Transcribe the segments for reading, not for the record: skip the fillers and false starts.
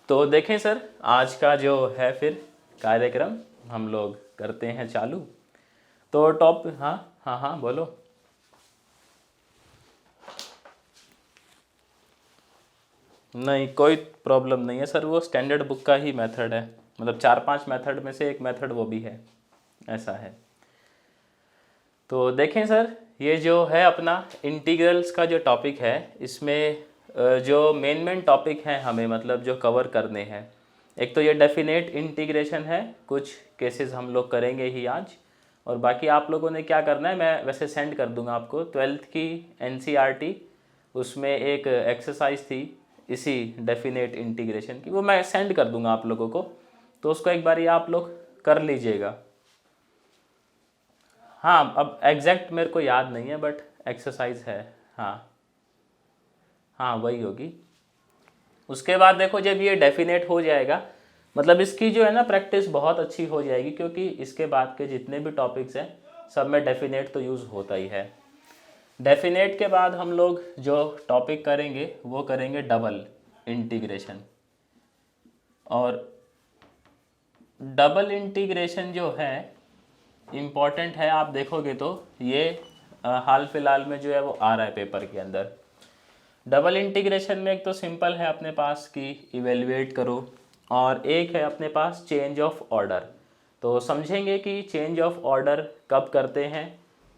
तो देखें सर, आज का जो है फिर कार्यक्रम हम लोग करते हैं चालू। तो हाँ हाँ हाँ बोलो। नहीं, कोई प्रॉब्लम नहीं है सर, वो स्टैंडर्ड बुक का ही मेथड है, मतलब 4-5 मेथड में से एक मेथड वो भी है, ऐसा है। तो देखें सर, ये जो है अपना इंटीग्रल्स का जो टॉपिक है, इसमें जो मेन टॉपिक हैं हमें मतलब जो कवर करने हैं, एक तो ये डेफिनेट इंटीग्रेशन है, कुछ केसेस हम लोग करेंगे ही आज। और बाकी आप लोगों ने क्या करना है, मैं वैसे सेंड कर दूंगा आपको 12th की एनसीईआरटी, उसमें एक एक्सरसाइज थी इसी डेफिनेट इंटीग्रेशन की, वो मैं सेंड कर दूंगा आप लोगों को, तो उसको एक बार ये आप लोग कर लीजिएगा। हाँ, अब एग्जैक्ट मेरे को याद नहीं है बट एक्सरसाइज है। हाँ हाँ वही होगी। उसके बाद देखो, जब ये डेफिनेट हो जाएगा, मतलब इसकी जो है ना प्रैक्टिस बहुत अच्छी हो जाएगी, क्योंकि इसके बाद के जितने भी टॉपिक्स हैं सब में डेफिनेट तो यूज़ होता ही है। डेफिनेट के बाद हम लोग जो टॉपिक करेंगे वो करेंगे डबल इंटीग्रेशन। और डबल इंटीग्रेशन जो है इम्पॉर्टेंट है, आप देखोगे तो ये हाल फिलहाल में जो है वो आ रहा है पेपर के अंदर। डबल इंटीग्रेशन में एक तो सिंपल है अपने पास कि इवेल्युएट करो, और एक है अपने पास चेंज ऑफ ऑर्डर। तो समझेंगे कि चेंज ऑफ ऑर्डर कब करते हैं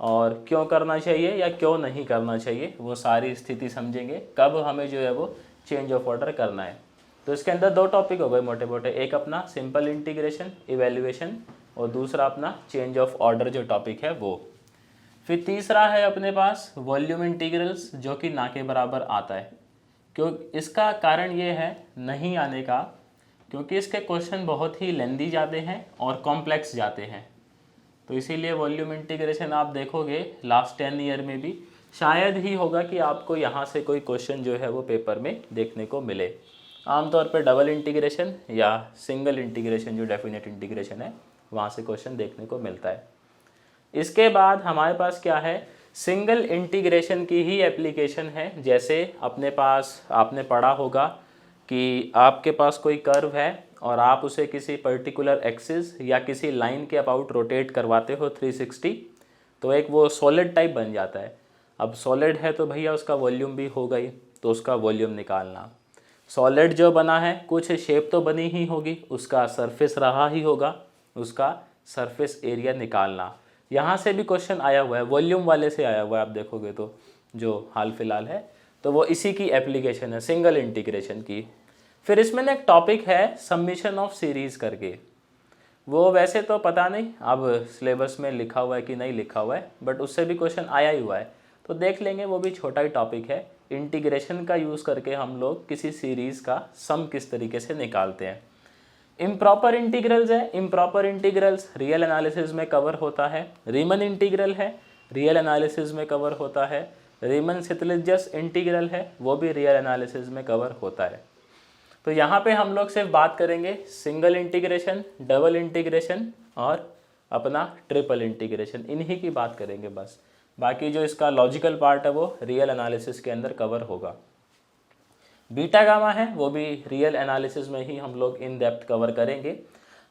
और क्यों करना चाहिए या क्यों नहीं करना चाहिए, वो सारी स्थिति समझेंगे कब हमें जो है वो चेंज ऑफ ऑर्डर करना है। तो इसके अंदर दो टॉपिक हो गए मोटे मोटे, एक अपना सिंपल इंटीग्रेशन इवेल्युएशन, और दूसरा अपना चेंज ऑफ ऑर्डर जो टॉपिक है वो। फिर तीसरा है अपने पास वॉल्यूम इंटीग्रल्स, जो कि ना के बराबर आता है। क्यों इसका कारण ये है नहीं आने का, क्योंकि इसके क्वेश्चन बहुत ही लेंदी जाते हैं और कॉम्प्लेक्स जाते हैं। तो इसीलिए वॉल्यूम इंटीग्रेशन आप देखोगे लास्ट 10 ईयर में भी शायद ही होगा कि आपको यहाँ से कोई क्वेश्चन जो है वो पेपर में देखने को मिले। आमतौर पर डबल इंटीग्रेशन या सिंगल इंटीग्रेशन जो डेफिनेट इंटीग्रेशन है वहाँ से क्वेश्चन देखने को मिलता है। इसके बाद हमारे पास क्या है, सिंगल इंटीग्रेशन की ही एप्लीकेशन है। जैसे अपने पास आपने पढ़ा होगा कि आपके पास कोई कर्व है और आप उसे किसी पर्टिकुलर एक्सिस या किसी लाइन के अबाउट रोटेट करवाते हो 360, तो एक वो सॉलिड टाइप बन जाता है। अब सॉलिड है तो भैया उसका वॉल्यूम भी हो गई, तो उसका वॉल्यूम निकालना। सॉलिड जो बना है कुछ शेप तो बनी ही होगी, उसका सरफेस रहा ही होगा, उसका सरफेस एरिया निकालना। यहाँ से भी क्वेश्चन आया हुआ है, वॉल्यूम वाले से आया हुआ है, आप देखोगे तो जो हाल फिलहाल है, तो वो इसी की एप्लीकेशन है सिंगल इंटीग्रेशन की। फिर इसमें ना एक टॉपिक है समीशन ऑफ सीरीज़ करके, वो वैसे तो पता नहीं अब सिलेबस में लिखा हुआ है कि नहीं लिखा हुआ है, बट उससे भी क्वेश्चन आया ही हुआ है, तो देख लेंगे। वो भी छोटा ही टॉपिक है, इंटीग्रेशन का यूज़ करके हम लोग किसी सीरीज़ का सम किस तरीके से निकालते हैं। इम्प्रॉपर इंटीग्रल्स है, इम्प्रॉपर इंटीग्रल्स रियल एनालिसिस में कवर होता है। रीमन इंटीग्रल है, रियल एनालिसिस में कवर होता है। रीमन सितलिजस इंटीग्रल है, वो भी रियल एनालिसिस में कवर होता है। तो यहाँ पे हम लोग सिर्फ बात करेंगे सिंगल इंटीग्रेशन, डबल इंटीग्रेशन और अपना ट्रिपल इंटीग्रेशन, इन्हीं की बात करेंगे बस। बाकी जो इसका लॉजिकल पार्ट है वो रियल एनालिसिस के अंदर कवर होगा। बीटा गामा है, वो भी रियल एनालिसिस में ही हम लोग इन डेप्थ कवर करेंगे।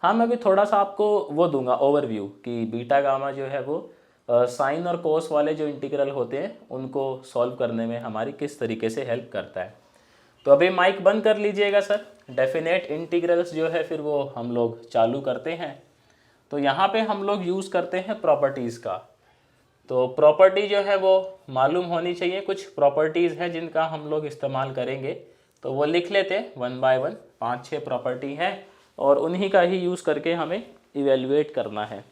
हाँ, मैं भी थोड़ा सा आपको वो दूंगा ओवरव्यू कि बीटा गामा जो है वो साइन और कोस वाले जो इंटीग्रल होते हैं उनको सॉल्व करने में हमारी किस तरीके से हेल्प करता है। तो अभी माइक बंद कर लीजिएगा सर। डेफिनेट इंटीग्रल्स जो है फिर वो हम लोग चालू करते हैं। तो यहाँ पे हम लोग यूज़ करते हैं प्रॉपर्टीज़ का। तो प्रॉपर्टी जो है वो मालूम होनी चाहिए, कुछ प्रॉपर्टीज़ है जिनका हम लोग इस्तेमाल करेंगे, तो वो लिख लेते हैं 1 बाय 1, 5-6 प्रॉपर्टी है और उन्हीं का ही यूज़ करके हमें इवेल्युएट करना है।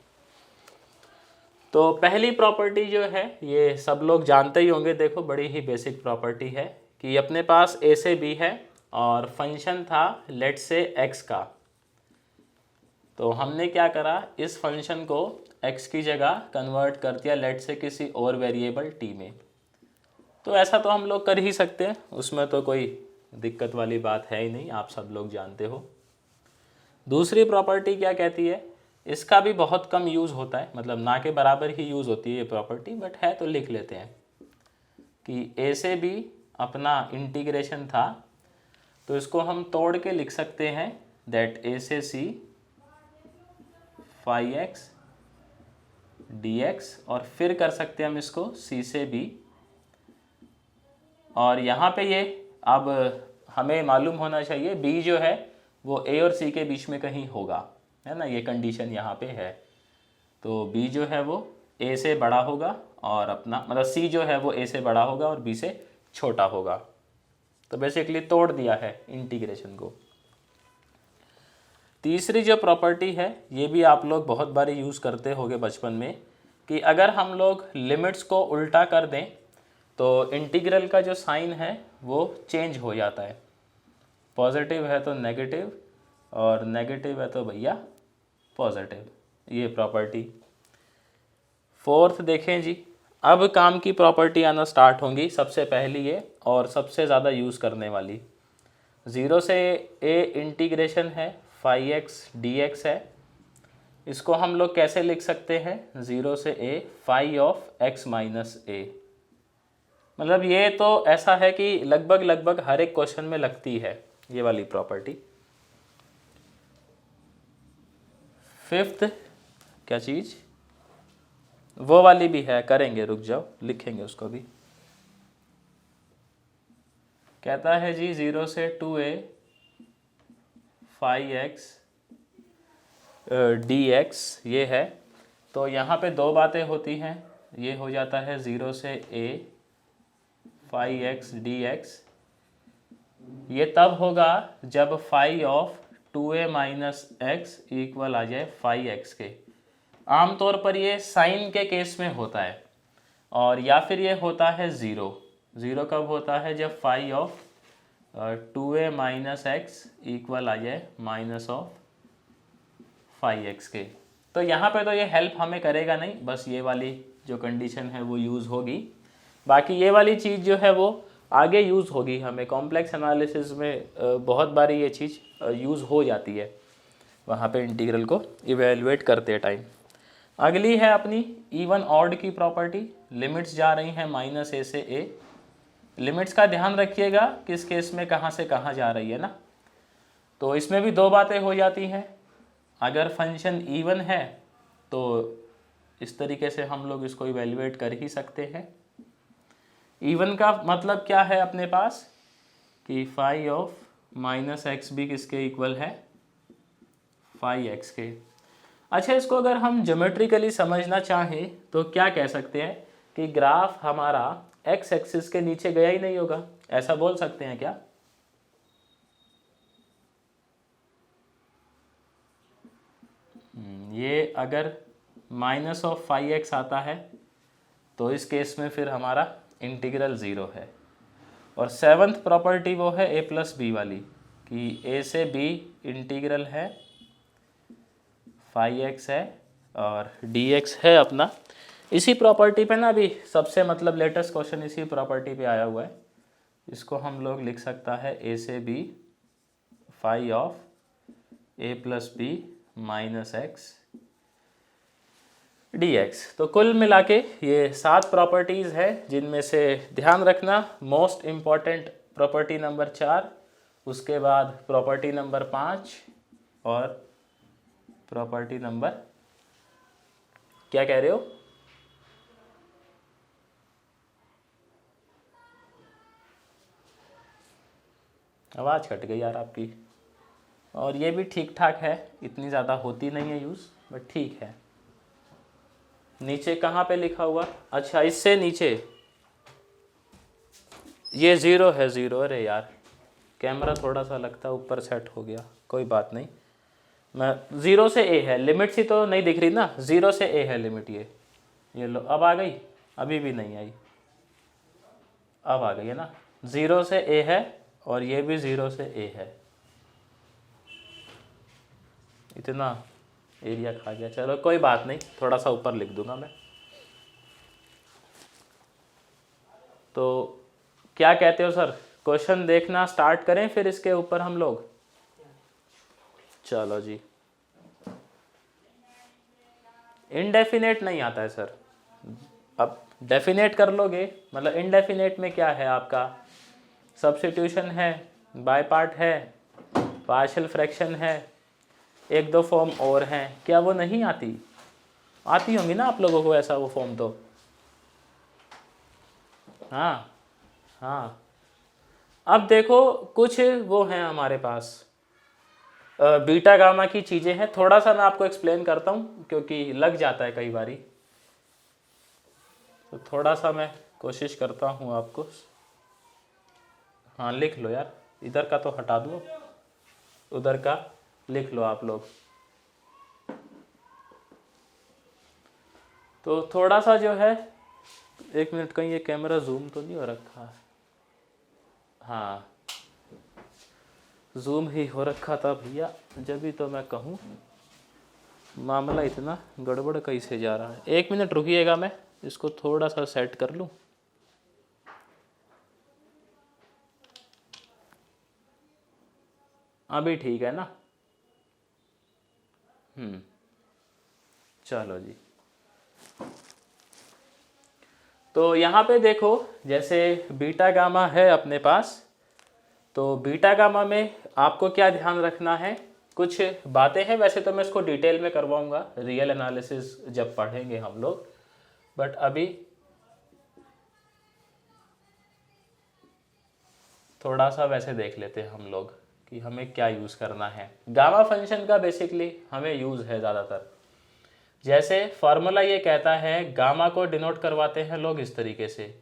तो पहली प्रॉपर्टी जो है ये सब लोग जानते ही होंगे, देखो बड़ी ही बेसिक प्रॉपर्टी है कि अपने पास ए से बी है और फंक्शन था लेट से एक्स का। तो हमने क्या करा, इस फंक्शन को x की जगह कन्वर्ट कर दिया लेट से किसी और वेरिएबल t में। तो ऐसा तो हम लोग कर ही सकते हैं, उसमें तो कोई दिक्कत वाली बात है ही नहीं, आप सब लोग जानते हो। दूसरी प्रॉपर्टी क्या कहती है, इसका भी बहुत कम यूज़ होता है, मतलब ना के बराबर ही यूज़ होती है ये प्रॉपर्टी, बट है तो लिख लेते हैं कि a से b अपना इंटीग्रेशन था तो इसको हम तोड़ के लिख सकते हैं दैट ए से सी फाई एक्स डी एक्स, और फिर कर सकते हैं हम इसको सी से बी। और यहाँ पे ये अब हमें मालूम होना चाहिए बी जो है वो ए और सी के बीच में कहीं होगा, है ना, ये कंडीशन यहाँ पे है। तो बी जो है वो ए से बड़ा होगा और अपना मतलब सी जो है वो ए से बड़ा होगा और बी से छोटा होगा। तो बेसिकली तोड़ दिया है इंटीग्रेशन को। तीसरी जो प्रॉपर्टी है ये भी आप लोग बहुत बार यूज़ करते होंगे बचपन में, कि अगर हम लोग लिमिट्स को उल्टा कर दें तो इंटीग्रल का जो साइन है वो चेंज हो जाता है। पॉजिटिव है तो नेगेटिव और नेगेटिव है तो भैया पॉजिटिव, ये प्रॉपर्टी। फोर्थ देखें जी, अब काम की प्रॉपर्टी आना स्टार्ट होंगी। सबसे पहली ये और सबसे ज़्यादा यूज़ करने वाली, 0 से ए इंटीग्रेशन है फाई एक्स डी एक्स है। इसको हम लोग कैसे लिख सकते हैं, 0 से ए फाई ऑफ एक्स माइनस ए। मतलब ये तो ऐसा है कि लगभग हर एक क्वेश्चन में लगती है ये वाली प्रॉपर्टी। फिफ्थ क्या चीज़, वो वाली भी है, करेंगे, रुक जाओ लिखेंगे उसको भी। कहता है जी 0 से 2a phi x D x ये है। तो यहाँ पे दो बातें होती हैं, ये हो जाता है 0 से a phi x D x. ये तब होगा जब phi of 2a minus x equal आ जाए फाई एक्स के। आमतौर पर ये साइन के केस में होता है, और या फिर ये होता है ज़ीरो। ज़ीरो कब होता है, जब phi of 2a minus x equal आ जाए माइनस ऑफ फाई एक्स के। तो यहाँ पे तो ये हेल्प हमें करेगा नहीं, बस ये वाली जो कंडीशन है वो यूज़ होगी। बाकी ये वाली चीज़ जो है वो आगे यूज़ होगी, हमें कॉम्प्लेक्स एनालिसिस में बहुत बारी ये चीज़ यूज़ हो जाती है, वहाँ पे इंटीग्रल को इवेलुएट करते टाइम। अगली है अपनी इवन ऑड की प्रॉपर्टी। लिमिट्स जा रही हैं माइनस ए से ए। लिमिट्स का ध्यान रखिएगा किस केस में कहाँ से कहाँ जा रही है ना। तो इसमें भी दो बातें हो जाती हैं। अगर फंक्शन इवन है तो इस तरीके से हम लोग इसको इवेलुएट कर ही सकते हैं। इवन का मतलब क्या है अपने पास, कि फाई ऑफ माइनस एक्स भी किसके इक्वल है, फाई एक्स के। अच्छा, इसको अगर हम ज्योमेट्रिकली समझना चाहें तो क्या कह सकते हैं कि ग्राफ हमारा एक्स एक्सिस के नीचे गया ही नहीं होगा, ऐसा बोल सकते हैं क्या? ये अगर माइनस ऑफ फाई एक्स आता है तो इस केस में फिर हमारा इंटीग्रल ज़ीरो है। और सेवन्थ प्रॉपर्टी वो है ए प्लस बी वाली, कि ए से बी इंटीग्रल है फाई एक्स है और डी एक्स है अपना। इसी प्रॉपर्टी पे ना अभी सबसे मतलब लेटेस्ट क्वेश्चन इसी प्रॉपर्टी पे आया हुआ है। इसको हम लोग लिख सकता है ए से B phi of A plus B minus X D X. तो कुल मिला के ये 7 प्रॉपर्टीज़ है, जिनमें से ध्यान रखना मोस्ट इम्पॉर्टेंट प्रॉपर्टी नंबर 4, उसके बाद प्रॉपर्टी नंबर 5 और प्रॉपर्टी नंबर, क्या कह रहे हो? आवाज़ कट गई यार आपकी। और ये भी ठीक ठाक है, इतनी ज़्यादा होती नहीं है यूज़, बट ठीक है। नीचे कहाँ पे लिखा हुआ, अच्छा इससे नीचे ये ज़ीरो है, ज़ीरो। अरे यार कैमरा थोड़ा सा लगता है ऊपर सेट हो गया, कोई बात नहीं। मैं 0 से ए है, लिमिट ही तो नहीं दिख रही ना, 0 से ए है लिमिट। ये लो, अब आ गई, अभी भी नहीं आई, अब आ गई है ना। 0 से ए है और ये भी 0 से ए है। इतना एरिया खा गया, चलो कोई बात नहीं, थोड़ा सा ऊपर लिख दूंगा मैं। तो क्या कहते हो सर, क्वेश्चन देखना स्टार्ट करें फिर इसके ऊपर हम लोग? चलो जी। इनडेफिनेट नहीं आता है सर, अब डेफिनेट कर लोगे। मतलब इनडेफिनेट में क्या है आपका, सब्स्टिट्यूशन है बाय पार्ट है, पार्शियल फ्रैक्शन है, एक दो फॉर्म और हैं, क्या वो नहीं आती? आती होंगी ना आप लोगों को ऐसा वो फॉर्म तो। हाँ हाँ। अब देखो कुछ वो हैं हमारे पास बीटा गामा की चीज़ें हैं, थोड़ा सा मैं आपको एक्सप्लेन करता हूँ क्योंकि लग जाता है कई बारी, तो थोड़ा सा मैं कोशिश करता हूँ आपको। हाँ लिख लो यार, इधर का तो हटा दो, उधर का लिख लो आप लोग। तो थोड़ा सा जो है, एक मिनट, कहीं ये कैमरा जूम तो नहीं हो रखा है? हाँ जूम ही हो रखा था भैया, जब भी तो मैं कहूँ मामला इतना गड़बड़ कैसे जा रहा है। एक मिनट रुकिएगा, मैं इसको थोड़ा सा सेट कर लूँ। अभी ठीक है ना? चलो जी। तो यहाँ पे देखो, जैसे बीटा गामा है अपने पास, तो बीटा गामा में आपको क्या ध्यान रखना है, कुछ बातें हैं, वैसे तो मैं इसको डिटेल में करवाऊंगा रियल एनालिसिस जब पढ़ेंगे हम लोग, बट अभी थोड़ा सा वैसे देख लेते हैं हम लोग कि हमें क्या यूज़ करना है। गामा फंक्शन का बेसिकली हमें यूज़ है ज़्यादातर, जैसे फार्मूला ये कहता है, गामा को डिनोट करवाते हैं लोग इस तरीके से,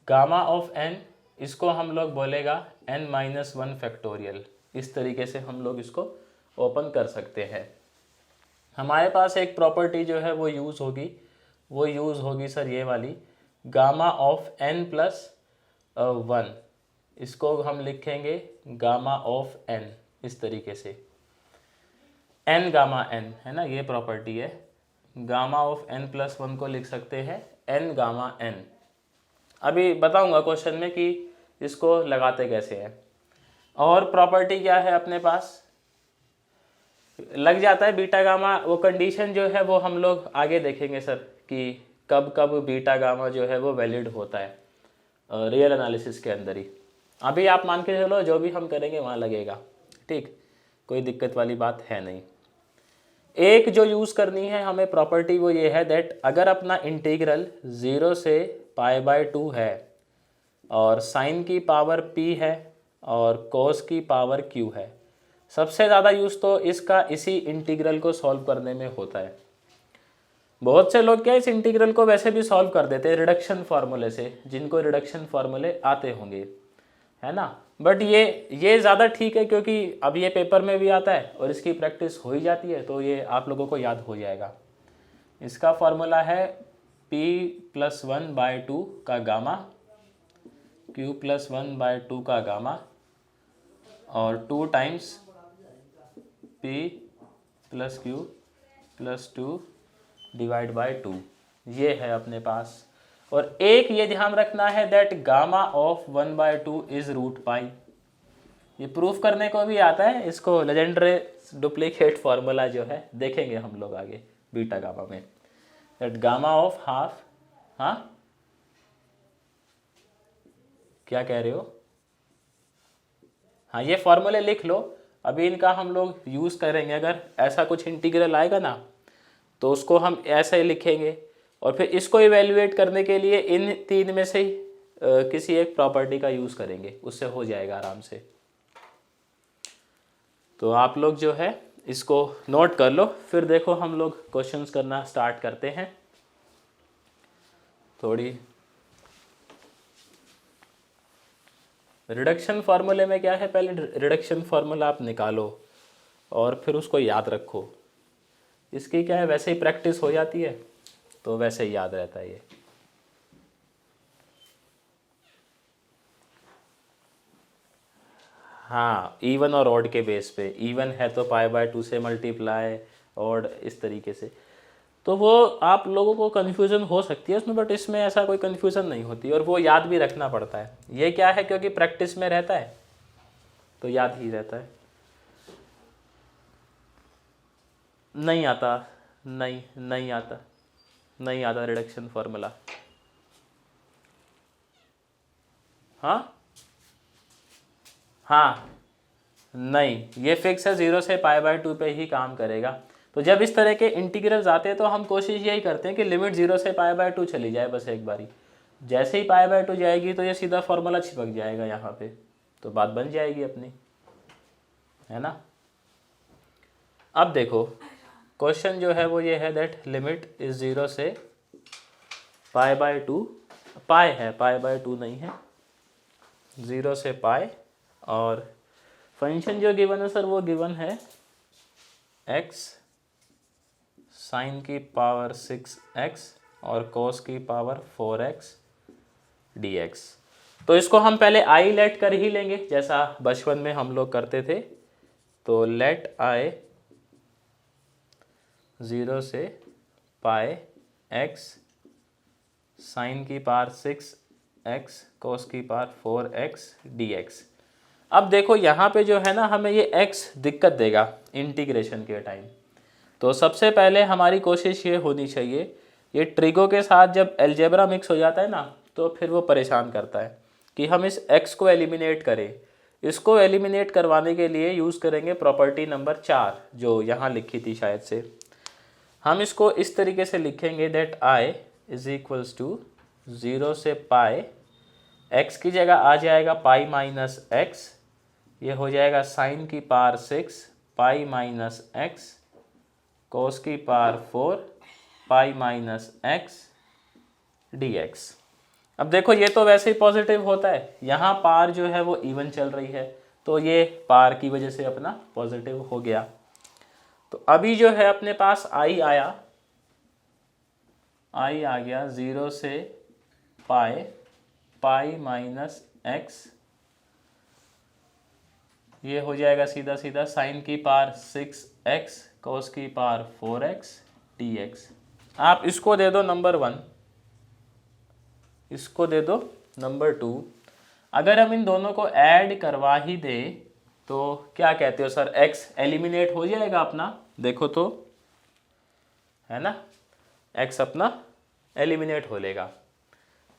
गामा ऑफ n, इसको हम लोग बोलेगा n-1 फैक्टोरियल, इस तरीके से हम लोग इसको ओपन कर सकते हैं। हमारे पास एक प्रॉपर्टी जो है वो यूज़ होगी, वो यूज़ होगी सर ये वाली, गामा ऑफ n+1, इसको हम लिखेंगे गामा ऑफ n इस तरीके से, n गामा n है ना, ये प्रॉपर्टी है। गामा ऑफ n+1 को लिख सकते हैं n गामा n। अभी बताऊंगा क्वेश्चन में कि इसको लगाते कैसे हैं। और प्रॉपर्टी क्या है अपने पास, लग जाता है बीटा गामा, वो कंडीशन जो है वो हम लोग आगे देखेंगे सर कि कब कब बीटा गामा जो है वो वैलिड होता है रियल एनालिसिस के अंदर ही। अभी आप मान के चलो जो भी हम करेंगे वहाँ लगेगा, ठीक, कोई दिक्कत वाली बात है नहीं। एक जो यूज़ करनी है हमें प्रॉपर्टी, वो ये है दैट अगर अपना इंटीग्रल 0 से π/2 है और साइन की पावर p है और कोस की पावर q है, सबसे ज़्यादा यूज़ तो इसका इसी इंटीग्रल को सॉल्व करने में होता है। बहुत से लोग क्या इस इंटीग्रल को वैसे भी सॉल्व कर देते हैं रिडक्शन फार्मूले से, जिनको रिडक्शन फार्मूले आते होंगे, है ना, बट ये ज़्यादा ठीक है क्योंकि अब ये पेपर में भी आता है और इसकी प्रैक्टिस हो ही जाती है, तो ये आप लोगों को याद हो जाएगा। इसका फार्मूला है p+1/2 का गामा, q+1/2 का गामा, और 2 टाइम्स p+q+2 डिवाइड बाय 2, ये है अपने पास। और एक ये ध्यान रखना है दैट गामा ऑफ 1/2 इज √π, ये प्रूफ करने को भी आता है, इसको लेजेंडरी डुप्लीकेट फार्मूला जो है देखेंगे हम लोग आगे बीटा गामा में, दैट गामा ऑफ हाफ, हाँ क्या कह रहे हो, हाँ ये फार्मूले लिख लो, अभी इनका हम लोग यूज़ करेंगे। अगर ऐसा कुछ इंटीग्रल आएगा ना तो उसको हम ऐसे ही लिखेंगे, और फिर इसको इवेल्युएट करने के लिए इन तीन में से ही किसी एक प्रॉपर्टी का यूज़ करेंगे, उससे हो जाएगा आराम से। तो आप लोग जो है इसको नोट कर लो, फिर देखो हम लोग क्वेश्चंस करना स्टार्ट करते हैं। थोड़ी रिडक्शन फार्मूले में क्या है, पहले रिडक्शन फार्मूला आप निकालो और फिर उसको याद रखो। इसकी क्या है, वैसे ही प्रैक्टिस हो जाती है तो वैसे ही याद रहता है ये। हाँ इवन और ऑड के बेस पे, इवन है तो π/2 से मल्टीप्लाई, ऑड इस तरीके से, तो वो आप लोगों को कन्फ्यूज़न हो सकती है उसमें, बट इसमें ऐसा कोई कन्फ्यूज़न नहीं होती, और वो याद भी रखना पड़ता है। ये क्या है, क्योंकि प्रैक्टिस में रहता है तो याद ही रहता है। नहीं आता, नहीं आता, नहीं आता रिडक्शन फार्मूला। हाँ हाँ नहीं, ये फिक्स है, 0 से π/2 पे ही काम करेगा। तो जब इस तरह के इंटीग्रल्स आते हैं तो हम कोशिश यही करते हैं कि लिमिट 0 से π/2 चली जाए बस एक बारी। जैसे ही π/2 जाएगी तो ये सीधा फॉर्मूला चिपक जाएगा यहाँ पे, तो बात बन जाएगी अपनी, है ना। अब देखो क्वेश्चन जो है वो ये है दैट लिमिट इज 0 से π/2, पाई है, π/2 नहीं है, 0 से पाई, और फंक्शन जो गिवन है सर वो गिवन है x साइन की पावर 6x और कोस की पावर 4x dx। तो इसको हम पहले आई लेट कर ही लेंगे जैसा बचपन में हम लोग करते थे। तो लेट आई 0 से पाई x साइन की पावर 6x कोस की पावर 4x dx। अब देखो यहाँ पे जो है ना हमें ये x दिक्कत देगा इंटीग्रेशन के टाइम। तो सबसे पहले हमारी कोशिश ये होनी चाहिए, ये ट्रिगो के साथ जब अलजेब्रा मिक्स हो जाता है ना तो फिर वो परेशान करता है, कि हम इस x को एलिमिनेट करें। इसको एलिमिनेट करवाने के लिए यूज़ करेंगे प्रॉपर्टी नंबर 4 जो यहाँ लिखी थी शायद से। हम इसको इस तरीके से लिखेंगे that i is equals to 0 से पाई, x की जगह आ जाएगा पाई माइनस एक्स, ये हो जाएगा साइन की पावर 6 पाई माइनस एक्स कोस की power 4 pi minus x dx। अब देखो ये तो वैसे ही पॉजिटिव होता है, यहाँ पार जो है वो इवन चल रही है तो ये पार की वजह से अपना पॉजिटिव हो गया। तो अभी जो है अपने पास आई आया, आई आ गया 0 से पाई पाई माइनस एक्स, ये हो जाएगा सीधा सीधा साइन की पावर 6x कोस की पावर 4x dx। आप इसको दे दो नंबर 1, इसको दे दो नंबर 2। अगर हम इन दोनों को ऐड करवा ही दे तो क्या कहते हो सर, x एलिमिनेट हो जाएगा अपना, देखो तो है ना, x अपना एलिमिनेट हो लेगा।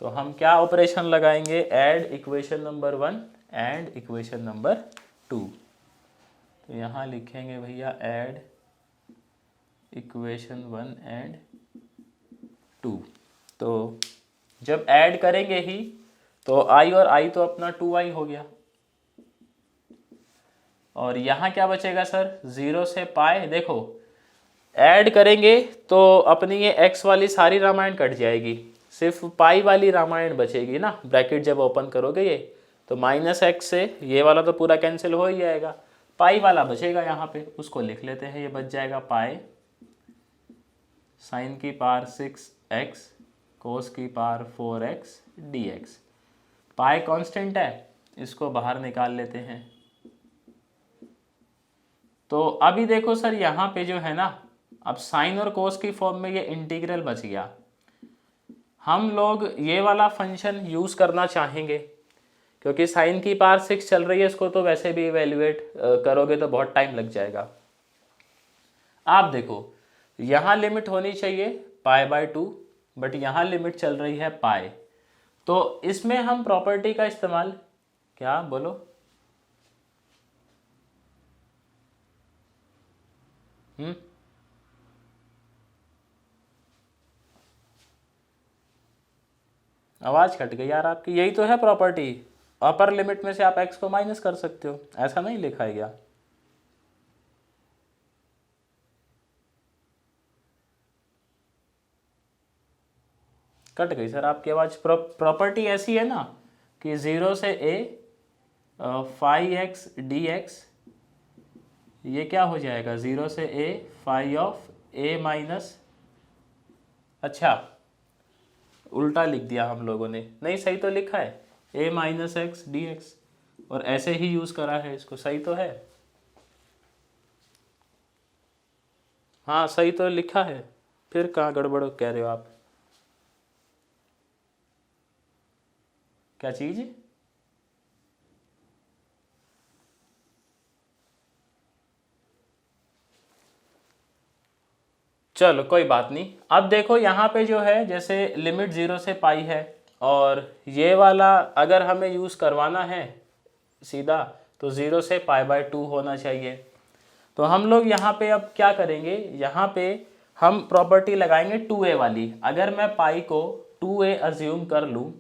तो हम क्या ऑपरेशन लगाएंगे, add equation number 1 and equation number 2। तो यहाँ लिखेंगे भैया ऐड इक्वेशन 1 एंड 2। तो जब ऐड करेंगे ही तो i और i तो अपना 2i हो गया, और यहाँ क्या बचेगा सर 0 से पाई। देखो ऐड करेंगे तो अपनी ये x वाली सारी रामायण कट जाएगी, सिर्फ पाई वाली रामायण बचेगी ना। ब्रैकेट जब ओपन करोगे ये तो माइनस एक्स से ये वाला तो पूरा कैंसिल हो ही जाएगा, पाई वाला बचेगा यहाँ पे, उसको लिख लेते हैं। ये बच जाएगा पाई साइन की पावर 6x कोस की पावर 4x dx। पाई कांस्टेंट है, इसको बाहर निकाल लेते हैं। तो अभी देखो सर यहाँ पे जो है ना, अब साइन और कोस की फॉर्म में ये इंटीग्रल बच गया। हम लोग ये वाला फंक्शन यूज़ करना चाहेंगे क्योंकि साइन की पावर 6 चल रही है, इसको तो वैसे भी इवेल्युएट करोगे तो बहुत टाइम लग जाएगा। आप देखो यहाँ लिमिट होनी चाहिए π/2, बट यहाँ लिमिट चल रही है पाई। तो इसमें हम प्रॉपर्टी का इस्तेमाल, क्या बोलो, आवाज कट गई यार आपकी। यही तो है प्रॉपर्टी, अपर लिमिट में से आप x को माइनस कर सकते हो, ऐसा नहीं लिखा है क्या? कट गई सर आपकी आवाज। प्रॉपर्टी ऐसी है ना कि 0 से a 5x dx, ये क्या हो जाएगा 0 से a phi of a minus, अच्छा उल्टा लिख दिया हम लोगों ने, नहीं सही तो लिखा है a minus X D x, और ऐसे ही यूज़ करा है इसको, सही तो है, हाँ सही तो लिखा है, फिर कहाँ गड़बड़ कह रहे हो आप? क्या चीज़? चलो कोई बात नहीं। अब देखो यहाँ पे जो है जैसे लिमिट 0 से पाई है, और ये वाला अगर हमें यूज़ करवाना है सीधा तो 0 से π/2 होना चाहिए। तो हम लोग यहाँ पे अब क्या करेंगे, यहाँ पे हम प्रॉपर्टी लगाएंगे 2a वाली। अगर मैं पाई को 2a अज्यूम कर लूँ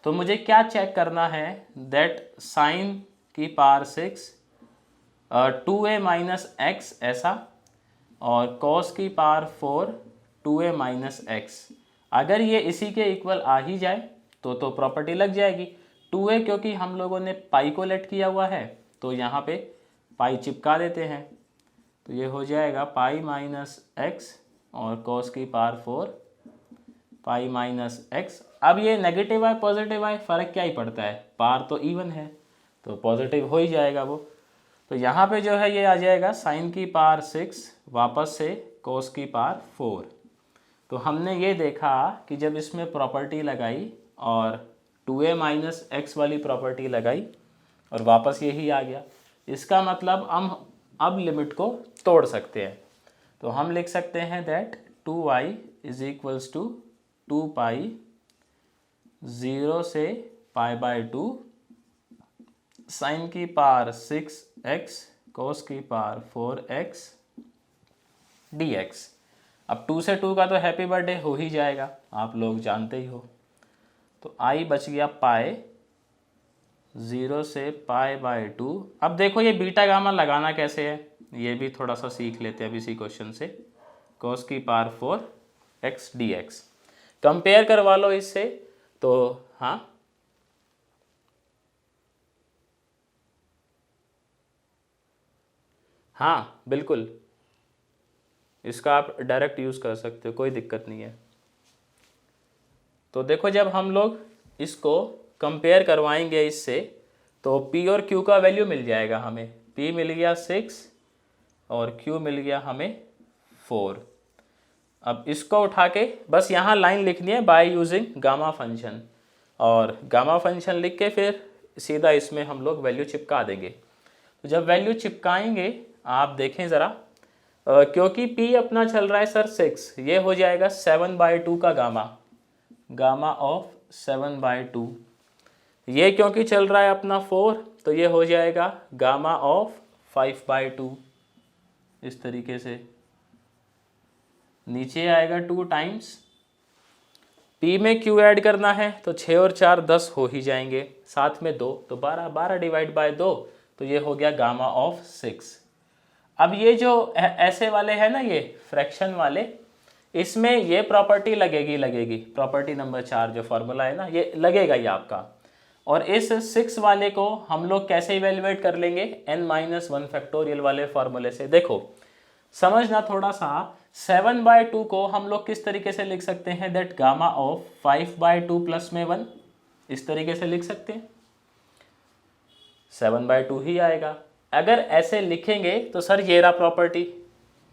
तो मुझे क्या चेक करना है, दैट साइन की पावर 6 2a माइनस एक्स ऐसा, और कॉस की पावर 4 2a माइनस एक्स। अगर ये इसी के इक्वल आ ही जाए तो प्रॉपर्टी लग जाएगी। 2a क्योंकि हम लोगों ने पाई को लेट किया हुआ है तो यहाँ पे पाई चिपका देते हैं, तो ये हो जाएगा पाई माइनस एक्स और कॉस की पावर 4 पाई माइनस एक्स। अब ये नेगेटिव है पॉजिटिव है फ़र्क क्या ही पड़ता है, पावर तो इवन है तो पॉजिटिव हो ही जाएगा वो। तो यहाँ पे जो है ये आ जाएगा साइन की पावर 6 वापस से कॉस की पावर 4। तो हमने ये देखा कि जब इसमें प्रॉपर्टी लगाई और 2a माइनस एक्स वाली प्रॉपर्टी लगाई और वापस यही आ गया, इसका मतलब हम अब लिमिट को तोड़ सकते हैं। तो हम लिख सकते हैं that 2y is equals to 2 pi 0 से π/2 साइन की पावर 6x कॉस की पावर 4x dx। अब 2 से 2 का तो हैप्पी बर्थडे हो ही जाएगा, आप लोग जानते ही हो। तो i बच गया पाई 0 से π/2। अब देखो ये बीटा गामा लगाना कैसे है, ये भी थोड़ा सा सीख लेते हैं अब इसी क्वेश्चन से। कॉस की पावर 4x dx कंपेयर करवा लो इससे। तो हाँ बिल्कुल, इसका आप डायरेक्ट यूज़ कर सकते हो, कोई दिक्कत नहीं है। तो देखो जब हम लोग इसको कंपेयर करवाएंगे इससे तो P और Q का वैल्यू मिल जाएगा हमें। P मिल गया 6 और Q मिल गया हमें 4। अब इसको उठा के बस यहाँ लाइन लिखनी है बाय यूजिंग गामा फंक्शन, और गामा फंक्शन लिख के फिर सीधा इसमें हम लोग वैल्यू चिपका देंगे। तो जब वैल्यू चिपकाएंगे आप देखें ज़रा, क्योंकि P अपना चल रहा है सर 6, ये हो जाएगा 7/2 का गामा ऑफ 7/2। ये क्योंकि चल रहा है अपना 4 तो ये हो जाएगा गामा ऑफ 5/2। इस तरीके से नीचे आएगा 2 टाइम्स P में Q ऐड करना है तो 6 और 4 10 हो ही जाएंगे, साथ में 2 तो 12 डिवाइड बाय 2 तो ये हो गया गामा ऑफ 6। अब ये जो ऐसे वाले हैं ना, ये फ्रैक्शन वाले, इसमें ये प्रॉपर्टी लगेगी प्रॉपर्टी नंबर 4 जो फॉर्मूला है ना, ये लगेगा ये आपका। और इस 6 वाले को हम लोग कैसे इवेल्युएट कर लेंगे, n-1 फैक्टोरियल वाले फॉर्मूले से। देखो समझना थोड़ा सा, 7/2 को हम लोग किस तरीके से लिख सकते हैं, दैट गामा ऑफ 5/2 प्लस में 1, इस तरीके से लिख सकते हैं, 7/2 ही आएगा। अगर ऐसे लिखेंगे तो सर ये रहा प्रॉपर्टी,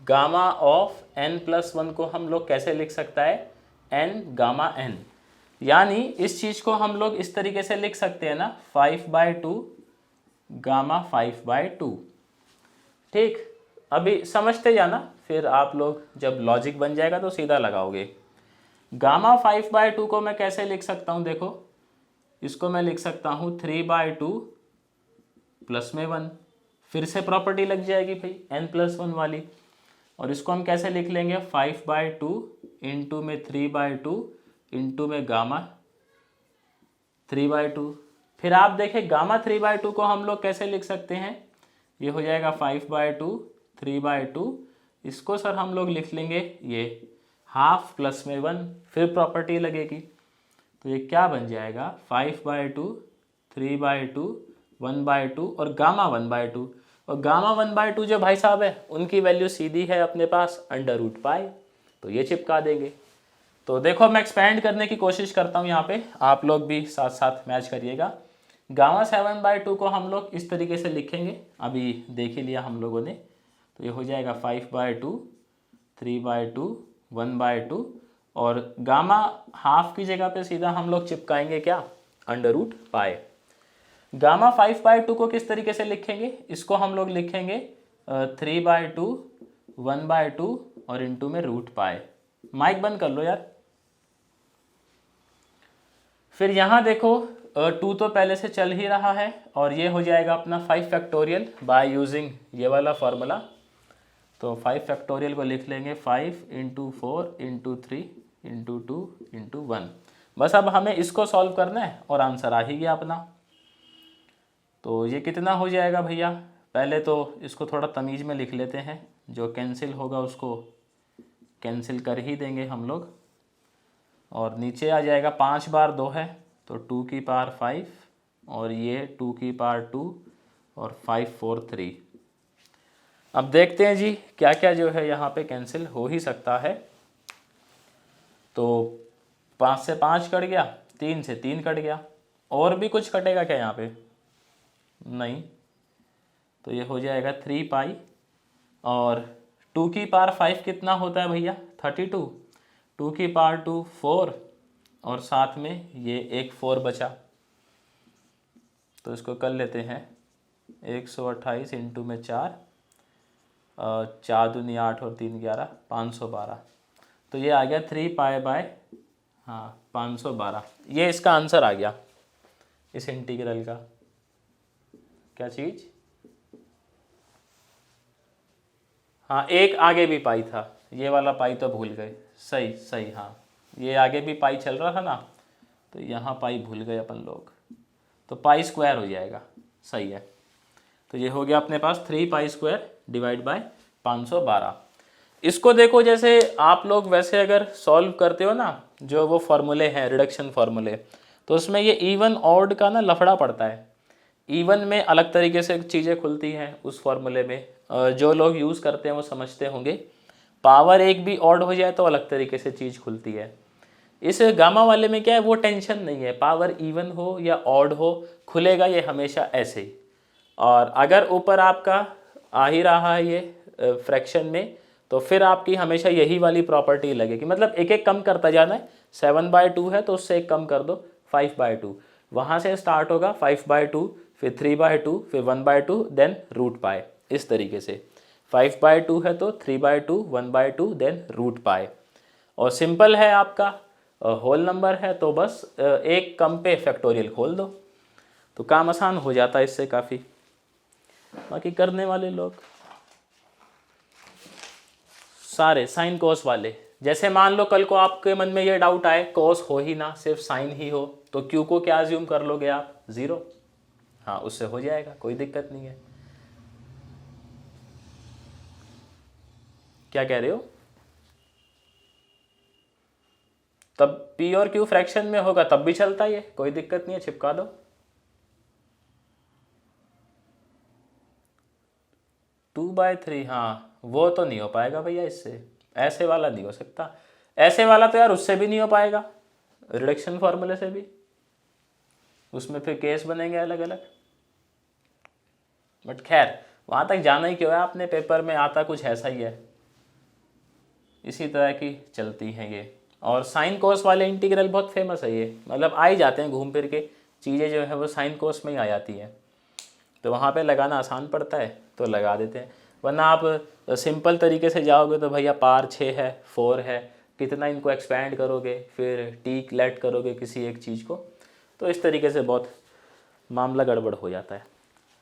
गामा ऑफ n+1 को हम लोग कैसे लिख सकता है, n गामा n। यानी इस चीज़ को हम लोग इस तरीके से लिख सकते हैं ना, 5/2 गामा 5/2। ठीक, अभी समझते जाना, फिर आप लोग जब लॉजिक बन जाएगा तो सीधा लगाओगे। गामा 5/2 को मैं कैसे लिख सकता हूँ, देखो इसको मैं लिख सकता हूँ 3/2 प्लस में 1, फिर से प्रॉपर्टी लग जाएगी भाई n+1 वाली। और इसको हम कैसे लिख लेंगे, 5/2 इंटू में 3/2 इंटू में गामा 3/2। फिर आप देखें गामा 3/2 को हम लोग कैसे लिख सकते हैं, ये हो जाएगा 5/2 3/2, इसको सर हम लोग लिख लेंगे ये हाफ प्लस में 1, फिर प्रॉपर्टी लगेगी तो ये क्या बन जाएगा, 5/2 3/2 1/2 और गामा 1/2। और गामा 1/2 जो भाई साहब है उनकी वैल्यू सीधी है अपने पास √π, तो ये चिपका देंगे। तो देखो मैं एक्सपेंड करने की कोशिश करता हूँ यहाँ पे, आप लोग भी साथ साथ मैच करिएगा। गामा 7/2 को हम लोग इस तरीके से लिखेंगे, अभी देख ही लिया हम लोगों ने, तो ये हो जाएगा 5/2 3/2 1/2, और गामा हाफ की जगह पे सीधा हम लोग चिपकाएंगे क्या, √π। गामा 5/2 को किस तरीके से लिखेंगे, इसको हम लोग लिखेंगे 3/2 1/2 और इंटू में √π। माइक बंद कर लो यार। फिर यहाँ देखो 2 तो पहले से चल ही रहा है और ये हो जाएगा अपना 5 फैक्टोरियल बाय यूजिंग ये वाला फार्मूला। तो 5 फैक्टोरियल को लिख लेंगे 5 इंटू 4 इंटू 3 इंटू 2 इंटू 1। बस अब हमें इसको सॉल्व करना है और आंसर आ ही गया अपना। तो ये कितना हो जाएगा भैया, पहले तो इसको थोड़ा तमीज़ में लिख लेते हैं, जो कैंसिल होगा उसको कैंसिल कर ही देंगे हम लोग। और नीचे आ जाएगा 5 बार 2 है तो 2 की पावर 5 और ये 2 की पावर 2 और 5 4 3। अब देखते हैं जी क्या क्या जो है यहाँ पे कैंसिल हो ही सकता है। तो 5 से 5 कट गया, 3 से 3 कट गया, और भी कुछ कटेगा क्या यहाँ पे? नहीं। तो ये हो जाएगा 3 पाई और 2 की पावर 5 कितना होता है भैया? 32। 2 की पावर 2 4 और साथ में ये एक 4 बचा, तो इसको कर लेते हैं 128 इंटू में 4, 4 दूनी 8 और 3 11, 512। तो ये आ गया 3 पाई बाय 512। ये इसका आंसर आ गया इस इंटीग्रल का। क्या चीज़? हाँ, एक आगे भी पाई था, ये वाला पाई तो भूल गए। सही सही, हाँ ये आगे भी पाई चल रहा था ना, तो यहाँ पाई भूल गए अपन लोग, तो पाई स्क्वायर हो जाएगा। सही है। तो ये हो गया अपने पास 3 पाई स्क्वायर डिवाइड बाय 512। इसको देखो, जैसे आप लोग वैसे अगर सॉल्व करते हो ना, जो वो फार्मूले हैं रिडक्शन फार्मूले, तो उसमें ये इवन ऑड का ना लफड़ा पड़ता है। इवन में अलग तरीके से चीज़ें खुलती हैं उस फार्मूले में, जो लोग यूज़ करते हैं वो समझते होंगे। पावर एक भी ऑड हो जाए तो अलग तरीके से चीज़ खुलती है। इस गामा वाले में क्या है, वो टेंशन नहीं है, पावर इवन हो या ऑड हो खुलेगा ये हमेशा ऐसे ही। और अगर ऊपर आपका आ ही रहा है ये फ्रैक्शन में, तो फिर आपकी हमेशा यही वाली प्रॉपर्टी लगेगी। मतलब एक एक कम करता जाना है। 7/2 है तो उससे एक कम कर दो 5/2, वहाँ से स्टार्ट होगा 5/2, फिर 3/2, फिर 1/2, देन रूट पाई। इस तरीके से 5/2 है तो 3/2, 1/2, देन रूट पाई। और सिंपल है आपका, होल नंबर है तो बस एक कम पे फैक्टोरियल खोल दो, तो काम आसान हो जाता है इससे काफ़ी। बाकी करने वाले लोग सारे साइन कोस वाले, जैसे मान लो कल को आपके मन में ये डाउट आए कोस हो ही ना, सिर्फ साइन ही हो, तो क्यू को क्या अज्यूम कर लोगे आप? 0। हाँ, उससे हो जाएगा, कोई दिक्कत नहीं है। क्या कह रहे हो? तब पी और क्यू फ्रैक्शन में होगा तब भी चलता है, ये कोई दिक्कत नहीं है, चिपका दो। 2/3, हाँ वो तो नहीं हो पाएगा भैया इससे, ऐसे वाला नहीं हो सकता। ऐसे वाला तो यार उससे भी नहीं हो पाएगा, रिडक्शन फॉर्मूले से भी, उसमें फिर केस बनेंगे अलग अलग। बट खैर वहाँ तक जाना ही क्यों है, आपने पेपर में आता कुछ ऐसा ही है। इसी तरह की चलती हैं ये। और साइन कोस वाले इंटीग्रल बहुत फेमस है ये, मतलब आ ही जाते हैं घूम फिर के, चीज़ें जो है वो साइन कोस में ही आ जाती हैं, तो वहाँ पे लगाना आसान पड़ता है तो लगा देते हैं। वरना आप सिंपल तरीके से जाओगे तो भैया पार 6 है 4 है, कितना इनको एक्सपैंड करोगे, फिर टी लेट करोगे किसी एक चीज़ को, तो इस तरीके से बहुत मामला गड़बड़ हो जाता है।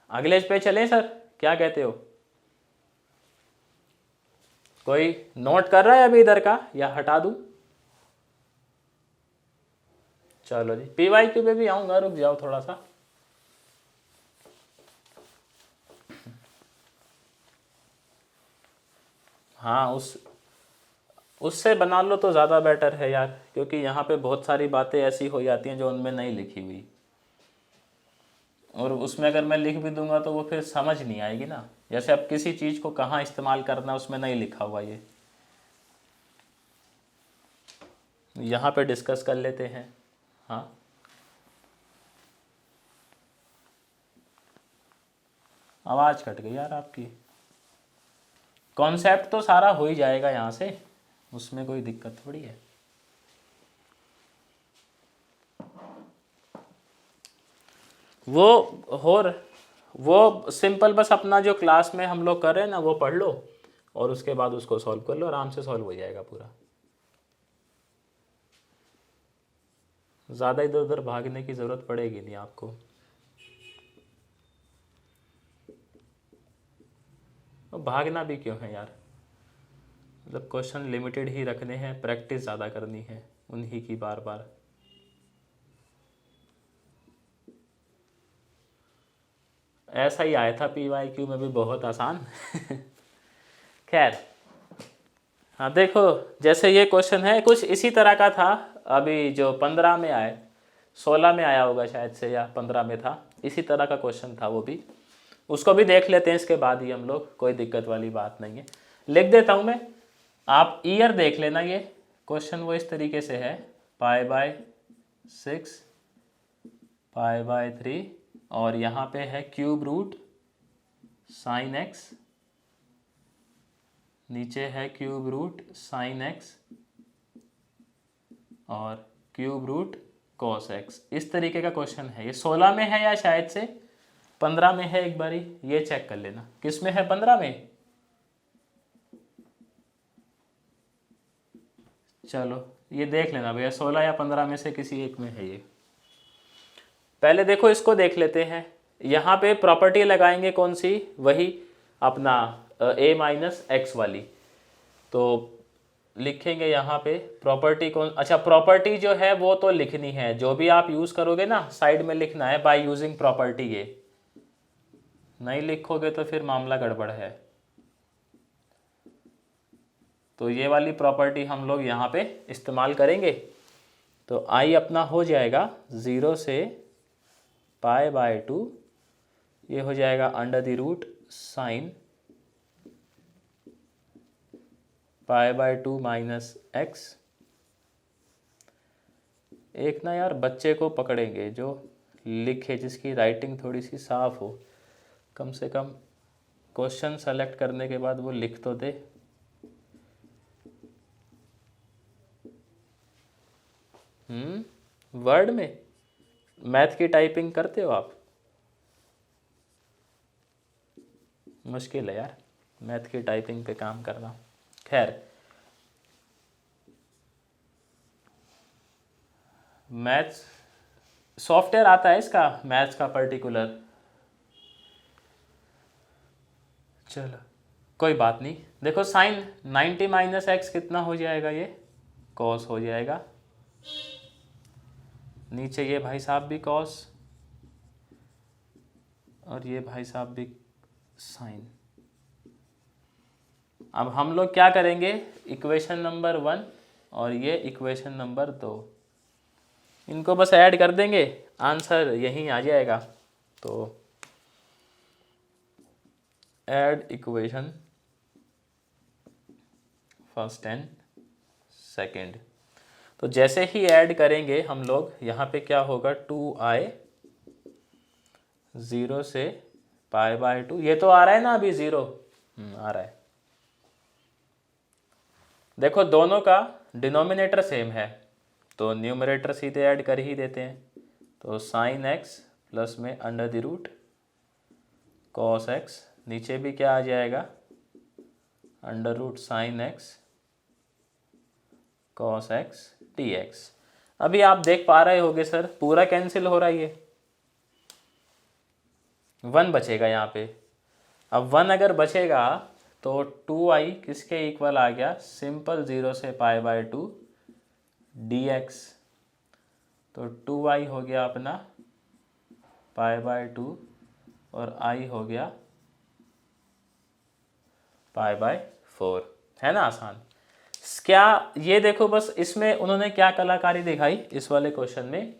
अगले पे चलें सर, क्या कहते हो? कोई नोट कर रहा है अभी इधर का या हटा दूं? चलो जी, PYQ पे भी आऊँगा, रुक जाओ थोड़ा सा। हाँ, उससे बना लो तो ज़्यादा बेटर है यार, क्योंकि यहाँ पे बहुत सारी बातें ऐसी हो जाती हैं जो उनमें नहीं लिखी हुई, और उसमें अगर मैं लिख भी दूंगा तो वो फिर समझ नहीं आएगी ना। जैसे अब किसी चीज़ को कहाँ इस्तेमाल करना उसमें नहीं लिखा हुआ, ये यहाँ पे डिस्कस कर लेते हैं। हाँ, आवाज़ कट गई यार आपकी। कॉन्सेप्ट तो सारा हो ही जाएगा यहाँ से, उसमें कोई दिक्कत थोड़ी है। वो सिंपल बस अपना जो क्लास में हम लोग कर रहे हैं ना वो पढ़ लो, और उसके बाद उसको सॉल्व कर लो, आराम से सॉल्व हो जाएगा पूरा। ज़्यादा इधर उधर भागने की ज़रूरत पड़ेगी नहीं आपको। और भागना भी क्यों है यार, मतलब क्वेश्चन लिमिटेड ही रखने हैं, प्रैक्टिस ज़्यादा करनी है उन्हीं की बार बार। ऐसा ही आया था PYQ में भी, बहुत आसान। खैर, हाँ देखो, जैसे ये क्वेश्चन है कुछ इसी तरह का था अभी जो 15 में आए, 16 में आया होगा शायद से, या 15 में था, इसी तरह का क्वेश्चन था वो भी। उसको भी देख लेते हैं इसके बाद ही हम लोग, कोई दिक्कत वाली बात नहीं है। लिख देता हूँ मैं, आप ईयर देख लेना। ये क्वेश्चन वो इस तरीके से है, π/6 π/3 और यहाँ पे है क्यूब रूट साइन एक्स, नीचे है क्यूब रूट साइन एक्स और क्यूब रूट कॉस एक्स। इस तरीके का क्वेश्चन है। ये 16 में है या शायद से 15 में है, एक बारी ये चेक कर लेना किस में है। 15 में, चलो ये देख लेना भैया, 16 या 15 में से किसी एक में है ये। पहले देखो इसको देख लेते हैं। यहाँ पे प्रॉपर्टी लगाएंगे कौन सी, वही अपना a-x वाली। तो लिखेंगे यहाँ पे प्रॉपर्टी कौन, अच्छा प्रॉपर्टी जो है वो तो लिखनी है, जो भी आप यूज़ करोगे ना साइड में लिखना है बाय यूजिंग प्रॉपर्टी। ये नहीं लिखोगे तो फिर मामला गड़बड़ है। तो ये वाली प्रॉपर्टी हम लोग यहाँ पे इस्तेमाल करेंगे। तो आई अपना हो जाएगा 0 से π/2, ये हो जाएगा √, साइन π/2 - x। एक ना यार बच्चे को पकड़ेंगे जो लिखे, जिसकी राइटिंग थोड़ी सी साफ हो, कम से कम क्वेश्चन सेलेक्ट करने के बाद वो लिख तो दे। वर्ड में मैथ की टाइपिंग करते हो आप? मुश्किल है यार मैथ की टाइपिंग पे काम करना। खैर, मैथ्स सॉफ्टवेयर आता है इसका, मैथ्स का पर्टिकुलर। चलो कोई बात नहीं। देखो साइन 90 - x कितना हो जाएगा, ये कॉस हो जाएगा। नीचे ये भाई साहब भी कॉस और ये भाई साहब भी साइन। अब हम लोग क्या करेंगे, इक्वेशन नंबर 1 और ये इक्वेशन नंबर 2, इनको बस ऐड कर देंगे, आंसर यहीं आ जाएगा। तो add equation first and second. तो जैसे ही ऐड करेंगे हम लोग, यहाँ पे क्या होगा 2i 0 से π/2। ये तो आ रहा है ना अभी 0, आ रहा है। देखो दोनों का डिनोमिनेटर सेम है तो न्यूमरेटर सीधे ऐड कर ही देते हैं। तो साइन एक्स प्लस में √, कॉस एक्स, नीचे भी क्या आ जाएगा √ sine x cos x dx। अभी आप देख पा रहे होगे सर पूरा कैंसिल हो रहा है, ये 1 बचेगा यहाँ पे। अब 1 अगर बचेगा तो 2i किसके इक्वल आ गया, सिंपल 0 से π/2 dx। तो 2i हो गया अपना π/2 और i हो गया π/4। है ना आसान। क्या ये देखो बस इसमें उन्होंने क्या कलाकारी दिखाई इस वाले क्वेश्चन में।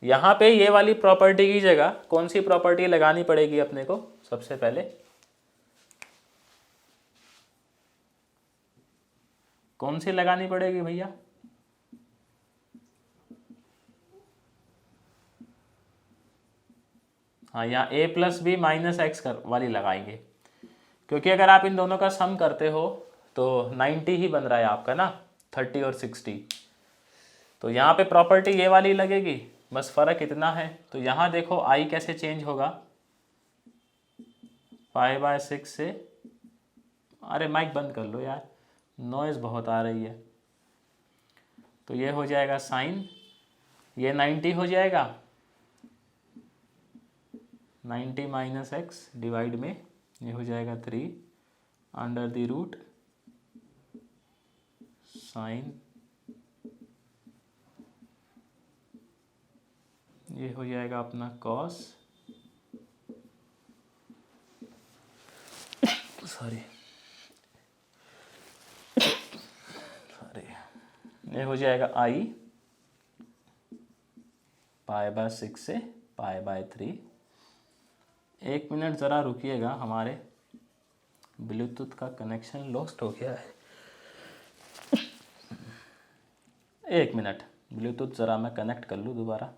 यहाँ पे ये वाली प्रॉपर्टी की जगह कौन सी प्रॉपर्टी लगानी पड़ेगी अपने को, सबसे पहले कौन सी लगानी पड़ेगी भैया, हाँ यहाँ a+b - x वाली लगाएंगे, क्योंकि अगर आप इन दोनों का सम करते हो तो 90 ही बन रहा है आपका ना, 30 और 60। तो यहाँ पे प्रॉपर्टी ये वाली लगेगी, बस फर्क इतना है। तो यहाँ देखो i कैसे चेंज होगा, π/6 से, अरे माइक बंद कर लो यार नॉइज़ बहुत आ रही है। तो ये हो जाएगा साइन ये 90 हो जाएगा, 90 माइनस एक्स डिवाइड में ये हो जाएगा 3 अंडर द रूट साइन, ये हो जाएगा अपना कॉस, सॉरी ये हो जाएगा आई π/6 से π/3। 1 मिनट ज़रा रुकिएगा, हमारे ब्लूटूथ का कनेक्शन लॉस्ट हो गया है। 1 मिनट, ब्लूटूथ ज़रा मैं कनेक्ट कर लूँ दोबारा।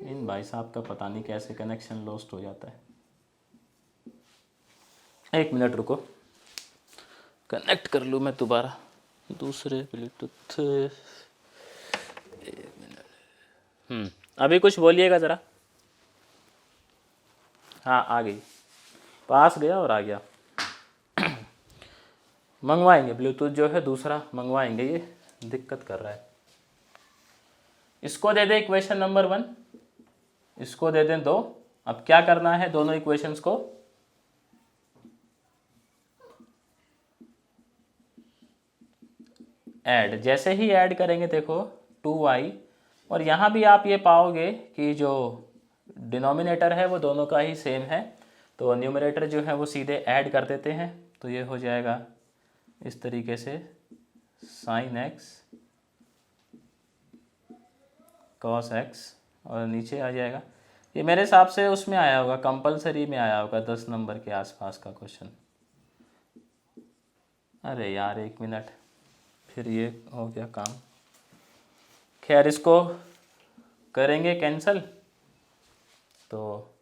इन भाई साहब का पता नहीं कैसे कनेक्शन लॉस्ट हो जाता है। 1 मिनट रुको, कनेक्ट कर लूँ मैं दोबारा दूसरे ब्लूटूथ। 1 मिनट। अभी कुछ बोलिएगा ज़रा। हाँ आ गई, पास गया और आ गया। मंगवाएंगे ब्लूटूथ जो है दूसरा मंगवाएंगे, ये दिक्कत कर रहा है। इसको दे दें इक्वेशन नंबर 1, इसको दे दें 2। अब क्या करना है, दोनों इक्वेशंस को ऐड, जैसे ही ऐड करेंगे देखो 2y, और यहाँ भी आप ये पाओगे कि जो डिनोमिनेटर है वो दोनों का ही सेम है, तो न्यूमरेटर जो है वो सीधे ऐड कर देते हैं। तो ये हो जाएगा इस तरीके से साइन एक्स कॉस एक्स, और नीचे आ जाएगा, ये मेरे हिसाब से उसमें आया होगा, कंपलसरी में आया होगा 10 नंबर के आसपास का क्वेश्चन। अरे यार 1 मिनट, फिर ये हो गया काम। खैर इसको करेंगे कैंसिल, तो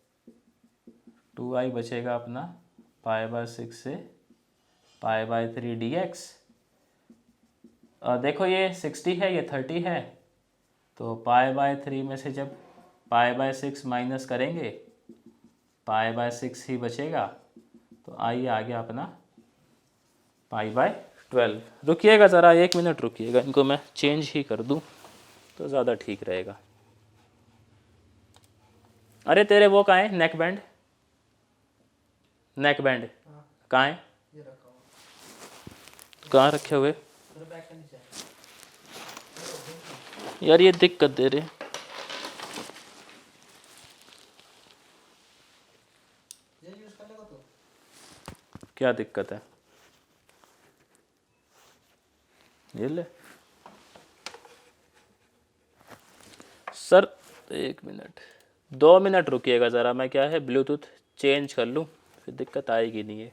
2i बचेगा अपना π/6 से π/3 dx। देखो ये 60 है, ये 30 है, तो π/3 में से जब π/6 माइनस करेंगे π/6 ही बचेगा, तो आई आ गया अपना π/12। रुकिएगा ज़रा 1 मिनट रुकिएगा, इनको मैं चेंज ही कर दूं तो ज़्यादा ठीक रहेगा। अरे तेरे वो कहाँ है नेक बैंड, नेक बैंड कहाँ है, कहाँ रखे हुए यार, ये दिक्कत दे रहे। क्या दिक्कत है, ये ले सर। 1 मिनट 2 मिनट रुकिएगा ज़रा, मैं क्या है ब्लूटूथ चेंज कर लूँ, फिर दिक्कत आएगी नहीं है।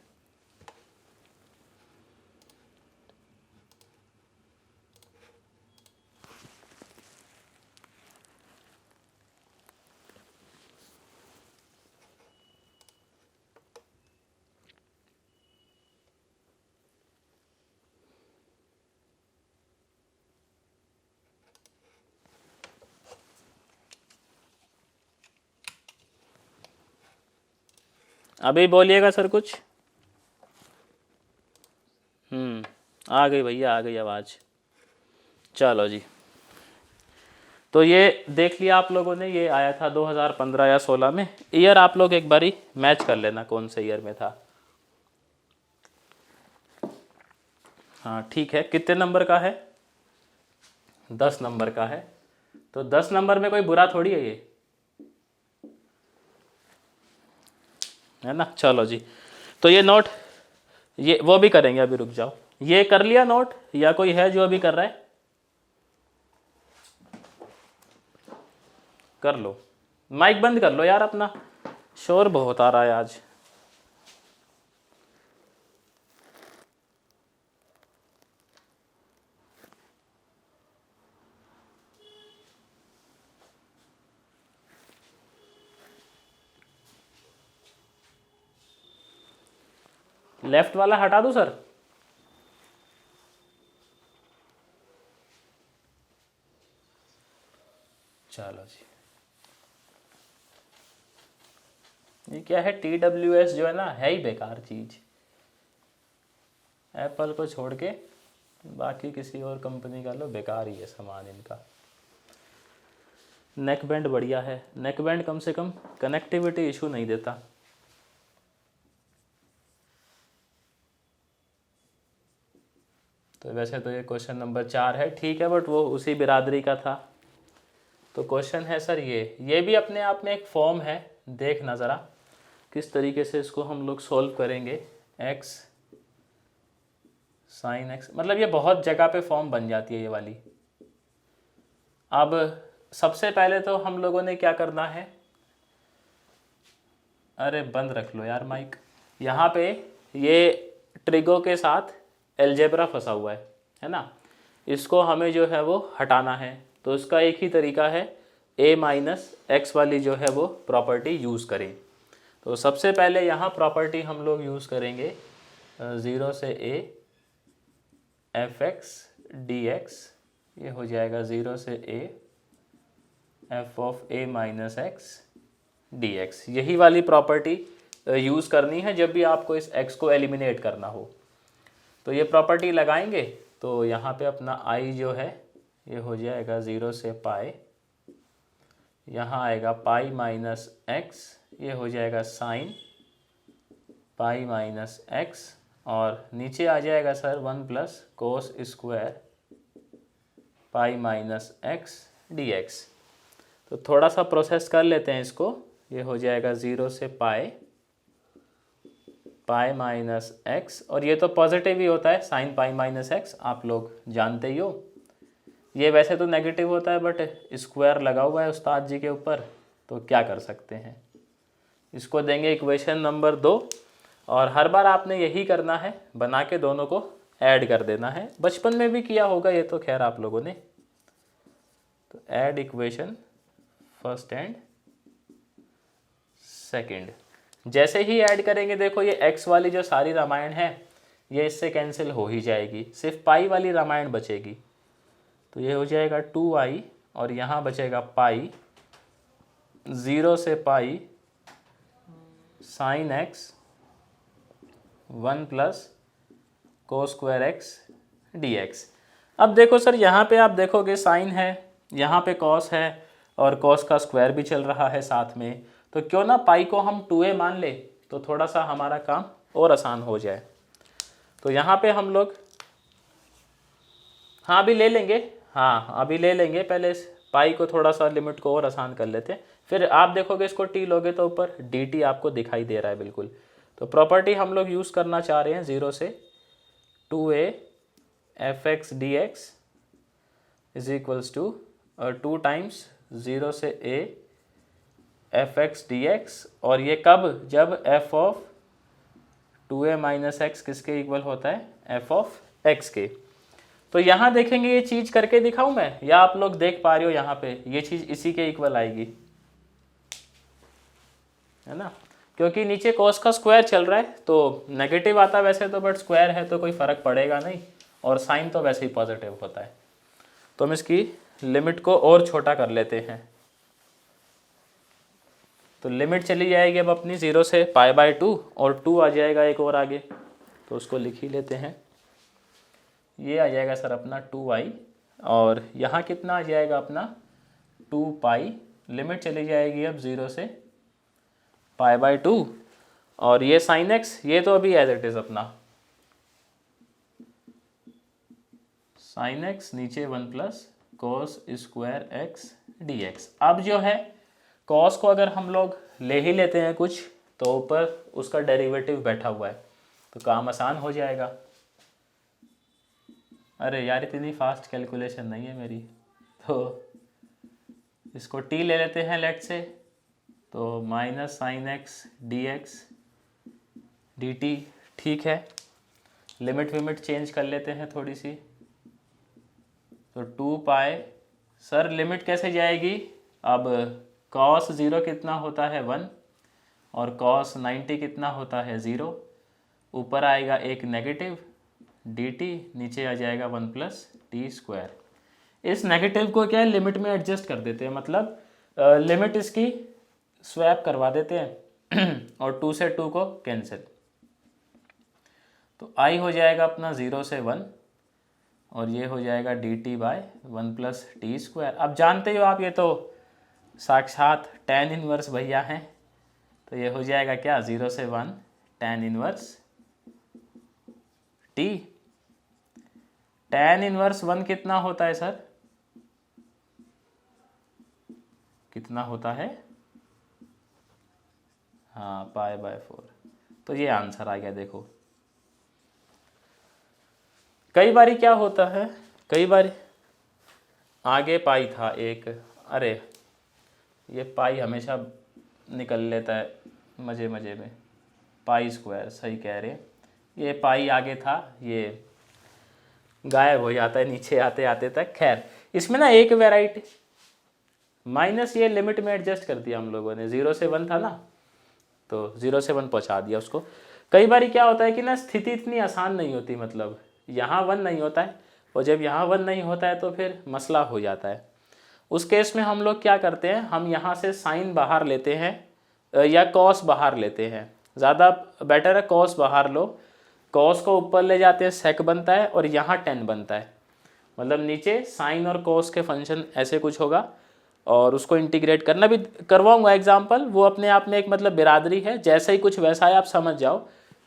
अभी बोलिएगा सर कुछ। आ गई भैया, आ गई आवाज़। चलो जी, तो ये देख लिया आप लोगों ने, ये आया था 2015 या 16 में। ईयर आप लोग एक बारी मैच कर लेना कौन से ईयर में था। हाँ ठीक है, कितने नंबर का है, 10 नंबर का है, तो 10 नंबर में कोई बुरा थोड़ी है ये, है ना। चलो जी, तो ये नोट, ये वो भी करेंगे, अभी रुक जाओ। ये कर लिया नोट, या कोई है जो अभी कर रहा है, कर लो। माइक बंद कर लो यार अपना, शोर बहुत आ रहा है आज। लेफ्ट वाला हटा दूं सर। चलो जी, ये क्या है, TWS जो है ना, है ही बेकार चीज। एप्पल को छोड़ के बाकी किसी और कंपनी का लो, बेकार ही है सामान इनका। नेक बैंड बढ़िया है, नेक बैंड कम से कम कनेक्टिविटी इशू नहीं देता। तो वैसे तो ये क्वेश्चन नंबर 4 है, ठीक है, बट वो उसी बिरादरी का था। तो क्वेश्चन है सर ये भी अपने आप में एक फॉर्म है, देखना ज़रा किस तरीके से इसको हम लोग सॉल्व करेंगे। x साइन x, मतलब ये बहुत जगह पे फॉर्म बन जाती है ये वाली। अब सबसे पहले तो हम लोगों ने क्या करना है, अरे बंद रख लो यार माइक। यहाँ पे ये ट्रिगो के साथ एलजेब्रा फंसा हुआ है ना, इसको हमें जो है वो हटाना है। तो इसका एक ही तरीका है, a माइनस एक्स वाली जो है वो प्रॉपर्टी यूज़ करें। तो सबसे पहले यहाँ प्रॉपर्टी हम लोग यूज़ करेंगे 0 से a fx dx, ये हो जाएगा 0 से a f of a minus x dx। यही वाली प्रॉपर्टी यूज़ करनी है जब भी आपको इस x को एलिमिनेट करना हो। तो ये प्रॉपर्टी लगाएंगे तो यहाँ पे अपना i जो है ये हो जाएगा 0 से पाई, यहाँ आएगा पाई माइनस एक्स, ये हो जाएगा साइन पाई माइनस एक्स, और नीचे आ जाएगा sir 1 plus cos square pi minus X D X. तो थोड़ा सा प्रोसेस कर लेते हैं इसको, ये हो जाएगा 0 से पाई माइनस एक्स, और ये तो पॉजिटिव ही होता है साइन पाई माइनस एक्स, आप लोग जानते ही हो। ये वैसे तो नेगेटिव होता है बट स्क्वायर लगा हुआ है उस्ताद जी के ऊपर, तो क्या कर सकते हैं, इसको देंगे इक्वेशन नंबर 2। और हर बार आपने यही करना है, बना के दोनों को ऐड कर देना है। बचपन में भी किया होगा ये तो खैर आप लोगों ने। तो add equation first and second, जैसे ही ऐड करेंगे देखो ये x वाली जो सारी रामायण है ये इससे कैंसिल हो ही जाएगी, सिर्फ पाई वाली रामायण बचेगी। तो ये हो जाएगा 2i, और यहाँ बचेगा पाई 0 से pi sine x 1 plus cos square X D x. अब देखो सर यहाँ पे आप देखोगे साइन है, यहाँ पे कॉस है, और कॉस का स्क्वायर भी चल रहा है साथ में, तो क्यों ना पाई को हम 2a मान ले, तो थोड़ा सा हमारा काम और आसान हो जाए। तो यहाँ पे हम लोग हाँ अभी ले लेंगे, हाँ अभी ले लेंगे, पहले इस पाई को थोड़ा सा लिमिट को और आसान कर लेते हैं, फिर आप देखोगे इसको t लोगे तो ऊपर dt आपको दिखाई दे रहा है बिल्कुल। तो प्रॉपर्टी हम लोग यूज़ करना चाह रहे हैं 0 से 2a fx dx is equals to 2 times 0 से a fx dx, और ये कब, जब f of 2a minus x किसके इक्वल होता है, f ऑफ x के। तो यहाँ देखेंगे ये चीज़ करके दिखाऊं मैं, या आप लोग देख पा रहे हो यहाँ पे ये चीज़ इसी के इक्वल आएगी, है ना, क्योंकि नीचे cos का स्क्वायर चल रहा है तो नेगेटिव आता है वैसे तो, बट स्क्वायर है तो कोई फ़र्क पड़ेगा नहीं, और साइन तो वैसे ही पॉजिटिव होता है। तो हम इसकी लिमिट को और छोटा कर लेते हैं। तो लिमिट चली जाएगी अब अपनी 0 से π/2, और 2 आ जाएगा एक और आगे, तो उसको लिख ही लेते हैं। ये आ जाएगा सर अपना 2i, और यहाँ कितना आ जाएगा अपना 2π, लिमिट चली जाएगी अब 0 से π/2, और ये साइन एक्स ये तो अभी एज इट इज़ अपना साइन एक्स, नीचे 1 plus cos square X D x. अब जो है कॉस को अगर हम लोग ले ही लेते हैं कुछ, तो ऊपर उसका डेरिवेटिव बैठा हुआ है, तो काम आसान हो जाएगा। अरे यार इतनी फास्ट कैलकुलेशन नहीं है मेरी, तो इसको t ले लेते हैं लेट से, तो minus sine X D X D T, ठीक है। लिमिट विमिट चेंज कर लेते हैं थोड़ी सी, तो 2π, सर लिमिट कैसे जाएगी, अब cos 0 कितना होता है 1, और cos 90 कितना होता है 0, ऊपर आएगा एक नेगेटिव dt, नीचे आ जाएगा 1 प्लस टी स्क्वायर। इस नेगेटिव को क्या है लिमिट में एडजस्ट कर देते हैं, मतलब लिमिट इसकी स्वैप करवा देते हैं और 2 से 2 को कैंसिल, तो i हो जाएगा अपना 0 से 1, और ये हो जाएगा dt by 1 plus T square. अब जानते हो आप ये तो साक्षात tan इनवर्स भैया हैं, तो ये हो जाएगा क्या 0 से 1 tan inverse t। tan inverse 1 कितना होता है सर, कितना होता है, हाँ π/4। तो ये आंसर आ गया। देखो कई बारी क्या होता है, कई बार आगे पाई था एक, अरे ये पाई हमेशा निकल लेता है मज़े मज़े में, π², सही कह रहे, ये पाई आगे था, ये गायब हो जाता है नीचे आते आते तक। खैर इसमें ना एक वेराइटी माइनस, ये लिमिट में एडजस्ट कर दिया हम लोगों ने, 0 से 1 था ना, तो 0 से 1 पहुंचा दिया उसको। कई बार क्या होता है कि ना स्थिति इतनी आसान नहीं होती, मतलब यहाँ 1 नहीं होता है, और जब यहाँ 1 नहीं होता है तो फिर मसला हो जाता है। उस केस में हम लोग क्या करते हैं, हम यहाँ से साइन बाहर लेते हैं या कॉस बाहर लेते हैं, ज़्यादा बेटर है कॉस बाहर लो। कॉस को ऊपर ले जाते हैं सेक बनता है, और यहाँ टेन बनता है, मतलब नीचे साइन और कॉस के फंक्शन ऐसे कुछ होगा, और उसको इंटीग्रेट करना भी करवाऊंगा एग्जाम्पल, वो अपने आप में एक मतलब बिरादरी है। जैसे ही कुछ वैसा है आप समझ जाओ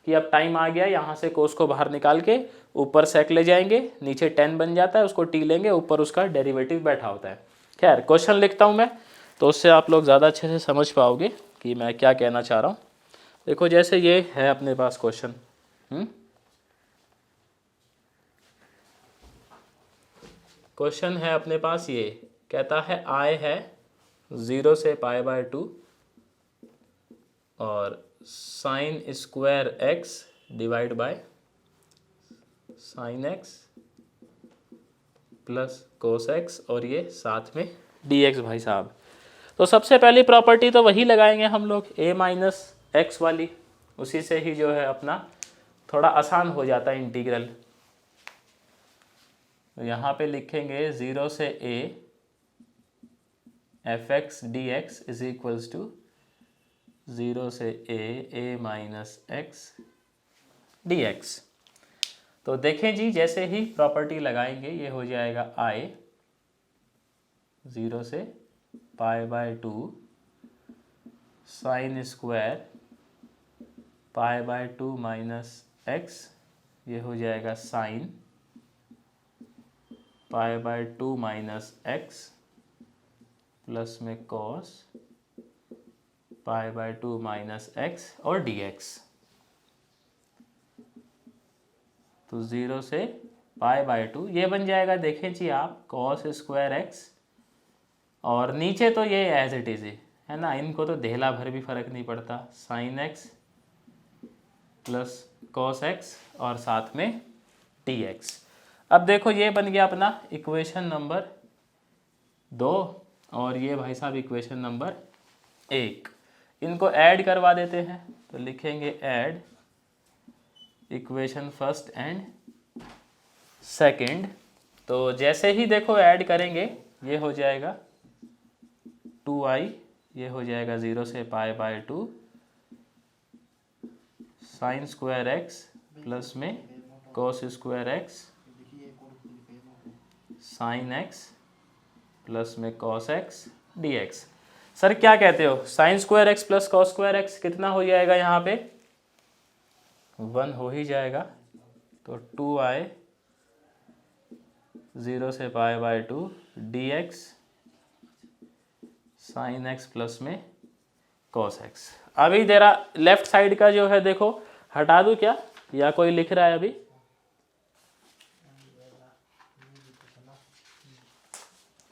कि अब टाइम आ गया, यहाँ से कोस को बाहर निकाल के ऊपर सेक ले जाएंगे, नीचे 10 बन जाता है, उसको टी लेंगे, ऊपर उसका डेरिवेटिव बैठा होता है। खैर क्वेश्चन लिखता हूँ मैं, तो उससे आप लोग ज़्यादा अच्छे से समझ पाओगे कि मैं क्या कहना चाह रहा हूँ। देखो जैसे ये है अपने पास क्वेश्चन, क्वेश्चन है अपने पास, ये कहता है I है 0 से π/2 और sign square x divide by sine x plus cos x, और ये साथ में dx भाई साहब। तो सबसे पहली प्रॉपर्टी तो वही लगाएंगे हम लोग, a - x वाली, उसी से ही जो है अपना थोड़ा आसान हो जाता है इंटीग्रल। तो यहाँ पे लिखेंगे 0 से a fx dx is equals to 0 से a माइनस x dx। तो देखें जी, जैसे ही प्रॉपर्टी लगाएंगे ये हो जाएगा I 0 से π/2 साइन स्क्वायर π/2 माइनस x, ये हो जाएगा साइन π/2 माइनस x प्लस में कॉस π/2 माइनस x और dx। तो 0 से π/2 ये बन जाएगा, देखें जी आप, कॉस स्क्वायर x, और नीचे तो ये एज इट इज है ना, इनको तो धेला भर भी फर्क नहीं पड़ता, sine x plus cos x और साथ में dx। अब देखो ये बन गया अपना इक्वेशन नंबर 2, और ये भाई साहब इक्वेशन नंबर 1। इनको ऐड करवा देते हैं, तो लिखेंगे add equation first and second. तो जैसे ही देखो ऐड करेंगे ये हो जाएगा 2i, ये हो जाएगा 0 से π/2 साइन स्क्वायर x प्लस में cos square x sine x plus में कॉस x dx। सर क्या कहते हो, sine square x plus cos square x कितना हो जाएगा, यहाँ पे 1 हो ही जाएगा। तो 2i 0 से π/2 dx साइन x प्लस में कॉस x। अभी जरा लेफ्ट साइड का जो है देखो हटा दूं क्या, या कोई लिख रहा है अभी,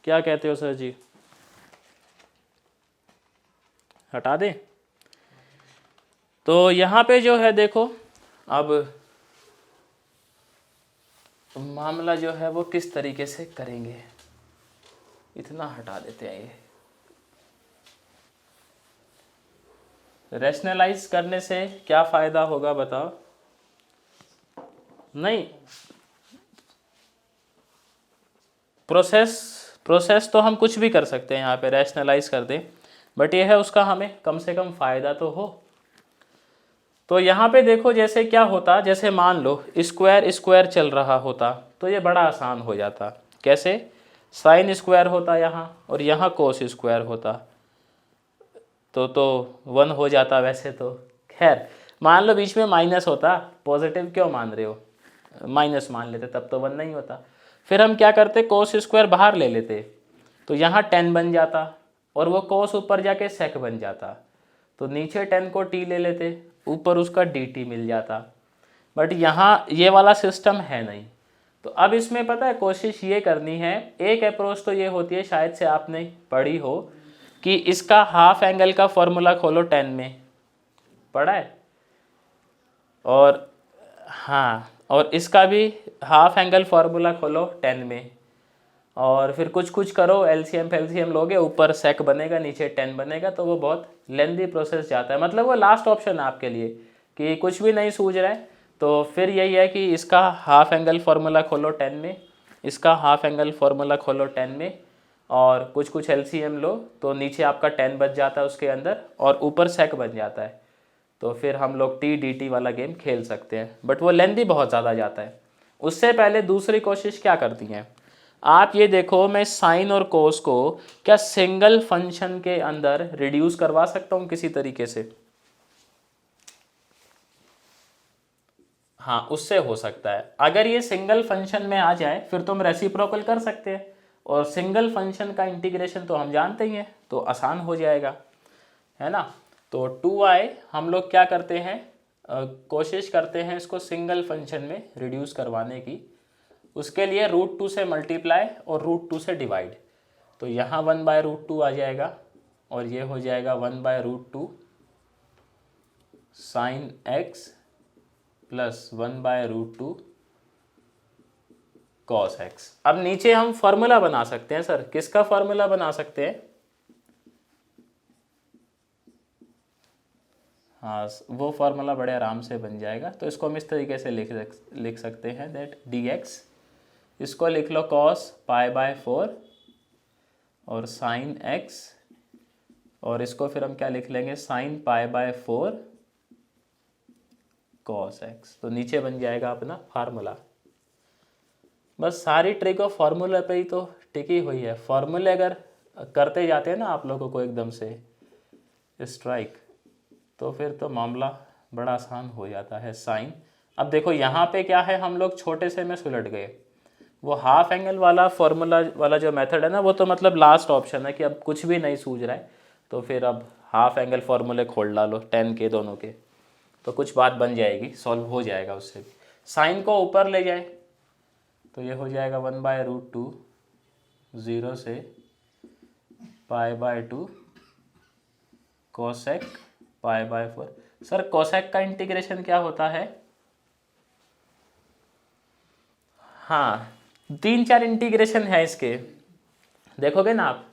क्या कहते हो सर जी, हटा दें? तो यहाँ पे जो है देखो, अब मामला जो है वो किस तरीके से करेंगे, इतना हटा देते हैं। ये रैशनलाइज करने से क्या फ़ायदा होगा बताओ? नहीं, प्रोसेस तो हम कुछ भी कर सकते हैं यहाँ पे, रैशनलाइज कर दें, बट ये है उसका हमें कम से कम फ़ायदा तो हो। तो यहाँ पे देखो जैसे क्या होता, जैसे मान लो स्क्वायर स्क्वायर चल रहा होता तो ये बड़ा आसान हो जाता। कैसे? साइन स्क्वायर होता यहाँ और यहाँ कोस स्क्वायर होता, तो 1 हो जाता वैसे तो। खैर मान लो बीच में माइनस होता, पॉजिटिव क्यों मान रहे हो, माइनस मान लेते तब तो 1 नहीं होता। फिर हम क्या करते, कोस स्क्वायर बाहर ले लेते, तो यहाँ 10 बन जाता और वो कोस ऊपर जाके सेक बन जाता, तो नीचे 10 को टी ले लेते, ऊपर उसका डी टी मिल जाता। बट यहाँ ये वाला सिस्टम है नहीं, तो अब इसमें पता है कोशिश ये करनी है, एक अप्रोच तो ये होती है, शायद से आपने पढ़ी हो, कि इसका हाफ एंगल का फॉर्मूला खोलो 10 में, पढ़ा है, और हाँ, और इसका भी हाफ एंगल फार्मूला खोलो 10 में, और फिर कुछ कुछ करो, एलसीएम फेलसीएम लोगे, ऊपर सेक बनेगा नीचे 10 बनेगा, तो वो बहुत लेंदी प्रोसेस जाता है। मतलब वो लास्ट ऑप्शन है आपके लिए कि कुछ भी नहीं सूझ रहा है, तो फिर यही है कि इसका हाफ एंगल फार्मूला खोलो 10 में, इसका हाफ एंगल फार्मूला खोलो 10 में, और कुछ कुछ एलसीएम लो, तो नीचे आपका 10 बच जाता है उसके अंदर, और ऊपर सेक बन जाता है। तो फिर हम लोग टी डी टी वाला गेम खेल सकते हैं, बट वो लेंदी बहुत ज़्यादा जाता है। उससे पहले दूसरी कोशिश क्या करती हैं आप, ये देखो, मैं साइन और कोस को क्या सिंगल फंक्शन के अंदर रिड्यूस करवा सकता हूँ किसी तरीके से? हाँ, उससे हो सकता है। अगर ये सिंगल फंक्शन में आ जाए फिर तो हम रेसिप्रोकल कर सकते हैं, और सिंगल फंक्शन का इंटीग्रेशन तो हम जानते ही हैं, तो आसान हो जाएगा, है ना। तो 2i हम लोग क्या करते हैं, कोशिश करते हैं इसको सिंगल फंक्शन में रिड्यूस करवाने की। उसके लिए √2 से मल्टीप्लाई और √2 से डिवाइड, तो यहाँ 1/√2 आ जाएगा, और ये हो जाएगा 1/√2 sine x plus 1/√2 cos x। अब नीचे हम फॉर्मूला बना सकते हैं सर, किसका फॉर्मूला बना सकते हैं? हाँ, वो फार्मूला बड़े आराम से बन जाएगा। तो इसको हम इस तरीके से लिख सकते हैं, दैट dx, इसको लिख लो cos π/4 और sin x, और इसको फिर हम क्या लिख लेंगे, sin π/4 cos x। तो नीचे बन जाएगा अपना फार्मूला। बस सारी ट्रिक ऑफ फार्मूला पे ही तो टिकी हुई है। फार्मूले अगर करते जाते हैं ना आप लोगों को एकदम से स्ट्राइक, तो फिर तो मामला बड़ा आसान हो जाता है। साइन, अब देखो यहाँ पे क्या है, हम लोग छोटे से में सुलट गए। वो हाफ एंगल वाला फॉर्मूला वाला जो मेथड है ना, वो तो मतलब लास्ट ऑप्शन है कि अब कुछ भी नहीं सूझ रहा है, तो फिर अब हाफ एंगल फार्मूले खोल डालो 10 के दोनों के, तो कुछ बात बन जाएगी, सॉल्व हो जाएगा उससे भी। साइन को ऊपर ले जाए तो ये हो जाएगा 1/√2 0 से π/2 कोसेक π/4। सर कोसेक का इंटीग्रेशन क्या होता है? हाँ, 3-4 इंटीग्रेशन है इसके, देखोगे ना आप,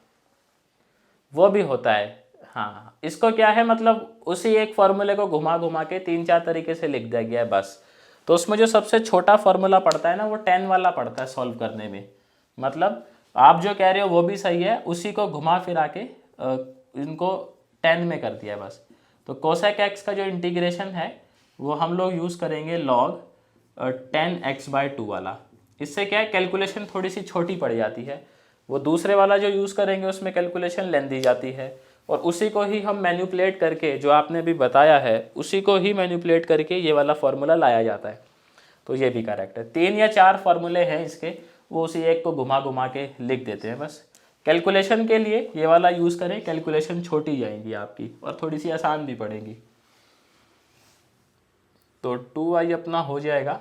वो भी होता है। हाँ, इसको क्या है, मतलब उसी एक फॉर्मूले को घुमा घुमा के 3-4 तरीके से लिख दिया गया है बस। तो उसमें जो सबसे छोटा फॉर्मूला पड़ता है ना, वो 10 वाला पड़ता है सॉल्व करने में। मतलब आप जो कह रहे हो वो भी सही है, उसी को घुमा फिरा के इनको 10 में कर दिया है बस। तो कोसेक एक्स का जो इंटीग्रेशन है वो हम लोग यूज़ करेंगे लॉग 10x/2 वाला। इससे क्या है, कैलकुलेशन थोड़ी सी छोटी पड़ जाती है। वो दूसरे वाला जो यूज़ करेंगे उसमें कैलकुलेशन लेंदी जाती है, और उसी को ही हम मैनिपुलेट करके, जो आपने भी बताया है, उसी को ही मैनिपुलेट करके ये वाला फार्मूला लाया जाता है। तो ये भी करेक्ट है। 3 या 4 फार्मूले हैं इसके, वो उसी एक को घुमा घुमा के लिख देते हैं बस। कैलकुलेशन के लिए ये वाला यूज़ करें, कैलकुलेशन छोटी जाएंगी आपकी और थोड़ी सी आसान भी पड़ेगी। तो 2i अपना हो जाएगा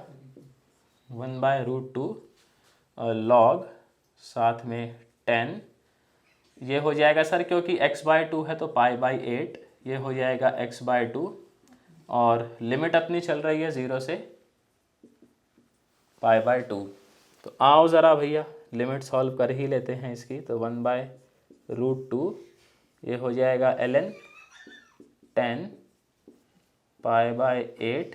1/√2 लॉग साथ में 10, ये हो जाएगा सर, क्योंकि x/2 है तो π/8, ये हो जाएगा x/2, और लिमिट अपनी चल रही है 0 से π/2। तो आओ ज़रा भैया लिमिट सॉल्व कर ही लेते हैं इसकी। तो 1/√2 ये हो जाएगा ln 10 π/8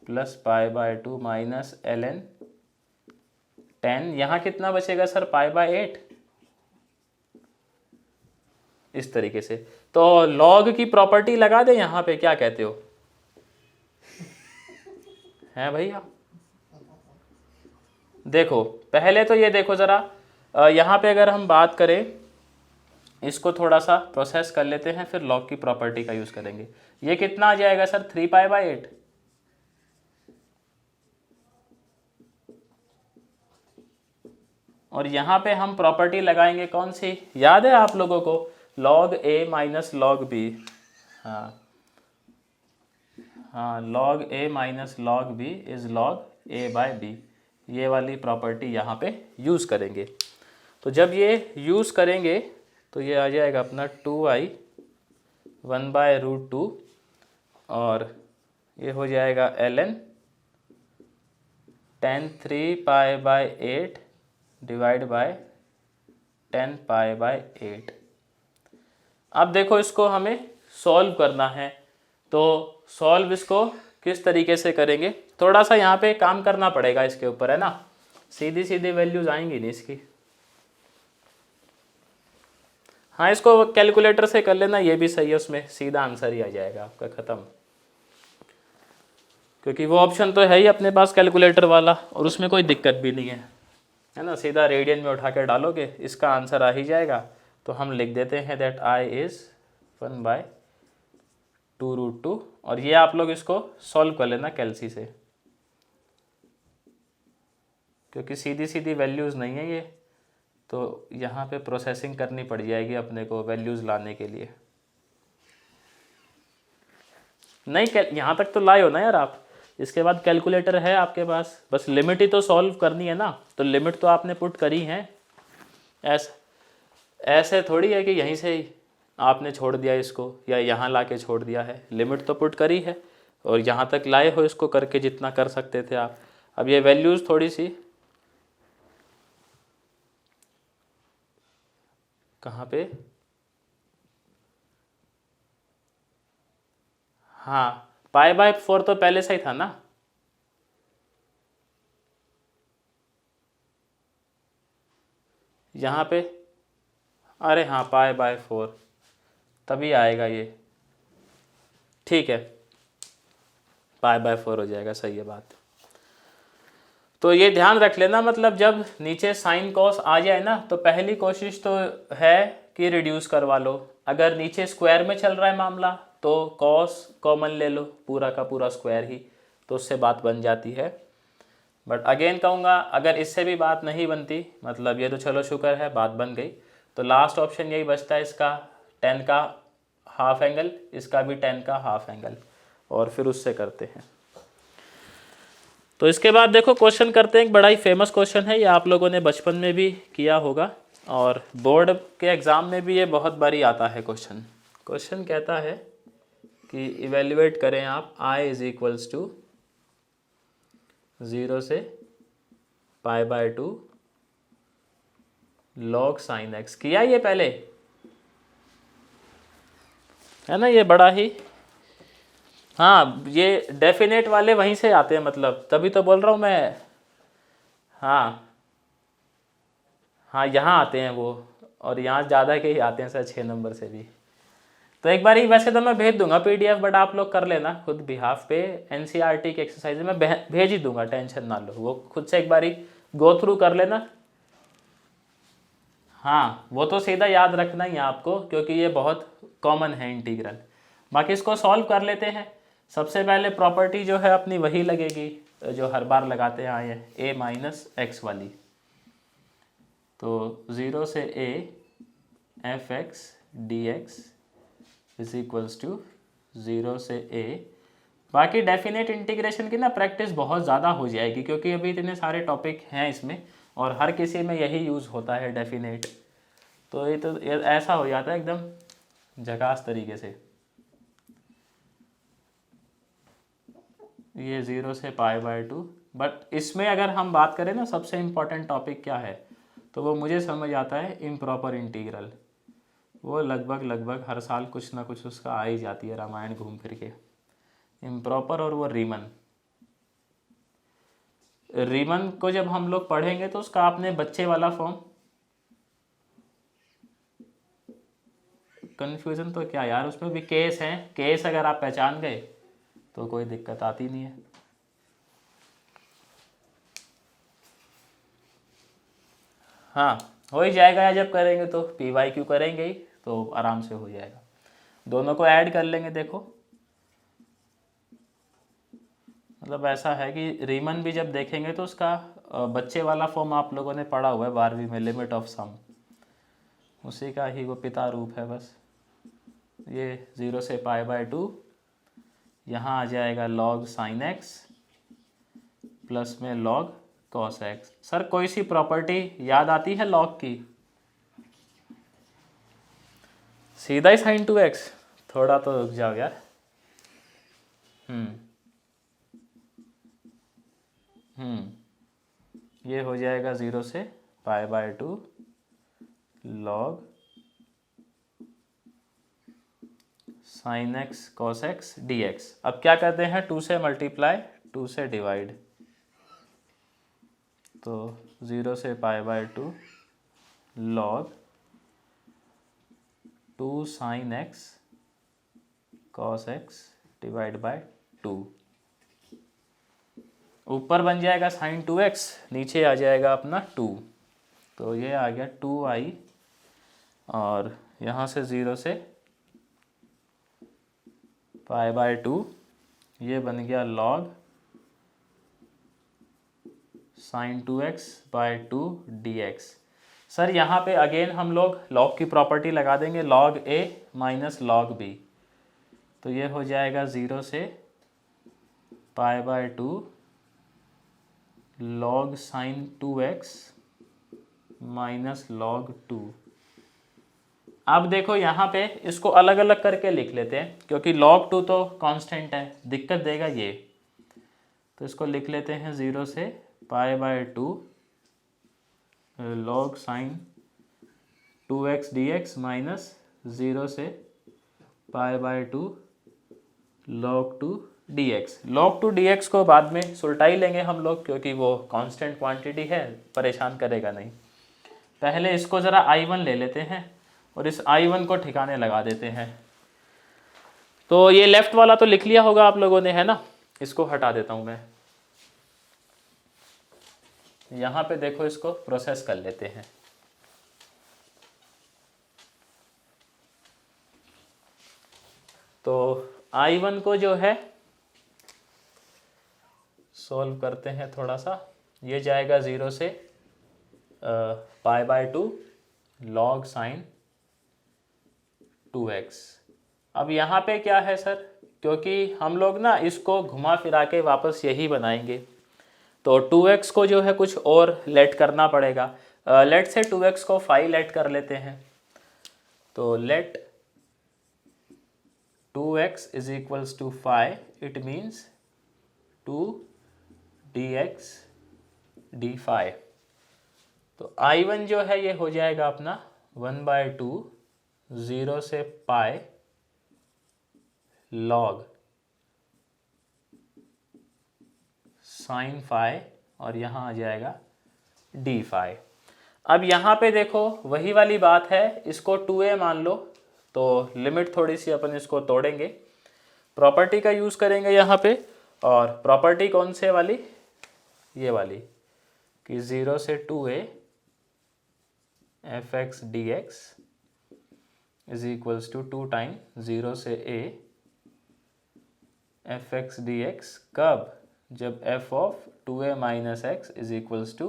प्लस π/2 माइनस ln 10, यहाँ कितना बचेगा सर, π/8, इस तरीके से। तो लॉग की प्रॉपर्टी लगा दे यहाँ पे, क्या कहते हो हैं भैया? देखो पहले तो ये देखो ज़रा, यहाँ पे अगर हम बात करें इसको थोड़ा सा प्रोसेस कर लेते हैं, फिर लॉग की प्रॉपर्टी का यूज़ करेंगे। ये कितना आ जाएगा सर, 3π/8। और यहाँ पे हम प्रॉपर्टी लगाएंगे कौन सी, याद है आप लोगों को, log a minus log b। हाँ हाँ, log a minus log b is log a/b। ये वाली प्रॉपर्टी यहाँ पे यूज़ करेंगे। तो जब ये यूज़ करेंगे तो ये आ जाएगा अपना 2i 1/√2 और ये हो जाएगा ln tan 3π/8 डिवाइड बाय 10π/8। अब देखो इसको हमें सॉल्व करना है, तो सॉल्व इसको किस तरीके से करेंगे, थोड़ा सा यहाँ पे काम करना पड़ेगा इसके ऊपर, है ना। सीधी सीधी वैल्यूज आएंगी नहीं इसकी। हाँ, इसको कैलकुलेटर से कर लेना, ये भी सही है, उसमें सीधा आंसर ही आ जाएगा आपका, ख़त्म। क्योंकि वो ऑप्शन तो है ही अपने पास कैलकुलेटर वाला, और उसमें कोई दिक्कत भी नहीं है ना। सीधा रेडियन में उठा के डालोगे, इसका आंसर आ ही जाएगा। तो हम लिख देते हैं दैट i इज़ 1/2√2। और ये आप लोग इसको सॉल्व कर लेना कैलसी से, क्योंकि सीधी सीधी वैल्यूज़ नहीं है ये, तो यहाँ पे प्रोसेसिंग करनी पड़ जाएगी अपने को वैल्यूज़ लाने के लिए। नहीं, यहाँ तक तो लाए हो ना यार आप, इसके बाद कैलकुलेटर है आपके पास, बस लिमिट ही तो सॉल्व करनी है ना। तो लिमिट तो आपने पुट करी है, ऐसे थोड़ी है कि यहीं से ही आपने छोड़ दिया इसको, या यहाँ ला के छोड़ दिया है। लिमिट तो पुट करी है, और यहाँ तक लाए हो इसको करके, जितना कर सकते थे आप। अब ये वैल्यूज़ थोड़ी सी कहाँ पे, हाँ, π/4 तो पहले से ही था ना। यहाँ पे, अरे हाँ, π/4 तभी आएगा ये, ठीक है, π/4 हो जाएगा, सही है बात। तो ये ध्यान रख लेना, मतलब जब नीचे साइन कॉस आ जाए ना, तो पहली कोशिश तो है कि रिड्यूस करवा लो। अगर नीचे स्क्वायर में चल रहा है मामला, तो कॉस कॉमन ले लो, पूरा का पूरा स्क्वायर ही, तो उससे बात बन जाती है। बट अगेन कहूँगा, अगर इससे भी बात नहीं बनती, मतलब ये तो चलो शुक्र है बात बन गई, तो लास्ट ऑप्शन यही बचता है इसका 10 का हाफ एंगल, इसका भी 10 का हाफ एंगल, और फिर उससे करते हैं। तो इसके बाद देखो क्वेश्चन करते हैं, एक बड़ा ही फेमस क्वेश्चन है, ये आप लोगों ने बचपन में भी किया होगा, और बोर्ड के एग्ज़ाम में भी ये बहुत बारी आता है क्वेश्चन। क्वेश्चन कहता है कि इवेल्युएट करें आप i इज इक्वल्स टू 0 से π/2 log sin x। किया ये पहले, है ना, ये बड़ा ही, हाँ, ये डेफिनेट वाले वहीं से आते हैं, मतलब तभी तो बोल रहा हूँ मैं। हाँ हाँ, यहाँ आते हैं वो, और यहाँ ज़्यादा के ही आते हैं सर, 6 नंबर से भी। तो एक बार ही, वैसे तो मैं भेज दूंगा PDF, बट आप लोग कर लेना खुद बिहाफ पे, NCERT की एक्सरसाइज मैं भेज ही दूंगा, टेंशन ना लो, वो खुद से एक बारी गो थ्रू कर लेना। हाँ, वो तो सीधा याद रखना ही है आपको, क्योंकि ये बहुत कॉमन है इंटीग्रल। बाकी इसको सॉल्व कर लेते हैं। सबसे पहले प्रॉपर्टी जो है अपनी वही लगेगी जो हर बार लगाते हैं आए, a माइनस एक्स वाली। तो 0 से a f(x) dx is equals to 0 से a। बाकी डेफिनेट इंटीग्रेशन की ना प्रैक्टिस बहुत ज़्यादा हो जाएगी, क्योंकि अभी इतने सारे टॉपिक हैं इसमें, और हर किसी में यही यूज़ होता है डेफिनेट। तो ये ऐसा हो जाता है एकदम झकास तरीके से। ये 0 से π/2, बट इसमें अगर हम बात करें ना, सबसे इम्पॉर्टेंट टॉपिक क्या है, तो वो मुझे समझ आता है इम्प्रॉपर इंटीग्रल। वो लगभग हर साल कुछ ना कुछ उसका आ ही जाती है, रामायण घूम फिर के। इम्प्रॉपर और वो रीमन को जब हम लोग पढ़ेंगे तो उसका आपने बच्चे वाला फॉर्म, कन्फ्यूज़न तो क्या यार, उसमें भी केस हैं, केस अगर आप पहचान गए तो कोई दिक्कत आती नहीं है। हाँ, हो ही जाएगा, या जब करेंगे तो PYQ करेंगे ही, तो आराम से हो जाएगा। दोनों को ऐड कर लेंगे। देखो मतलब ऐसा है कि रीमन भी जब देखेंगे तो उसका बच्चे वाला फॉर्म आप लोगों ने पढ़ा हुआ है 12वीं में, लिमिट ऑफ सम, उसी का ही वो पिता रूप है बस। ये 0 से π/2, यहाँ आ जाएगा log sin x प्लस में log cos x। सर कोई सी प्रॉपर्टी याद आती है log की? सीधा ही sin 2x, थोड़ा तो रुक जाओ यार। ये हो जाएगा 0 से π/2 log sin x cos x dx। अब क्या करते हैं, 2 से मल्टीप्लाई 2 से डिवाइड, तो 0 से π/2 log 2 sin x cos x divide bye 2। ऊपर बन जाएगा sin 2x, नीचे आ जाएगा अपना 2, तो ये आ गया 2i, और यहाँ से 0 से π/2 ये बन गया log sin 2x by 2 dx। Sir यहाँ पे अगेन हम लोग log की प्रॉपर्टी लगा देंगे, log a minus log b, तो ये हो जाएगा 0 से π/2 log sin 2x minus log 2। अब देखो यहाँ पे इसको अलग अलग करके लिख लेते हैं, क्योंकि log 2 तो कांस्टेंट है, दिक्कत देगा ये, तो इसको लिख लेते हैं 0 से π/2 log sin 2x dx minus 0 से π/2 log 2 dx। log 2 dx को बाद में सुलटा ही लेंगे हम लोग, क्योंकि वो कांस्टेंट क्वांटिटी है, परेशान करेगा नहीं। पहले इसको ज़रा I1 ले लेते हैं और इस I1 को ठिकाने लगा देते हैं। तो ये लेफ्ट वाला तो लिख लिया होगा आप लोगों ने, है ना, इसको हटा देता हूँ मैं। यहाँ पे देखो इसको प्रोसेस कर लेते हैं। तो I1 को जो है सॉल्व करते हैं थोड़ा सा। ये जाएगा 0 से π/2 log sin 2x। अब यहाँ पे क्या है सर, क्योंकि हम लोग ना इसको घुमा फिरा के वापस यही बनाएंगे, तो 2x को जो है कुछ और लेट करना पड़ेगा। लेट से 2x को 5 लेट कर लेते हैं, तो let 2x is equals to 5, it means 2 dx d5। तो I1 जो है ये हो जाएगा अपना 1/2 0 से पाई log sin phi, और यहाँ आ जाएगा d phi। अब यहाँ पे देखो वही वाली बात है, इसको 2a मान लो, तो लिमिट थोड़ी सी अपन इसको तोड़ेंगे, प्रॉपर्टी का यूज़ करेंगे यहाँ पे। और प्रॉपर्टी कौन से वाली, ये वाली, कि 0 से 2a fx dx is equals to 2 time 0 से a fx dx, कब, जब f of 2a minus X is equals to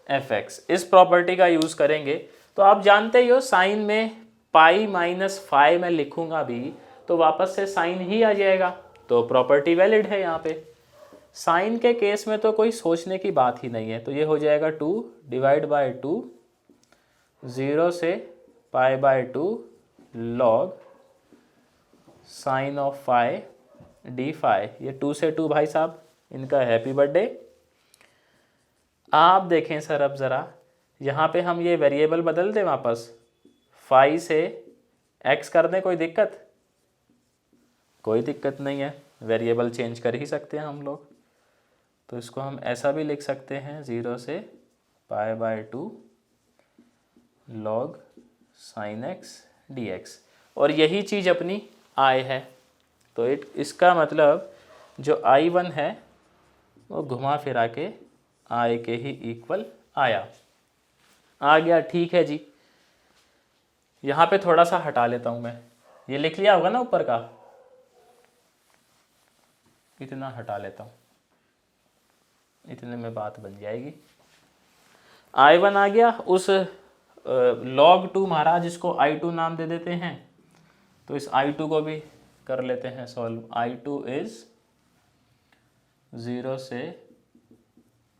fx। इस प्रॉपर्टी का यूज़ करेंगे। तो आप जानते ही हो साइन में पाई माइनस फाई में लिखूंगा भी तो वापस से साइन ही आ जाएगा, तो प्रॉपर्टी वैलिड है यहाँ पे। साइन के केस में तो कोई सोचने की बात ही नहीं है, तो ये हो जाएगा 2 डिवाइड बाय 2 0 से π/2 log sine of phi D phi. ये 2 से 2 भाई साहब, इनका हैप्पी बर्थडे। आप देखें सर, अब ज़रा यहाँ पे हम ये वेरिएबल बदल दें वापस, फाई से एक्स कर दें, कोई दिक्कत? कोई दिक्कत नहीं है, वेरिएबल चेंज कर ही सकते हैं हम लोग। तो इसको हम ऐसा भी लिख सकते हैं 0 से π/2 log sin x dx, और यही चीज़ अपनी I है। तो इसका मतलब जो I1 है वो घुमा फिरा के I के ही इक्वल आया, आ गया, ठीक है जी। यहाँ पे थोड़ा सा हटा लेता हूँ मैं, ये लिख लिया होगा ना ऊपर का, इतना हटा लेता हूँ, इतने में बात बन जाएगी। I1 आ गया, उस log 2 महाराज इसको I2 नाम दे देते हैं, तो इस I2 को भी कर लेते हैं सॉल्व। I2 इज 0 से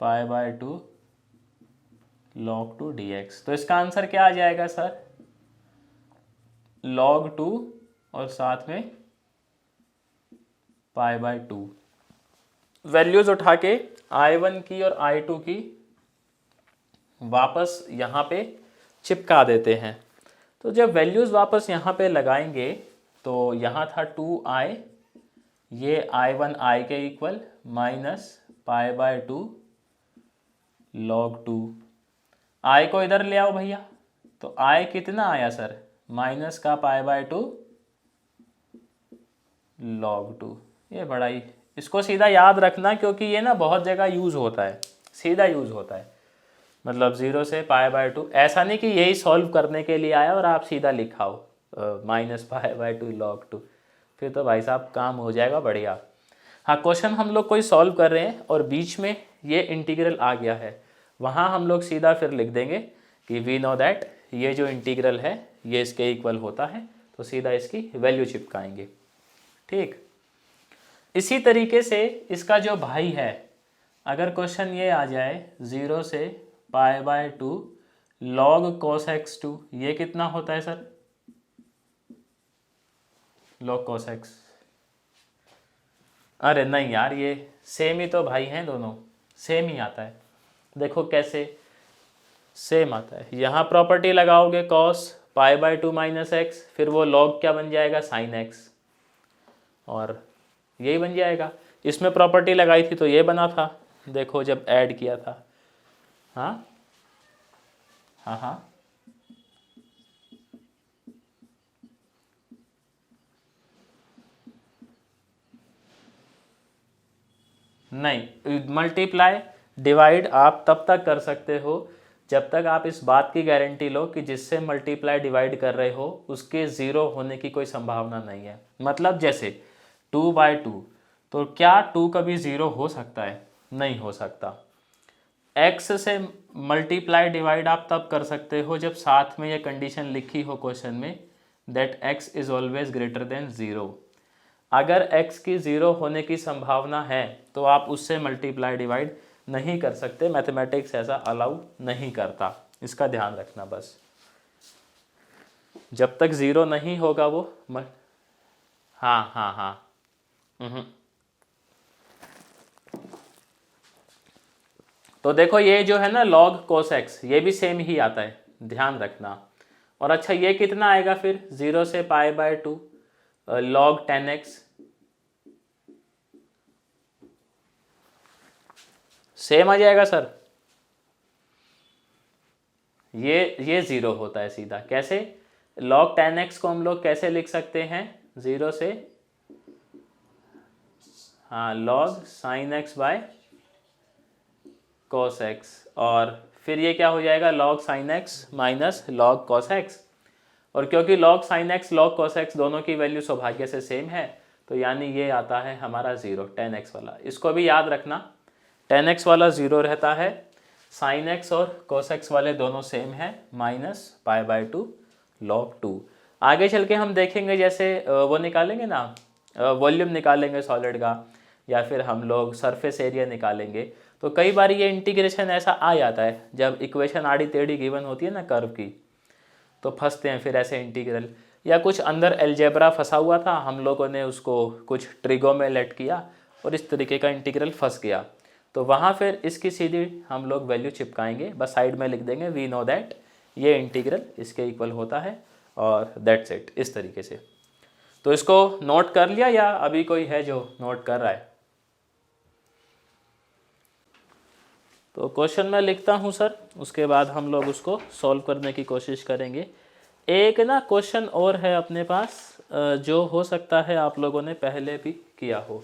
π/2 log 2 dx। तो इसका आंसर क्या आ जाएगा सर, log 2 और साथ में π/2। वैल्यूज उठा के I1 की और I2 की वापस यहाँ पे चिपका देते हैं। तो जब वैल्यूज वापस यहाँ पे लगाएंगे तो यहाँ था 2i, ये I1 i के इक्वल माइनस π/2 log 2। i को इधर ले आओ भैया, तो i कितना आया सर, माइनस का π/2 log 2। ये बड़ा ही, इसको सीधा याद रखना क्योंकि ये ना बहुत जगह यूज़ होता है, सीधा यूज़ होता है। मतलब 0 से π/2, ऐसा नहीं कि यही सॉल्व करने के लिए आया और आप सीधा लिखाओ माइनस π/2 log 2, फिर तो भाई साहब काम हो जाएगा बढ़िया। हाँ, क्वेश्चन हम लोग कोई सॉल्व कर रहे हैं और बीच में ये इंटीग्रल आ गया है, वहाँ हम लोग सीधा फिर लिख देंगे कि वी नो दैट ये जो इंटीग्रल है ये इसके इक्वल होता है, तो सीधा इसकी वैल्यू चिपकाएंगे। ठीक, इसी तरीके से इसका जो भाई है, अगर क्वेश्चन ये आ जाए 0 से π/2 log cos x2, ये कितना होता है सर, log cos x। अरे नहीं यार, ये सेम ही तो भाई हैं दोनों, सेम ही आता है। देखो कैसे सेम आता है, यहाँ प्रॉपर्टी लगाओगे cos π/2 माइनस एक्स, फिर वो log क्या बन जाएगा, sin x, और यही बन जाएगा। इसमें प्रॉपर्टी लगाई थी तो ये बना था, देखो जब ऐड किया था। हाँ हाँ हाँ, नहीं, मल्टीप्लाई डिवाइड आप तब तक कर सकते हो जब तक आप इस बात की गारंटी लो कि जिससे मल्टीप्लाई डिवाइड कर रहे हो उसके ज़ीरो होने की कोई संभावना नहीं है। मतलब जैसे 2/2, तो क्या 2 कभी ज़ीरो हो सकता है, नहीं हो सकता। x से मल्टीप्लाई डिवाइड आप तब कर सकते हो जब साथ में ये कंडीशन लिखी हो क्वेश्चन में, that x is always greater than 0। अगर x की 0 होने की संभावना है तो आप उससे मल्टीप्लाई डिवाइड नहीं कर सकते, मैथमेटिक्स ऐसा अलाउ नहीं करता, इसका ध्यान रखना बस। जब तक 0 नहीं होगा वो हाँ हाँ हाँ। तो देखो ये जो है ना log cos x, ये भी सेम ही आता है, ध्यान रखना। और अच्छा ये कितना आएगा फिर, 0 से π/2 log 10x, सेम आ जाएगा सर। ये 0 होता है सीधा, कैसे, log 10x को हम लोग कैसे लिख सकते हैं, 0 से हाँ log sin x by cos x, और फिर ये क्या हो जाएगा, log sin x minus log cos x। और क्योंकि log sin x log cos x दोनों की वैल्यू सौभाग्य से सेम है, तो यानी ये आता है हमारा 0, 10x वाला। इसको भी याद रखना, 10x वाला 0 रहता है, sin x और cos x वाले दोनों सेम है, माइनस π/2 log 2। आगे चल के हम देखेंगे जैसे वो निकालेंगे ना, वॉल्यूम निकालेंगे सॉलिड का, या फिर हम लोग सरफेस एरिया निकालेंगे, तो कई बार ये इंटीग्रेशन ऐसा आ जाता है जब इक्वेशन आड़ी टेढ़ी गिवन होती है ना कर्व की, तो फंसते हैं फिर ऐसे इंटीग्रल, या कुछ अंदर अलजेब्रा फंसा हुआ था, हम लोगों ने उसको कुछ ट्रिगो में लेट किया और इस तरीके का इंटीग्रल फंस गया, तो वहाँ फिर इसकी सीधी हम लोग वैल्यू चिपकाएंगे, बस साइड में लिख देंगे वी नो दैट ये इंटीग्रल इसके इक्वल होता है, और दैट्स इट, इस तरीके से। तो इसको नोट कर लिया या अभी कोई है जो नोट कर रहा है? तो क्वेश्चन मैं लिखता हूँ सर, उसके बाद हम लोग उसको सॉल्व करने की कोशिश करेंगे। एक ना क्वेश्चन और है अपने पास जो हो सकता है आप लोगों ने पहले भी किया हो,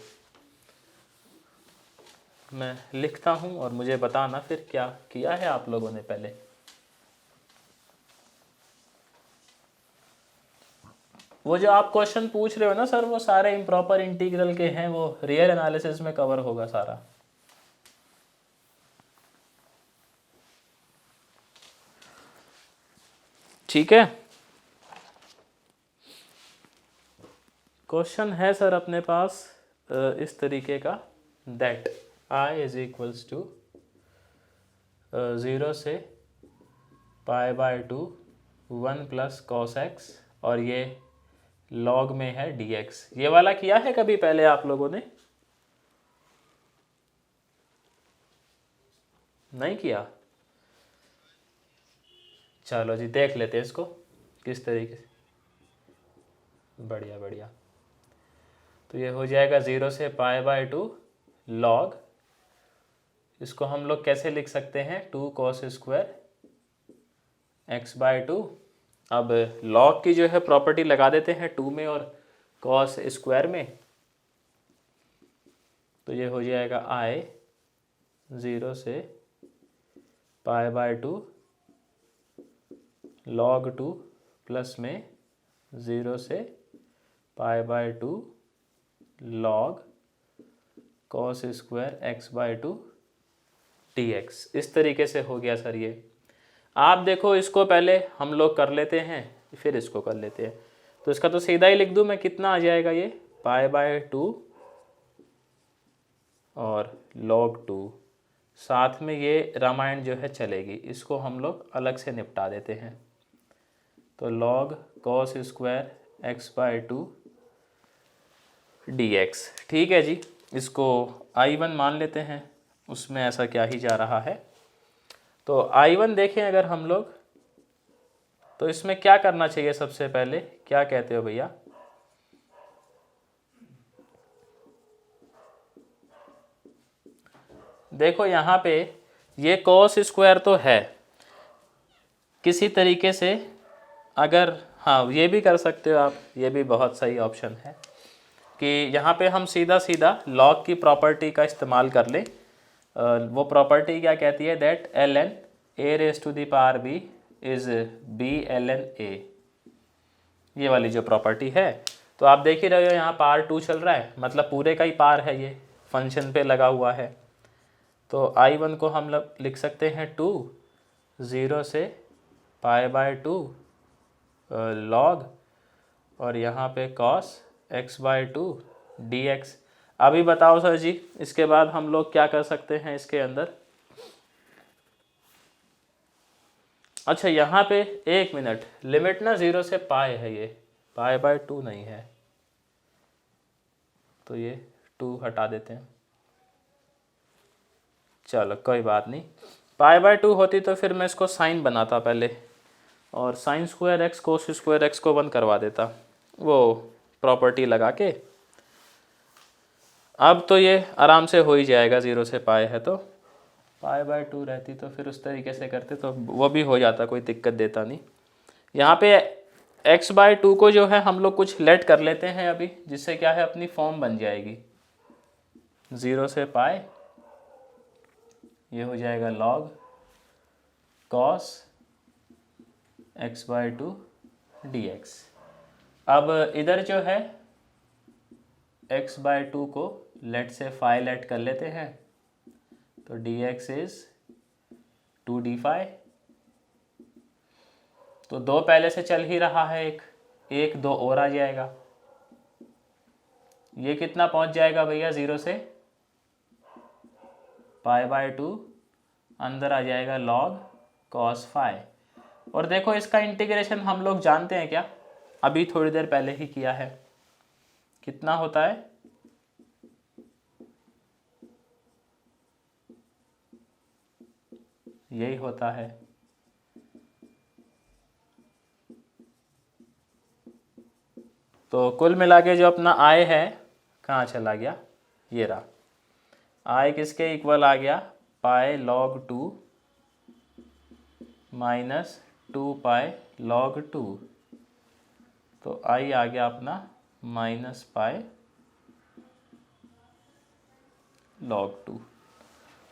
मैं लिखता हूँ और मुझे बताना फिर क्या किया है आप लोगों ने पहले। वो जो आप क्वेश्चन पूछ रहे हो ना सर, वो सारे इम्प्रॉपर इंटीग्रल के हैं, वो रियल एनालिसिस में कवर होगा सारा। ठीक है, क्वेश्चन है सर अपने पास इस तरीके का, that I is equals to 0 से π/2 1 प्लस कॉस एक्स, और ये लॉग में है dx। ये वाला किया है कभी पहले आप लोगों ने? नहीं किया? चलो जी देख लेते हैं इसको किस तरीके से। बढ़िया बढ़िया। तो ये हो जाएगा 0 से π/2 लॉग, इसको हम लोग कैसे लिख सकते हैं, 2 cos स्क्वायर x/2। अब लॉग की जो है प्रॉपर्टी लगा देते हैं 2 में और cos स्क्वायर में, तो ये हो जाएगा i 0 से π/2 log 2 प्लस में 0 से π/2 log cos square x/2 dx। इस तरीके से हो गया सर ये। आप देखो इसको पहले हम लोग कर लेते हैं, फिर इसको कर लेते हैं। तो इसका तो सीधा ही लिख दूं मैं, कितना आ जाएगा ये, π/2 और log 2, साथ में ये रामायण जो है चलेगी, इसको हम लोग अलग से निपटा देते हैं। तो log cos square x/2 dx। ठीक है जी, इसको I1 मान लेते हैं, उसमें ऐसा क्या ही जा रहा है। तो I1 देखें अगर हम लोग, तो इसमें क्या करना चाहिए सबसे पहले, क्या कहते हो भैया? देखो यहाँ पे ये cos स्क्वायर तो है, किसी तरीके से अगर, हाँ ये भी कर सकते हो आप, ये भी बहुत सही ऑप्शन है कि यहाँ पे हम सीधा सीधा लॉग की प्रॉपर्टी का इस्तेमाल कर लें। वो प्रॉपर्टी क्या कहती है, that ln a⁻b is b ln a, ये वाली जो प्रॉपर्टी है। तो आप देख ही रहे हो यहाँ पार 2 चल रहा है, मतलब पूरे का ही पार है, ये फंक्शन पे लगा हुआ है। तो I1 को हम लोग लिख सकते हैं 2 0 से π/2 log, और यहाँ पे cos x/2 dx। अभी बताओ सर जी, इसके बाद हम लोग क्या कर सकते हैं इसके अंदर? अच्छा यहाँ पे 1 मिनट, लिमिट ना 0 से पाई है, ये π/2 नहीं है, तो ये 2 हटा देते हैं। चलो कोई बात नहीं, π/2 होती तो फिर मैं इसको साइन बनाता पहले, और sign square x cos square x को 1 करवा देता, वो प्रॉपर्टी लगा के। अब तो ये आराम से हो ही जाएगा, 0 से पाई है तो, π/2 रहती तो फिर उस तरीके से करते तो वो भी हो जाता, कोई दिक्कत देता नहीं। यहाँ पे x/2 को जो है हम लोग कुछ लेट कर लेते हैं अभी, जिससे क्या है अपनी फॉर्म बन जाएगी 0 से पाई, ये हो जाएगा log cos x/2 dx। अब इधर जो है x/2 को लेट से फाई लेट कर लेते हैं, तो dx इज 2d फाई। तो 2 पहले से चल ही रहा है, एक 2 और आ जाएगा, ये कितना पहुंच जाएगा भैया, 0 से π/2 अंदर आ जाएगा log cos फाई। और देखो इसका इंटीग्रेशन हम लोग जानते हैं क्या, अभी थोड़ी देर पहले ही किया है, कितना होता है, यही होता है। तो कुल मिला के जो अपना आय है, कहाँ चला गया, ये रहा, आय किसके इक्वल आ गया, पाई log 2 माइनस 2 पाई log 2। तो आई आ गया अपना माइनस पाई log 2।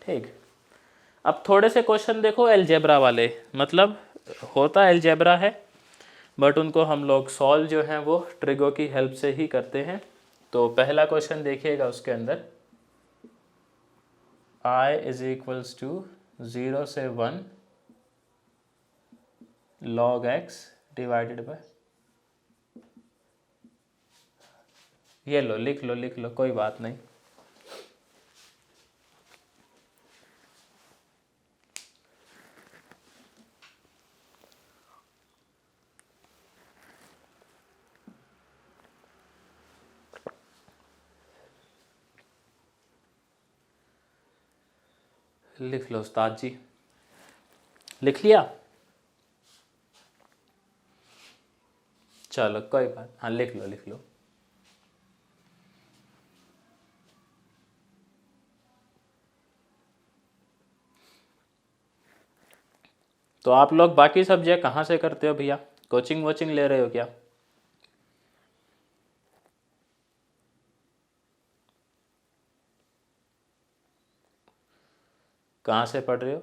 ठीक, अब थोड़े से क्वेश्चन देखो अलजेब्रा वाले, मतलब होता अलजेब्रा है बट उनको हम लोग सॉल्व जो है वो ट्रिगो की हेल्प से ही करते हैं। तो पहला क्वेश्चन देखिएगा, उसके अंदर I इज इक्वल्स टू 0 से 1 log x डिवाइडेड बाय, ये लो लिख लो कोई बात नहीं। लिख लो उस्ताद जी, लिख लिया? चलो कोई बात, हाँ लिख लो। तो आप लोग बाकी सब्जेक्ट कहाँ से करते हो भैया? कोचिंग वोचिंग ले रहे हो क्या? कहाँ से पढ़ रहे हो?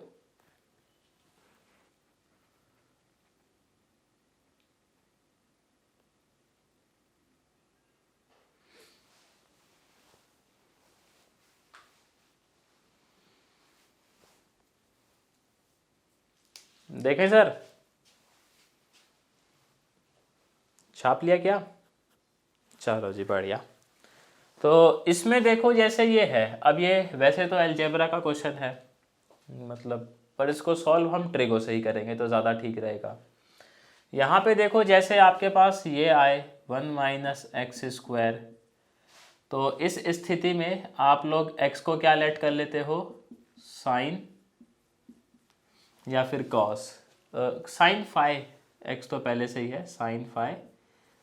देखें सर, छाप लिया क्या? चलो जी बढ़िया। तो इसमें देखो जैसे ये है, अब ये वैसे तो अलजेब्रा का क्वेश्चन है मतलब, पर इसको सॉल्व हम ट्रिगो से ही करेंगे तो ज़्यादा ठीक रहेगा। यहाँ पे देखो जैसे आपके पास ये आए 1 माइनस एक्स स्क्वायर, तो इस स्थिति में आप लोग x को क्या लेट कर लेते हो? साइन या फिर कॉस, साइन फाई, x तो पहले से ही है, साइन फाई,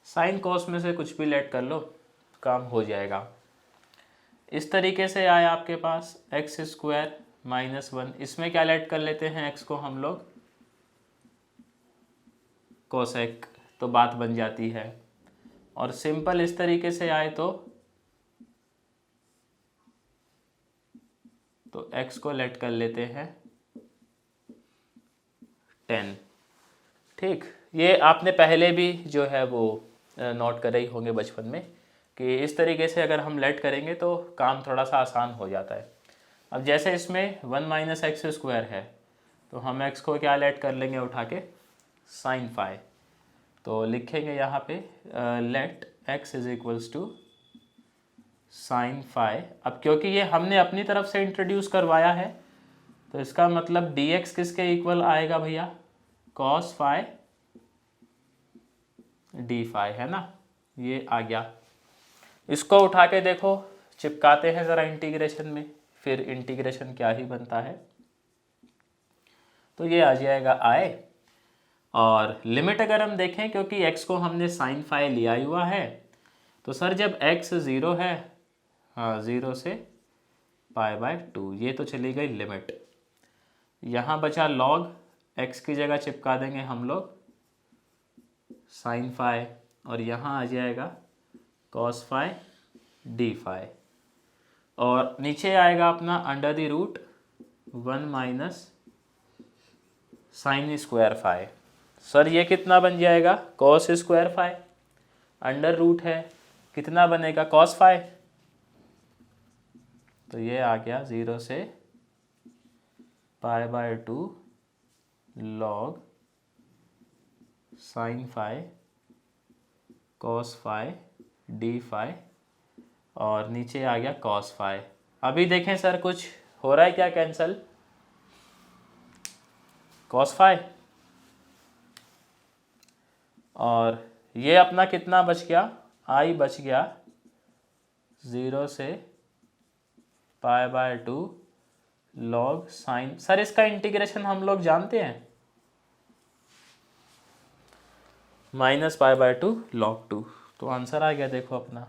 साइन कॉस में से कुछ भी लेट कर लो, काम हो जाएगा। इस तरीके से आया आपके पास एक्स स्क्वायर माइनस 1, इसमें क्या लेट कर लेते हैं x को हम लोग? कोसेक, तो बात बन जाती है। और सिंपल इस तरीके से आए तो x को लेट कर लेते हैं 10। ठीक, ये आपने पहले भी जो है वो नोट करे ही होंगे बचपन में कि इस तरीके से अगर हम लेट करेंगे तो काम थोड़ा सा आसान हो जाता है। अब जैसे इसमें 1 माइनस एक्स स्क्वायर है, तो हम x को क्या लेट कर लेंगे उठा के? Sine phi. तो लिखेंगे यहाँ पे let x is equals to sine phi. अब क्योंकि ये हमने अपनी तरफ से इंट्रोड्यूस करवाया है, तो इसका मतलब dx किसके इक्वल आएगा भैया? कॉस फाई डी फाई, है ना, ये आ गया। इसको उठा के देखो, चिपकाते हैं ज़रा इंटीग्रेशन में, फिर इंटीग्रेशन क्या ही बनता है। तो ये आ जाएगा i, और लिमिट अगर हम देखें, क्योंकि x को हमने साइन फाई लिया हुआ है, तो सर जब x 0 है, हाँ 0 से पाई बाय 2, ये तो चली गई लिमिट। यहाँ बचा log, x की जगह चिपका देंगे हम लोग साइन फाई, और यहाँ आ जाएगा कॉस फाई डी फाई, और नीचे आएगा अपना under the root 1 minus sine square phi. Sir ये कितना बन जाएगा? Cos square phi, under root है, कितना बनेगा? Cos phi. तो ये आ गया 0 से pi by 2 log sine phi cos phi D phi, और नीचे आ गया कॉस फाई। अभी देखें सर कुछ हो रहा है क्या कैंसल? कॉस फाई, और ये अपना कितना बच गया? आई बच गया 0 से pi by 2 log sign. Sir इसका इंटीग्रेशन हम लोग जानते हैं, माइनस पाई बाय 2 लॉग 2। तो आंसर आ गया देखो अपना।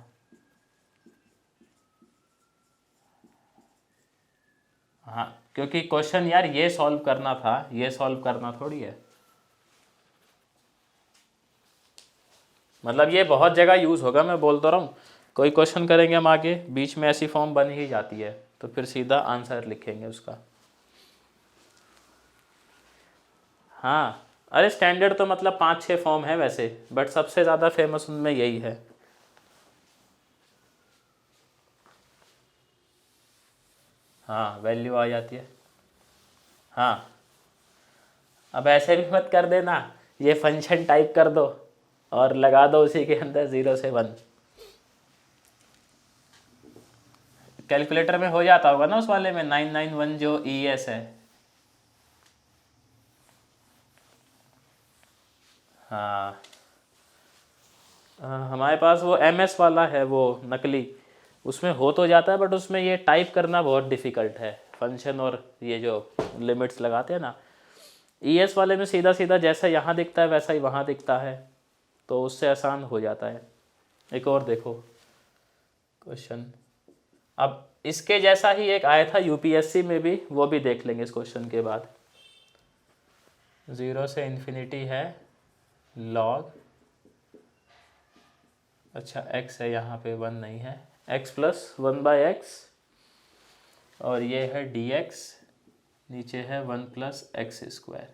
हाँ, क्योंकि क्वेश्चन यार ये सॉल्व करना था, ये सॉल्व करना थोड़ी है। मतलब ये बहुत जगह यूज़ होगा, मैं बोल तो रहा हूँ। कोई क्वेश्चन करेंगे हम आगे, बीच में ऐसी फॉर्म बन ही जाती है, तो फिर सीधा आंसर लिखेंगे उसका। हाँ अरे स्टैंडर्ड तो मतलब 5-6 फॉर्म है वैसे, बट सबसे ज़्यादा फेमस उनमें यही है। हाँ वैल्यू आ जाती है। हाँ अब ऐसे भी मत कर देना, ये फंक्शन टाइप कर दो और लगा दो उसी के अंदर 0 से 1। कैलकुलेटर में हो जाता होगा ना उस वाले में, 991 जो ES है। हाँ हमारे पास वो MS वाला है, वो नकली, उसमें हो तो जाता है बट उसमें ये टाइप करना बहुत डिफ़िकल्ट है, फंक्शन और ये जो लिमिट्स लगाते हैं ना। ES वाले में सीधा सीधा जैसा यहाँ दिखता है वैसा ही वहाँ दिखता है, तो उससे आसान हो जाता है। एक और देखो क्वेश्चन, अब इसके जैसा ही एक आया था UPSC में भी, वो भी देख लेंगे इस क्वेश्चन के बाद। 0 से इन्फिनिटी है लॉग, अच्छा x है यहाँ पे, 1 नहीं है, x प्लस 1/x, और ये है dx, नीचे है 1 प्लस एक्स स्क्वायर।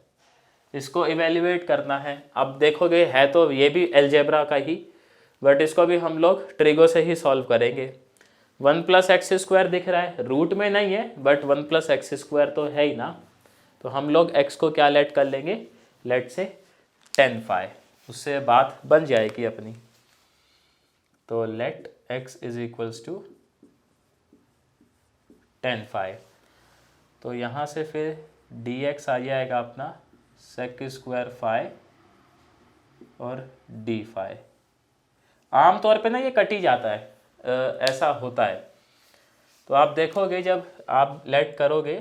इसको इवेल्युएट करना है। अब देखोगे है तो ये भी अलजेब्रा का ही, बट इसको भी हम लोग ट्रिगो से ही सॉल्व करेंगे। 1 प्लस एक्स स्क्वायर दिख रहा है, रूट में नहीं है बट 1 प्लस एक्स स्क्वायर तो है ही ना, तो हम लोग x को क्या लेट कर लेंगे, लेट से 10 फाई, उससे बात बन जाएगी अपनी। तो let x is equals to 10 phi, तो यहाँ से फिर dx आ जाएगा अपना sec स्क्वायर फाई और d फाई। आम तौर पे ना ये कट ही जाता है, ऐसा होता है। तो आप देखोगे जब आप लेट करोगे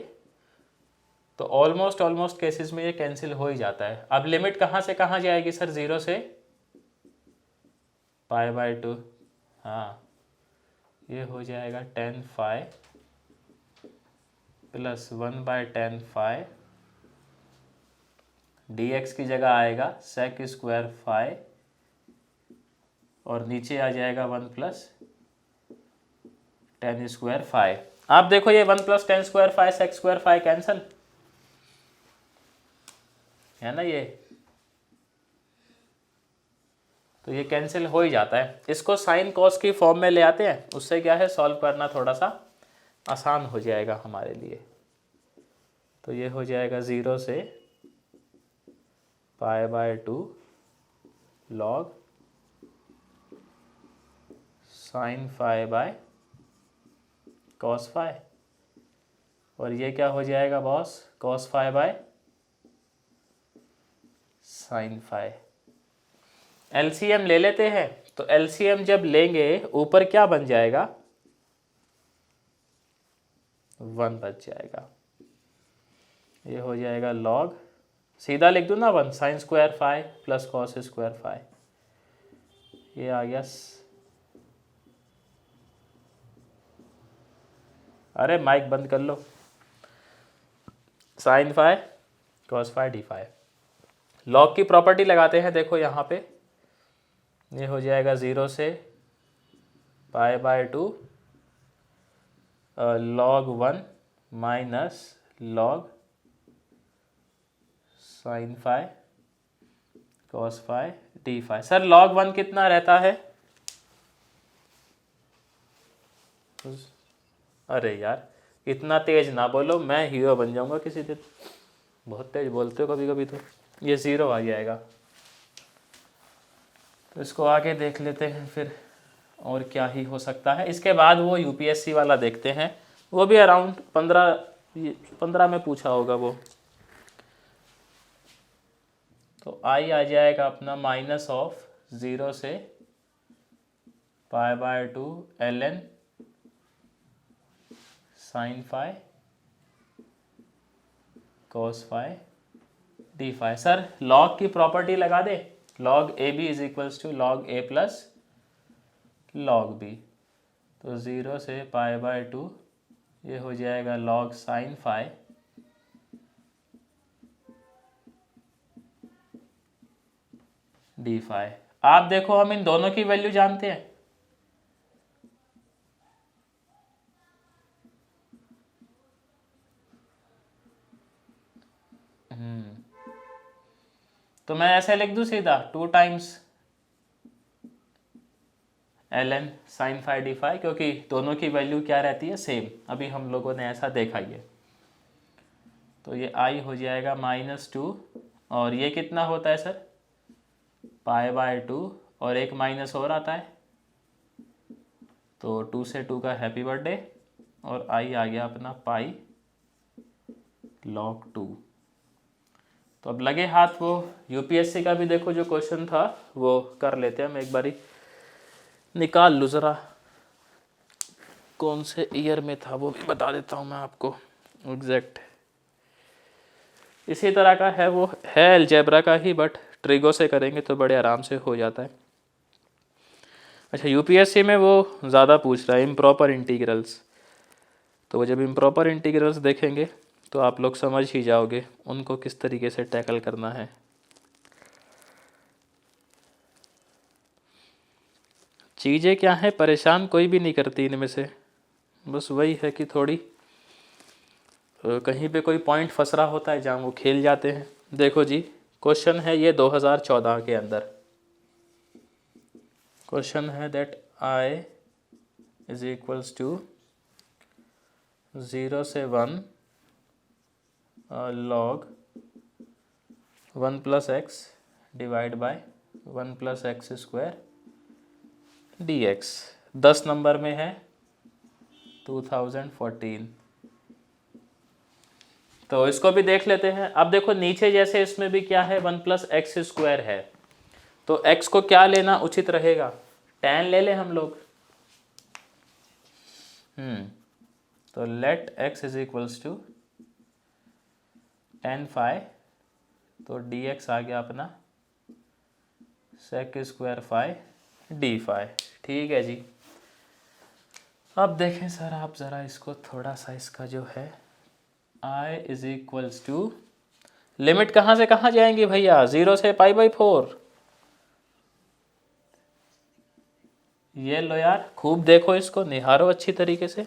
तो ऑलमोस्ट केसेस में ये कैंसिल हो ही जाता है। अब लिमिट कहाँ से कहाँ जाएगी सर, 0 से π/2, हाँ ये हो जाएगा 10 फाई प्लस 1/10 फाई, dx की जगह आएगा sec स्क्वायर फाई और नीचे आ जाएगा 1 प्लस 10 स्क्वायर फाई। आप देखो ये 1 plus 10 square phi sec square phi cancel है ना ये, तो ये कैंसिल हो ही जाता है। इसको साइन कॉस की फॉर्म में ले आते हैं, उससे क्या है सॉल्व करना थोड़ा सा आसान हो जाएगा हमारे लिए। तो ये हो जाएगा 0 से π/2 log sine phi by cos phi, और ये क्या हो जाएगा boss, cos phi by sine phi. LCM ले लेते हैं, तो एलसीएम जब लेंगे ऊपर क्या बन जाएगा, 1 बच जाएगा। ये हो जाएगा लॉग, सीधा लिख दूँ ना 1 sine square phi plus cos square phi, ये आ गया अरे माइक बंद कर लो, sine phi cos phi D phi. Log की प्रॉपर्टी लगाते हैं, देखो यहाँ पे ये हो जाएगा 0 से π/2 log 1 minus log sine phi cos phi D phi. Sir log 1 कितना रहता है, अरे यार इतना तेज ना बोलो, मैं हीरो बन जाऊंगा किसी दिन, बहुत तेज बोलते हो कभी कभी। तो ये 0 आ जाएगा, तो इसको आगे देख लेते हैं फिर और क्या ही हो सकता है। इसके बाद वो यूपीएससी वाला देखते हैं, वो भी अराउंड 15 में पूछा होगा वो। तो आई आ जाएगा अपना माइनस ऑफ 0 से π/2 ln sine phi cos phi D phi. Sir log की प्रॉपर्टी लगा दे, log AB is equals to log A plus log B। तो 0 से π/2 ये हो जाएगा log sine phi D phi. आप देखो हम इन दोनों की वैल्यू जानते हैं, तो मैं ऐसे लिख दूँ सीधा 2 times ln sin phi d phi, क्योंकि दोनों की वैल्यू क्या रहती है, सेम। अभी हम लोगों ने ऐसा देखा ही है। तो ये i हो जाएगा -2, और ये कितना होता है सर, π/2, और एक माइनस और आता है, तो 2 से 2 का हैप्पी बर्थडे, और i आ गया अपना पाई log 2। तो अब लगे हाथ वो यूपीएससी का भी देखो जो क्वेश्चन था वो कर लेते हैं। हम एक बारी निकाल लूँ ज़रा, कौन से ईयर में था वो भी बता देता हूँ मैं आपको एग्जैक्ट। इसी तरह का है, वो है अलजेब्रा का ही, बट ट्रिगो से करेंगे तो बड़े आराम से हो जाता है। अच्छा, यूपीएससी में वो ज़्यादा पूछ रहा है इम्प्रॉपर इंटीग्रल्स, तो वो जब इम्प्रॉपर इंटीग्रल्स देखेंगे तो आप लोग समझ ही जाओगे उनको किस तरीके से टैकल करना है। चीज़ें क्या हैं, परेशान कोई भी नहीं करती इनमें से, बस वही है कि थोड़ी कहीं पे कोई पॉइंट फंस रहा होता है जहाँ वो खेल जाते हैं। देखो जी, क्वेश्चन है ये 2014 के अंदर क्वेश्चन है that i is equals to 0 से 1 log 1 + x divide by 1 + x square dx। 10 number में है 2014। तो इसको भी देख लेते हैं। अब देखो नीचे जैसे इसमें भी क्या है, 1 + x स्क्वायर है, तो x को क्या लेना उचित रहेगा, tan ले लें हम लोग। तो let x is equals to tan phi, तो dx आ गया अपना sec square phi d phi। ठीक है जी। अब देखें सर आप ज़रा इसको थोड़ा सा, इसका जो है i is equals to, limit कहाँ से कहाँ जाएंगी भैया, 0 से π/4। ये लो यार, खूब देखो इसको, निहारो अच्छी तरीके से।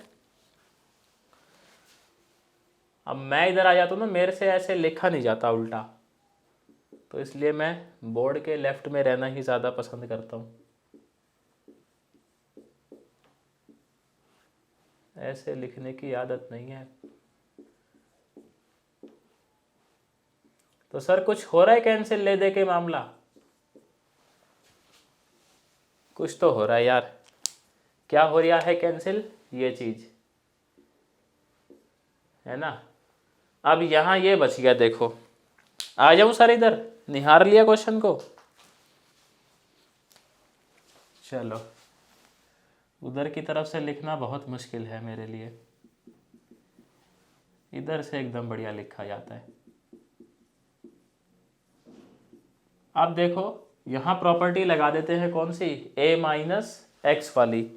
अब मैं इधर आ जाता हूँ ना, मेरे से ऐसे लिखा नहीं जाता उल्टा, तो इसलिए मैं बोर्ड के लेफ्ट में रहना ही ज़्यादा पसंद करता हूँ। ऐसे लिखने की आदत नहीं है। तो सर कुछ हो रहा है कैंसिल ले दे के मामला, कुछ तो हो रहा है यार। क्या हो रहा है कैंसिल, ये चीज़ है ना। अब यहाँ ये बच गया, देखो आ जाऊँ सर इधर, निहार लिया क्वेश्चन को। चलो, उधर की तरफ से लिखना बहुत मुश्किल है मेरे लिए, इधर से एकदम बढ़िया लिखा जाता है। अब देखो यहाँ प्रॉपर्टी लगा देते हैं, कौन सी, a - x वाली।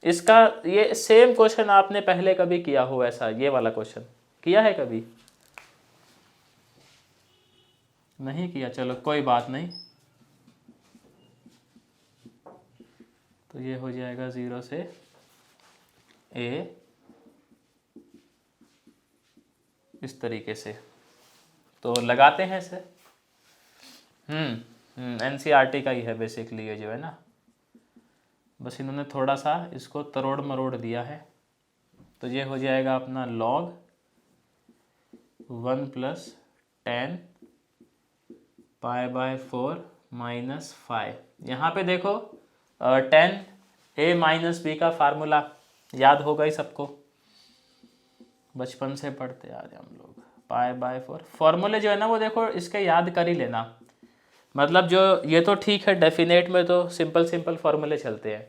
इसका ये सेम क्वेश्चन आपने पहले कभी किया हो ऐसा, ये वाला क्वेश्चन किया है कभी, नहीं किया, चलो कोई बात नहीं। तो ये हो जाएगा 0 से a, इस तरीके से। तो लगाते हैं इसे। NCERT का ही है बेसिकली ये जो है ना, बस इन्होंने थोड़ा सा इसको तरोड़ मरोड़ दिया है। तो ये हो जाएगा अपना log 1 + tan π/4 - phi। यहाँ पे देखो tan a - b का फार्मूला याद होगा ही सबको, बचपन से पढ़ते आ रहे हम लोग। π/4 फॉर्मूले जो है ना वो देखो इसके याद कर ही लेना, मतलब जो ये तो ठीक है, डेफिनेट में तो सिंपल फॉर्मूले चलते हैं।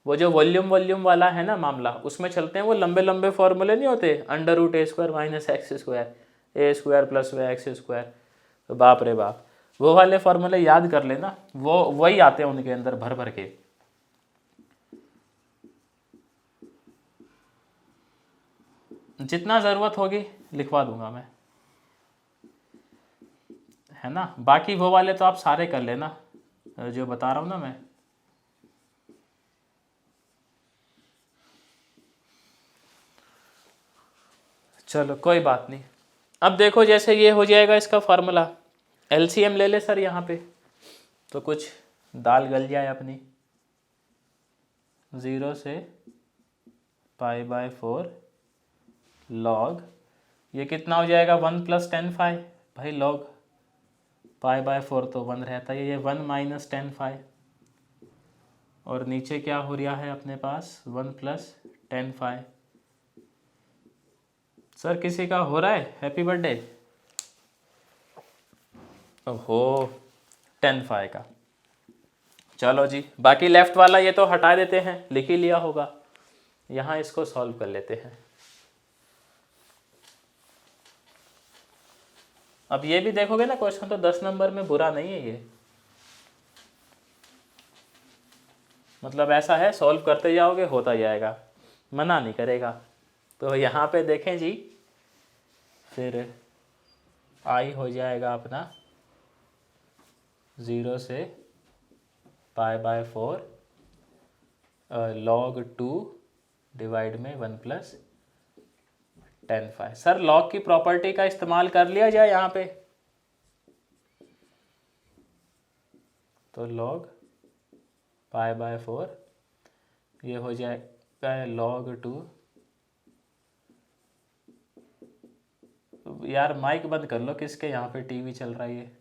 वो जो वॉल्यूम वाला है ना मामला, उसमें चलते हैं वो लंबे लंबे फॉर्मूले नहीं होते, √a² - x², a² + x², बाप रे बाप, वो वाले फॉर्मूले याद कर लेना, वो वही आते हैं उनके अंदर भर भर के। जितना ज़रूरत होगी लिखवा दूंगा मैं, है ना। बाकी वो वाले तो आप सारे कर लेना जो बता रहा हूँ ना मैं। चलो कोई बात नहीं। अब देखो जैसे ये हो जाएगा इसका फार्मूला, एलसीएम ले ले सर यहाँ पे, तो कुछ दाल गल जाए अपनी। 0 से π/4 log, ये कितना हो जाएगा 1 + tan phi, भाई log π/4 तो 1 रहता है, ये 1 - tan phi, और नीचे क्या हो रहा है अपने पास 1 + tan phi। सर किसी का हो रहा है हैप्पी बर्थडे? ओहो, tan phi का। चलो जी, बाकी लेफ्ट वाला ये तो हटा देते हैं, लिख ही लिया होगा, यहाँ इसको सॉल्व कर लेते हैं। अब ये भी देखोगे ना क्वेश्चन, तो 10 नंबर में बुरा नहीं है ये, मतलब ऐसा है सॉल्व करते जाओगे होता जाएगा, मना नहीं करेगा। तो यहाँ पे देखें जी, फिर आई हो जाएगा अपना 0 से π/4 log 2 डिवाइड में 1 + tan phi। सर log की प्रॉपर्टी का इस्तेमाल कर लिया जाए यहाँ पे, तो log π/4 ये हो जाएगा log 2, यार माइक बंद कर लो किसके, यहाँ पे टीवी चल रहा है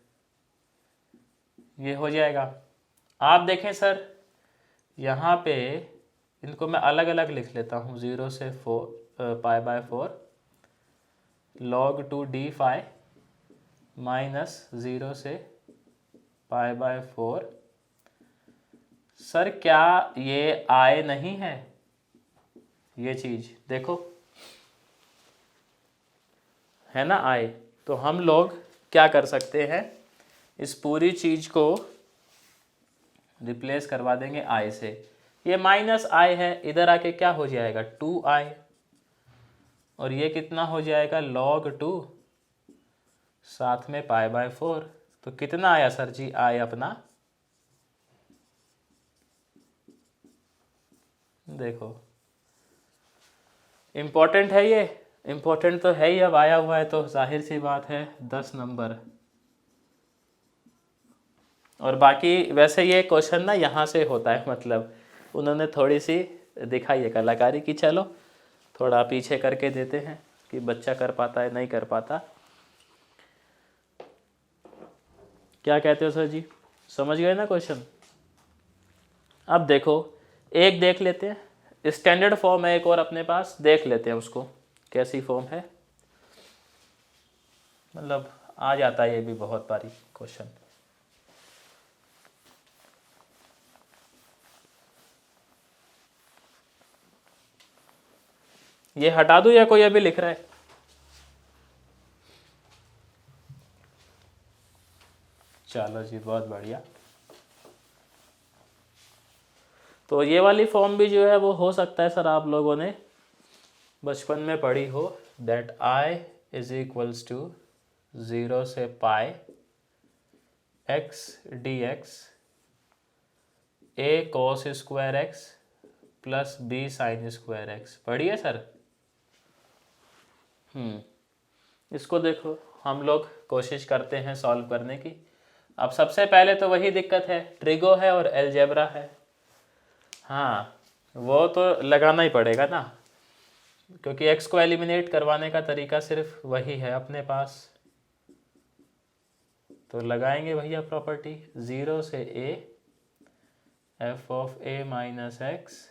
ये हो जाएगा। आप देखें सर यहाँ पे इनको मैं अलग अलग लिख लेता हूँ, 0 से π/4 log 2 d phi माइनस 0 से π/4। सर क्या ये आए नहीं है, ये चीज देखो है ना आए, तो हम लोग क्या कर सकते हैं, इस पूरी चीज को रिप्लेस करवा देंगे आई से। ये माइनस आई है, इधर आके क्या हो जाएगा 2i, और ये कितना हो जाएगा log 2 साथ में π/4। तो कितना आया सर जी आई अपना, देखो इम्पोर्टेंट है ये, इम्पोर्टेंट तो है ही, अब आया हुआ है तो जाहिर सी बात है 10 नंबर। और बाकी वैसे ये क्वेश्चन ना यहाँ से होता है, मतलब उन्होंने थोड़ी सी दिखाई है कलाकारी की, चलो थोड़ा पीछे करके देते हैं कि बच्चा कर पाता है नहीं कर पाता। क्या कहते हो सर जी, समझ गए ना क्वेश्चन? अब देखो एक देख लेते हैं, स्टैंडर्ड फॉर्म है एक और अपने पास, देख लेते हैं उसको कैसी फॉर्म है, मतलब आ जाता है ये भी बहुत बारी क्वेश्चन। ये हटा दूं या कोई अभी लिख रहा है? चलो जी बहुत बढ़िया। तो ये वाली फॉर्म भी जो है वो हो सकता है सर आप लोगों ने बचपन में पढ़ी हो, दैट i = 0 से पाई x dx a cos square x plus b sin square x, पढ़िए सर। इसको देखो हम लोग कोशिश करते हैं सॉल्व करने की। अब सबसे पहले तो वही दिक्कत है, ट्रिगो है और अलजेब्रा है, हाँ वो तो लगाना ही पड़ेगा ना, क्योंकि x को एलिमिनेट करवाने का तरीका सिर्फ वही है अपने पास। तो लगाएंगे भैया प्रॉपर्टी, 0 से a f(a - x)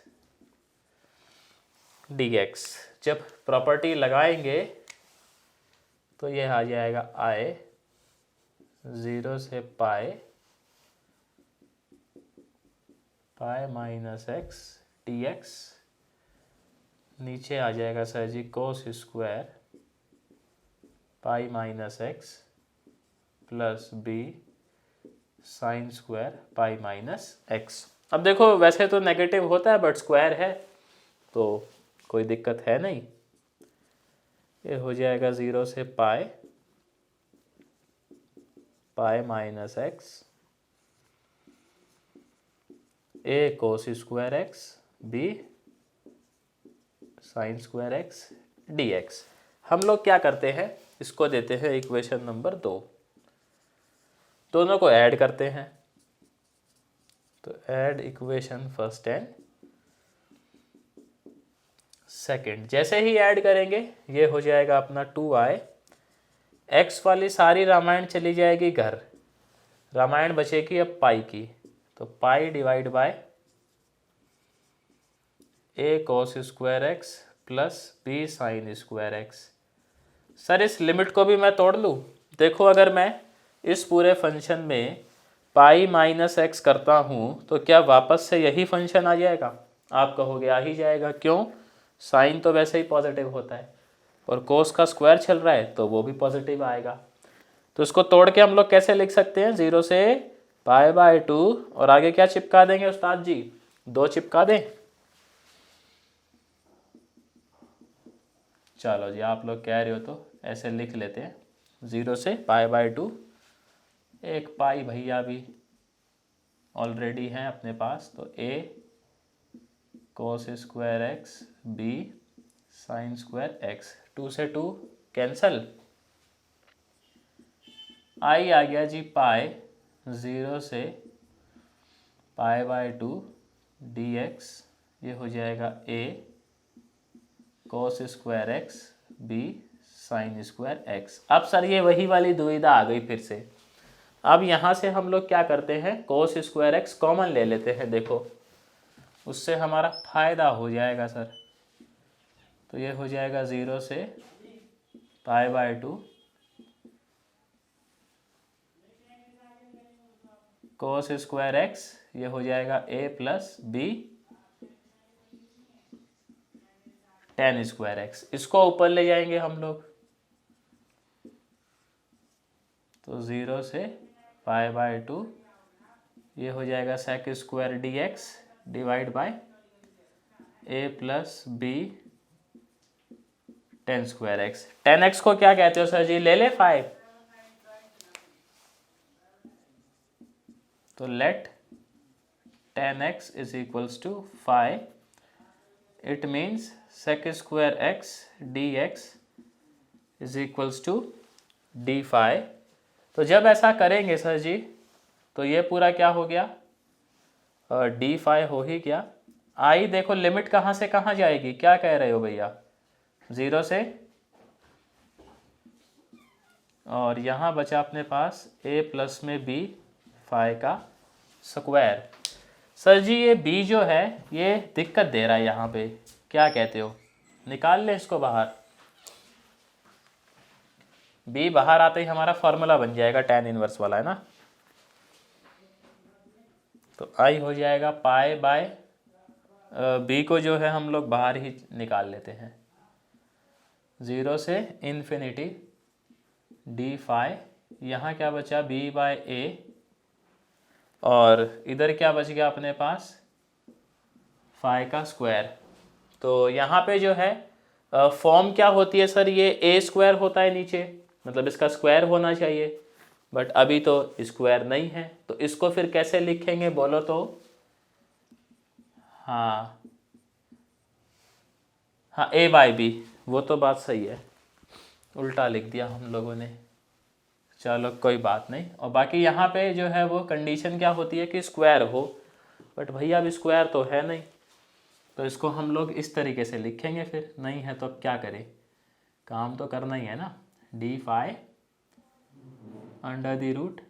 dx। जब प्रॉपर्टी लगाएंगे तो ये आ जाएगा i 0 से पाई - x dx, नीचे आ जाएगा sir ji cos square pi - x plus b sine square pi - x। अब देखो वैसे तो नेगेटिव होता है बट स्क्वायर है तो कोई दिक्कत है नहीं, ये हो जाएगा 0 से पाई - x a cos square x b sine square x dx। हम लोग क्या करते हैं, इसको देते हैं इक्वेशन नंबर 2। दोनों को ऐड करते हैं, तो add equation first and second. जैसे ही ऐड करेंगे ये हो जाएगा अपना 2i, x वाली सारी रामायण चली जाएगी घर, रामायण बचेगी अब पाई की, तो pi divide by a cos square x plus b sine square x. Sir इस लिमिट को भी मैं तोड़ लूँ? देखो अगर मैं इस पूरे फंक्शन में पाई माइनस एक्स करता हूँ तो क्या वापस से यही फंक्शन आ जाएगा? आप कहोगे आ ही जाएगा, क्यों? साइन तो वैसे ही पॉजिटिव होता है और कोस का स्क्वायर चल रहा है तो वो भी पॉजिटिव आएगा। तो इसको तोड़ के हम लोग कैसे लिख सकते हैं? 0 से पाई बाय 2 और आगे क्या चिपका देंगे उस्ताद जी? 2 चिपका दें। चलो जी, आप लोग कह रहे हो तो ऐसे लिख लेते हैं, 0 से पाई बाय 2, एक पाई भैया भी ऑलरेडी हैं अपने पास, तो a cos square x b sine square x, 2 से 2 कैंसल, आई आ गया जी पाई, 0 से पाई बाय 2 dx, ये हो जाएगा a cos square x b sine square x. अब सर ये वही वाली दुविधा आ गई फिर से। अब यहाँ से हम लोग क्या करते हैं, cos स्क्वायर एक्स कॉमन ले लेते हैं, देखो उससे हमारा फायदा हो जाएगा सर। तो ये हो जाएगा 0 से pi by 2 cos square x, ये हो जाएगा a plus b tan square x. इसको ऊपर ले जाएंगे हम लोग, तो 0 से पाई बाय 2, ये हो जाएगा sec square D x divide by a plus b tan square x. tan x को क्या कहते हो सर जी? ले ले 5, तो let tan x is equals to 5, it means sec square X D X is equals to d5। तो जब ऐसा करेंगे सर जी तो ये पूरा क्या हो गया, d5 हो ही गया। आई देखो लिमिट कहाँ से कहाँ जाएगी, क्या कह रहे हो भैया? 0 से, और यहाँ बचा अपने पास a प्लस में b 5 का स्क्वायर। सर जी ये b जो है ये दिक्कत दे रहा है यहाँ पे, क्या कहते हो? निकाल लें इसको बाहर, b बाहर आते ही हमारा फॉर्मूला बन जाएगा tan इनवर्स वाला, है ना। तो i हो जाएगा पाई बाय b को जो है हम लोग बाहर ही निकाल लेते हैं, 0 से इन्फिनिटी d5, यहाँ क्या बचा b बाय a, और इधर क्या बच गया अपने पास 5 का स्क्वायर। तो यहाँ पे जो है फॉर्म क्या होती है सर, ये a स्क्वायर होता है नीचे, मतलब इसका स्क्वायर होना चाहिए, बट अभी तो स्क्वायर नहीं है, तो इसको फिर कैसे लिखेंगे बोलो तो? हाँ हाँ, a बाई बी, वो तो बात सही है, उल्टा लिख दिया हम लोगों ने, चलो कोई बात नहीं। और बाकी यहाँ पे जो है वो कंडीशन क्या होती है कि स्क्वायर हो, बट भैया अब स्क्वायर तो है नहीं, तो इसको हम लोग इस तरीके से लिखेंगे, फिर नहीं है तो अब क्या करें, काम तो करना ही है ना। d5 अंडर द रूट,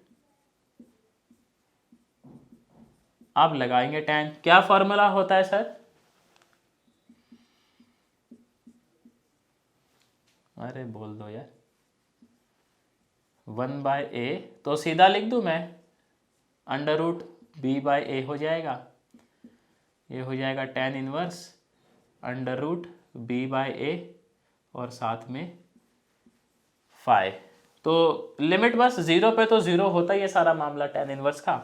अब लगाएंगे tan, क्या फॉर्मूला होता है सर? अरे बोल दो यार, 1 बाय a, तो सीधा लिख दूं मैं, under root b by a हो जाएगा, ये हो जाएगा tan inverse under root b by a और साथ में 5। तो लिमिट बस 0 पे तो 0 होता ही है सारा मामला tan इनवर्स का,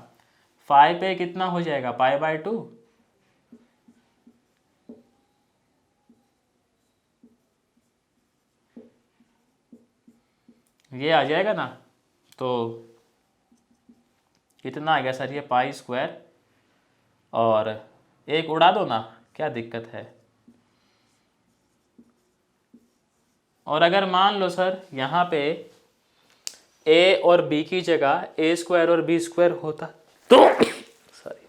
5 पे कितना हो जाएगा पाई बाय 2, ये आ जाएगा ना, तो कितना आ गया सर ये पाई स्क्वायर, और एक उड़ा दो ना, क्या दिक्कत है। और अगर मान लो सर यहाँ पे ए और बी की जगह ए स्क्वायर और बी स्क्वायर होता तो सॉरी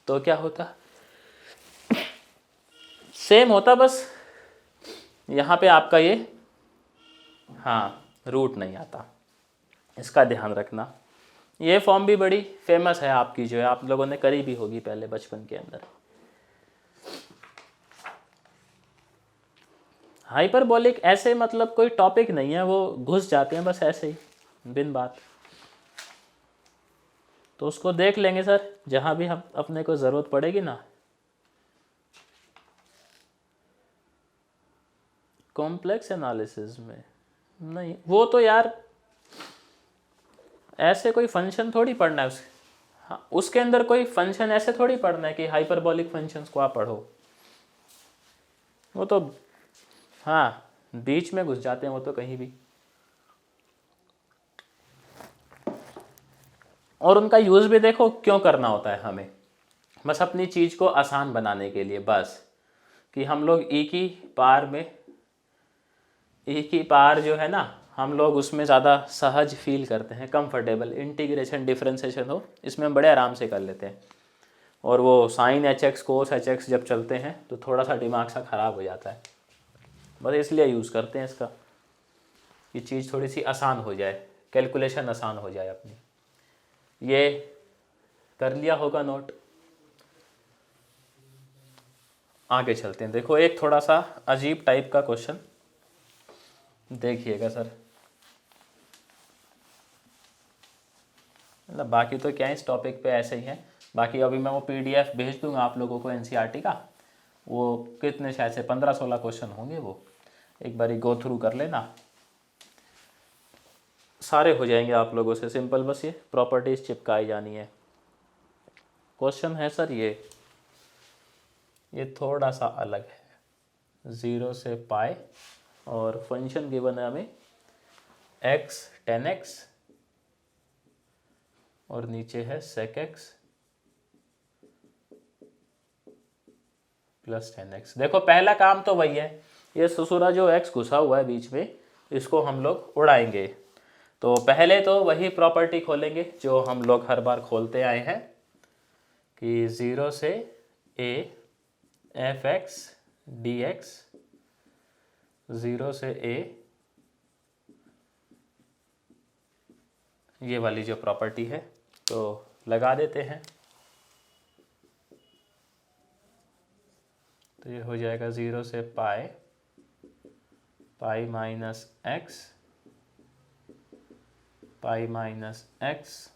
तो क्या होता, सेम होता, बस यहाँ पे आपका ये हाँ रूट नहीं आता, इसका ध्यान रखना। ये फॉर्म भी बड़ी फेमस है आपकी, जो है आप लोगों ने करी भी होगी पहले बचपन के अंदर। हाइपरबोलिक ऐसे मतलब कोई टॉपिक नहीं है, वो घुस जाते हैं बस ऐसे ही बिन बात, तो उसको देख लेंगे सर जहाँ भी हम अपने को ज़रूरत पड़ेगी ना। कॉम्प्लेक्स एनालिसिस में नहीं, वो तो यार ऐसे कोई फंक्शन थोड़ी पढ़ना है हाँ, उसके अंदर कोई फंक्शन ऐसे थोड़ी पढ़ना है कि हाइपरबोलिक फंक्शंस को आप पढ़ो, वो तो हाँ बीच में घुस जाते हैं वो तो कहीं भी, और उनका यूज़ भी देखो क्यों करना होता है हमें, बस अपनी चीज़ को आसान बनाने के लिए, बस कि हम लोग ई की पार जो है ना, हम लोग उसमें ज़्यादा सहज फील करते हैं, कंफर्टेबल, इंटीग्रेशन डिफरेंशिएशन हो इसमें हम बड़े आराम से कर लेते हैं, और वो साइन एच एक्स कोस एच एक्स जब चलते हैं तो थोड़ा सा दिमाग सा ख़राब हो जाता है, बस इसलिए यूज़ करते हैं इसका कि चीज़ थोड़ी सी आसान हो जाए, कैलकुलेशन आसान हो जाए अपनी। ये कर लिया होगा नोट, आगे चलते हैं। देखो एक थोड़ा सा अजीब टाइप का क्वेश्चन देखिएगा सर, मतलब बाकी तो क्या इस टॉपिक पे ऐसे ही है, बाकी अभी मैं वो पीडीएफ भेज दूंगा आप लोगों को एनसीईआरटी का, वो कितने शायद से 15-16 क्वेश्चन होंगे, वो एक बारी गो थ्रू कर लेना, सारे हो जाएंगे आप लोगों से सिंपल, बस ये प्रॉपर्टीज चिपकाई जानी है। क्वेश्चन है सर ये थोड़ा सा अलग है, 0 से पाई और फंक्शन गिवन है हमें x 10x और नीचे है sec x प्लस 10x। देखो पहला काम तो वही है, ये ससुरा जो x घुसा हुआ है बीच में इसको हम लोग उड़ाएंगे, तो पहले तो वही प्रॉपर्टी खोलेंगे जो हम लोग हर बार खोलते आए हैं कि 0 से a f(x) dx, 0 से a, ये वाली जो प्रॉपर्टी है तो लगा देते हैं, तो ये हो जाएगा 0 से pi minus x, pi minus x,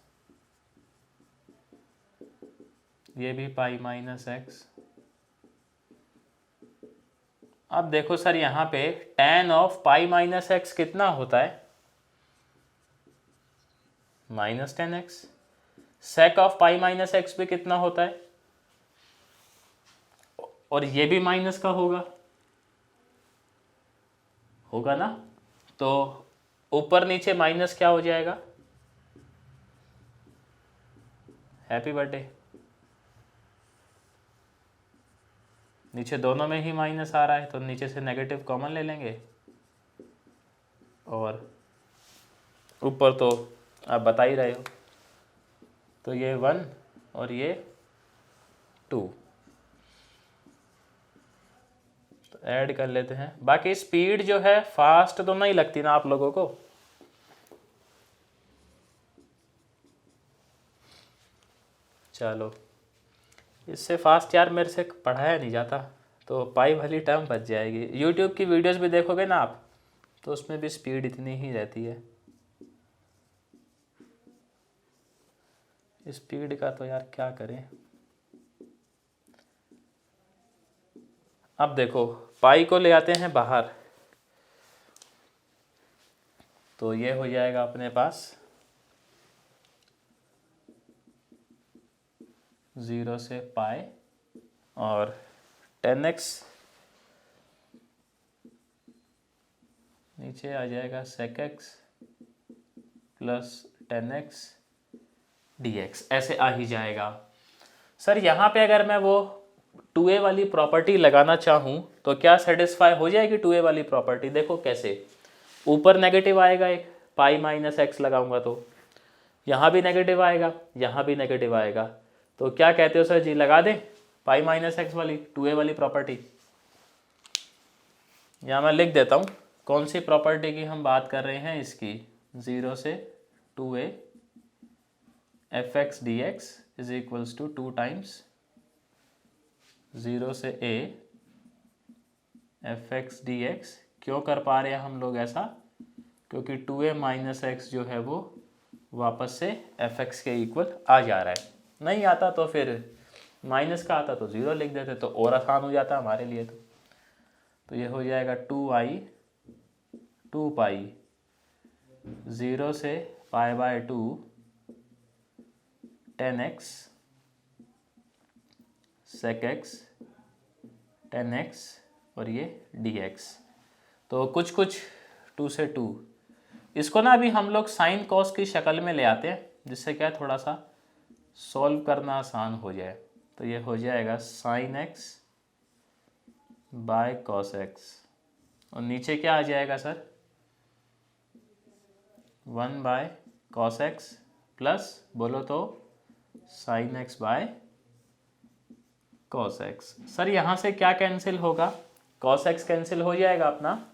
ये भी पाई माइनस एक्स। अब देखो सर यहाँ पे tan of pi minus x कितना होता है, minus 10x, sec of pi minus x भी कितना होता है, और ये भी माइनस का होगा ना, तो ऊपर नीचे माइनस क्या हो जाएगा, हैप्पी बर्थडे, नीचे दोनों में ही माइनस आ रहा है तो नीचे से नेगेटिव कॉमन ले लेंगे, और ऊपर तो आप बता ही रहे हो, तो ये 1 और ये 2, तो ऐड कर लेते हैं। बाकी स्पीड जो है फास्ट तो नहीं लगती ना आप लोगों को, चलो इससे फास्ट यार मेरे से पढ़ाया नहीं जाता, तो पाई वाली टर्म बच जाएगी। यूट्यूब की वीडियोस भी देखोगे ना आप तो उसमें भी स्पीड इतनी ही रहती है, स्पीड का तो यार क्या करें। अब देखो पाई को ले आते हैं बाहर, तो ये हो जाएगा अपने पास 0 से पाई और 10x, नीचे आ जाएगा sec x plus 10x dx, ऐसे आ ही जाएगा। सर यहाँ पे अगर मैं वो 2a वाली प्रॉपर्टी लगाना चाहूँ तो क्या सेटिस्फाई हो जाएगी 2a वाली प्रॉपर्टी? देखो कैसे, ऊपर नेगेटिव आएगा एक पाई माइनस एक्स लगाऊंगा तो यहाँ भी नेगेटिव आएगा, यहाँ भी नेगेटिव आएगा। तो क्या कहते हो सर जी, लगा दें पाई माइनस एक्स वाली 2a वाली प्रॉपर्टी। यहाँ मैं लिख देता हूँ कौन सी प्रॉपर्टी की हम बात कर रहे हैं, इसकी 0 से 2a F X D X is equals to 2 times 0 से a F X D X. क्यों कर पा रहे हैं हम लोग ऐसा, क्योंकि 2a माइनस एक्स जो है वो वापस से एफ एक्स के इक्वल आ जा रहा है। नहीं आता तो फिर माइनस का आता तो 0 लिख देते, तो और आसान हो जाता हमारे लिए। तो ये हो जाएगा 2i 2 पाई 0 से pi by 2 10x sec x 10x और ये dx। तो कुछ कुछ 2 से 2, इसको ना अभी हम लोग साइन कॉस की शक्ल में ले आते हैं, जिससे क्या थोड़ा सा सॉल्व करना आसान हो जाए। तो ये हो जाएगा sine x by cos x, और नीचे क्या आ जाएगा sir 1 by cos x plus बोलो तो sine x by cos x. Sir यहाँ से क्या कैंसिल होगा, कॉस एक्स कैंसिल हो जाएगा अपना,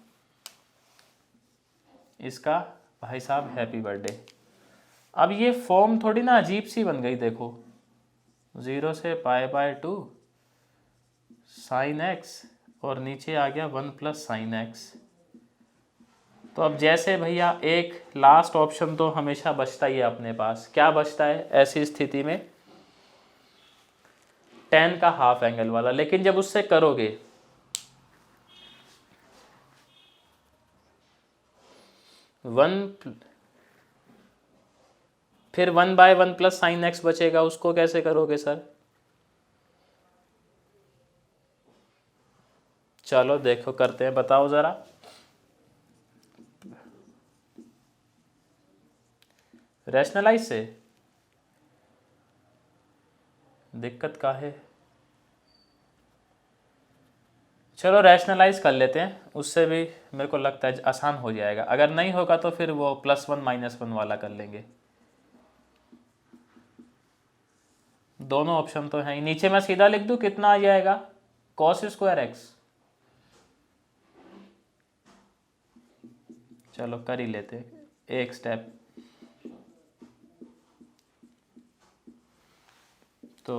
इसका भाई साहब हैप्पी बर्थडे। अब ये फॉर्म थोड़ी ना अजीब सी बन गई, देखो 0 से पाई बाय 2 साइन एक्स और नीचे आ गया 1 प्लस साइन एक्स। तो अब जैसे भैया एक लास्ट ऑप्शन तो हमेशा बचता ही है अपने पास, क्या बचता है ऐसी स्थिति में, tan का हाफ एंगल वाला। लेकिन जब उससे करोगे फिर 1 बाय 1 प्लस साइन एक्स बचेगा, उसको कैसे करोगे सर। चलो देखो करते हैं, बताओ जरा। रैशनलाइज से दिक्कत का है, चलो रैशनलाइज कर लेते हैं, उससे भी मेरे को लगता है आसान हो जाएगा। अगर नहीं होगा तो फिर वो +1 -1 वाला कर लेंगे। दोनों ऑप्शन तो हैं ही। नीचे मैं सीधा लिख दूं, कितना आ जाएगा cos स्क्वायर एक्स। चलो कर ही लेते एक स्टेप। तो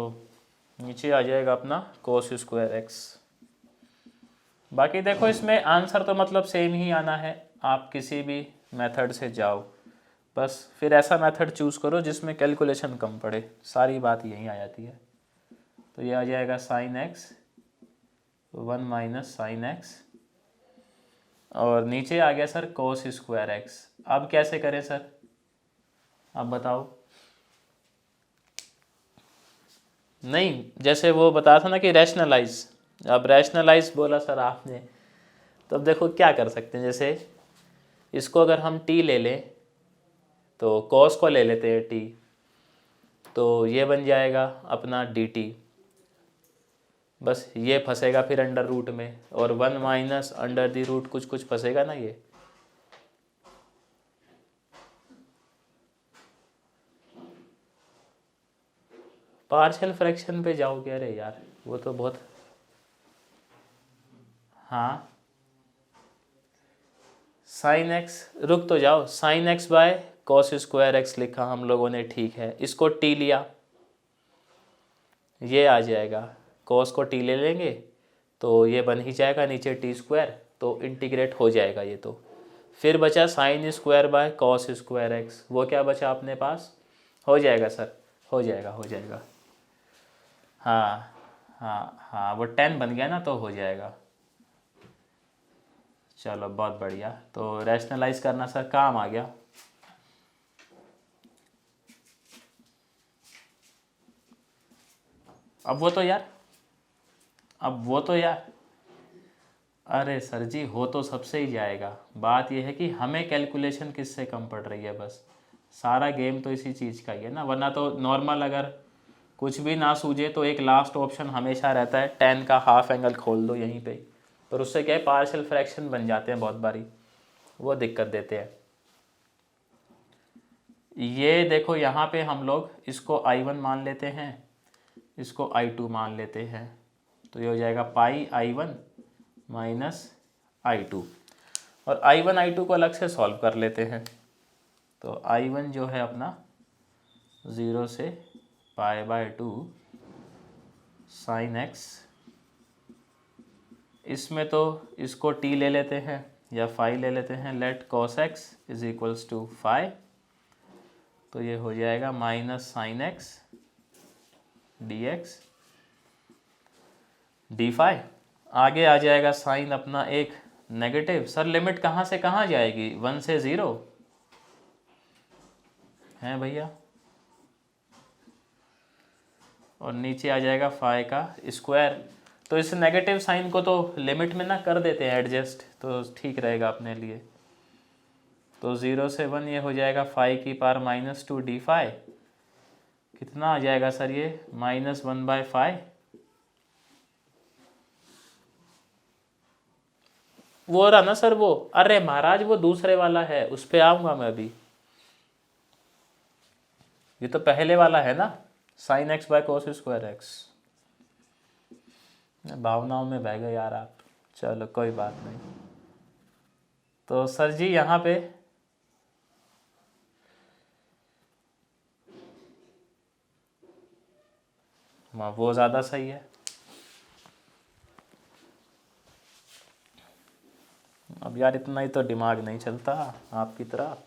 नीचे आ जाएगा अपना cos स्क्वायर एक्स। बाकी देखो इसमें आंसर तो मतलब सेम ही आना है, आप किसी भी मेथड से जाओ, बस फिर ऐसा मेथड चूज़ करो जिसमें कैलकुलेशन कम पड़े, सारी बात यहीं आ जाती है। तो ये आ जाएगा sine x 1 minus sine x, और नीचे आ गया सर कोस स्क्वायर एक्स। अब कैसे करें सर, अब बताओ। नहीं, जैसे वो बताया था ना कि रैशनलाइज, अब रैशनलाइज बोला सर आपने, तो अब देखो क्या कर सकते हैं। जैसे इसको अगर हम t ले लें तो कॉस को ले लेते हैं t, तो ये बन जाएगा अपना dt, बस ये फंसेगा फिर अंडर रूट में, और 1 माइनस अंडर दी रूट कुछ कुछ फंसेगा ना। ये पार्शियल फ्रैक्शन पे जाओगे, अरे यार वो तो बहुत, हाँ साइन एक्स, रुक तो जाओ, sine x by cos square x लिखा हम लोगों ने, ठीक है। इसको t लिया, ये आ जाएगा, कॉस को t ले लेंगे तो ये बन ही जाएगा नीचे t स्क्वायर, तो इंटीग्रेट हो जाएगा ये। तो फिर बचा sine square by cos square x, वो क्या बचा अपने पास, हो जाएगा सर, हो जाएगा हो जाएगा, हाँ हाँ हाँ वो 10 बन गया ना, तो हो जाएगा। चलो बहुत बढ़िया, तो रैशनलाइज करना सर काम आ गया। अब वो तो यार, अरे सर जी हो तो सबसे ही जाएगा, बात यह है कि हमें कैलकुलेशन किससे कम पड़ रही है, बस सारा गेम तो इसी चीज़ का ही है ना। वरना तो नॉर्मल अगर कुछ भी ना सूझे तो एक लास्ट ऑप्शन हमेशा रहता है, tan का हाफ एंगल खोल दो यहीं पे, पर उससे क्या है पार्शियल फ्रैक्शन बन जाते हैं बहुत बारी, वो दिक्कत देते हैं। ये देखो यहाँ पे हम लोग इसको I1 मान लेते हैं, इसको I2 मान लेते हैं, तो ये हो जाएगा पाई I1 माइनस I2, और I1 I2 को अलग से सॉल्व कर लेते हैं। तो I1 जो है अपना 0 से π/2 sin x, इसमें तो इसको t ले लेते हैं या फाई ले लेते हैं, let cos x is equals to phi, तो ये हो जाएगा minus sine X D X D phi. आगे आ जाएगा साइन अपना एक नेगेटिव। सर लिमिट कहाँ से कहाँ जाएगी? 1 से 0 है भैया, और नीचे आ जाएगा फाई का स्क्वायर। तो इस नेगेटिव साइन को तो लिमिट में ना कर देते हैं एडजस्ट, तो ठीक रहेगा अपने लिए। तो 0 से 1 ये हो जाएगा फाई की पावर -2 डी फाई, कितना आ जाएगा सर ये? -1/5। वो रहा ना सर वो, अरे महाराज वो दूसरे वाला है, उस पर आऊँगा मैं अभी। ये तो पहले वाला है ना, sine x by cos square x. भावनाओं में बह गए यार आप, चलो कोई बात नहीं। तो सर जी यहाँ पे वो ज़्यादा सही है। अब यार इतना ही तो दिमाग नहीं चलता आपकी तरह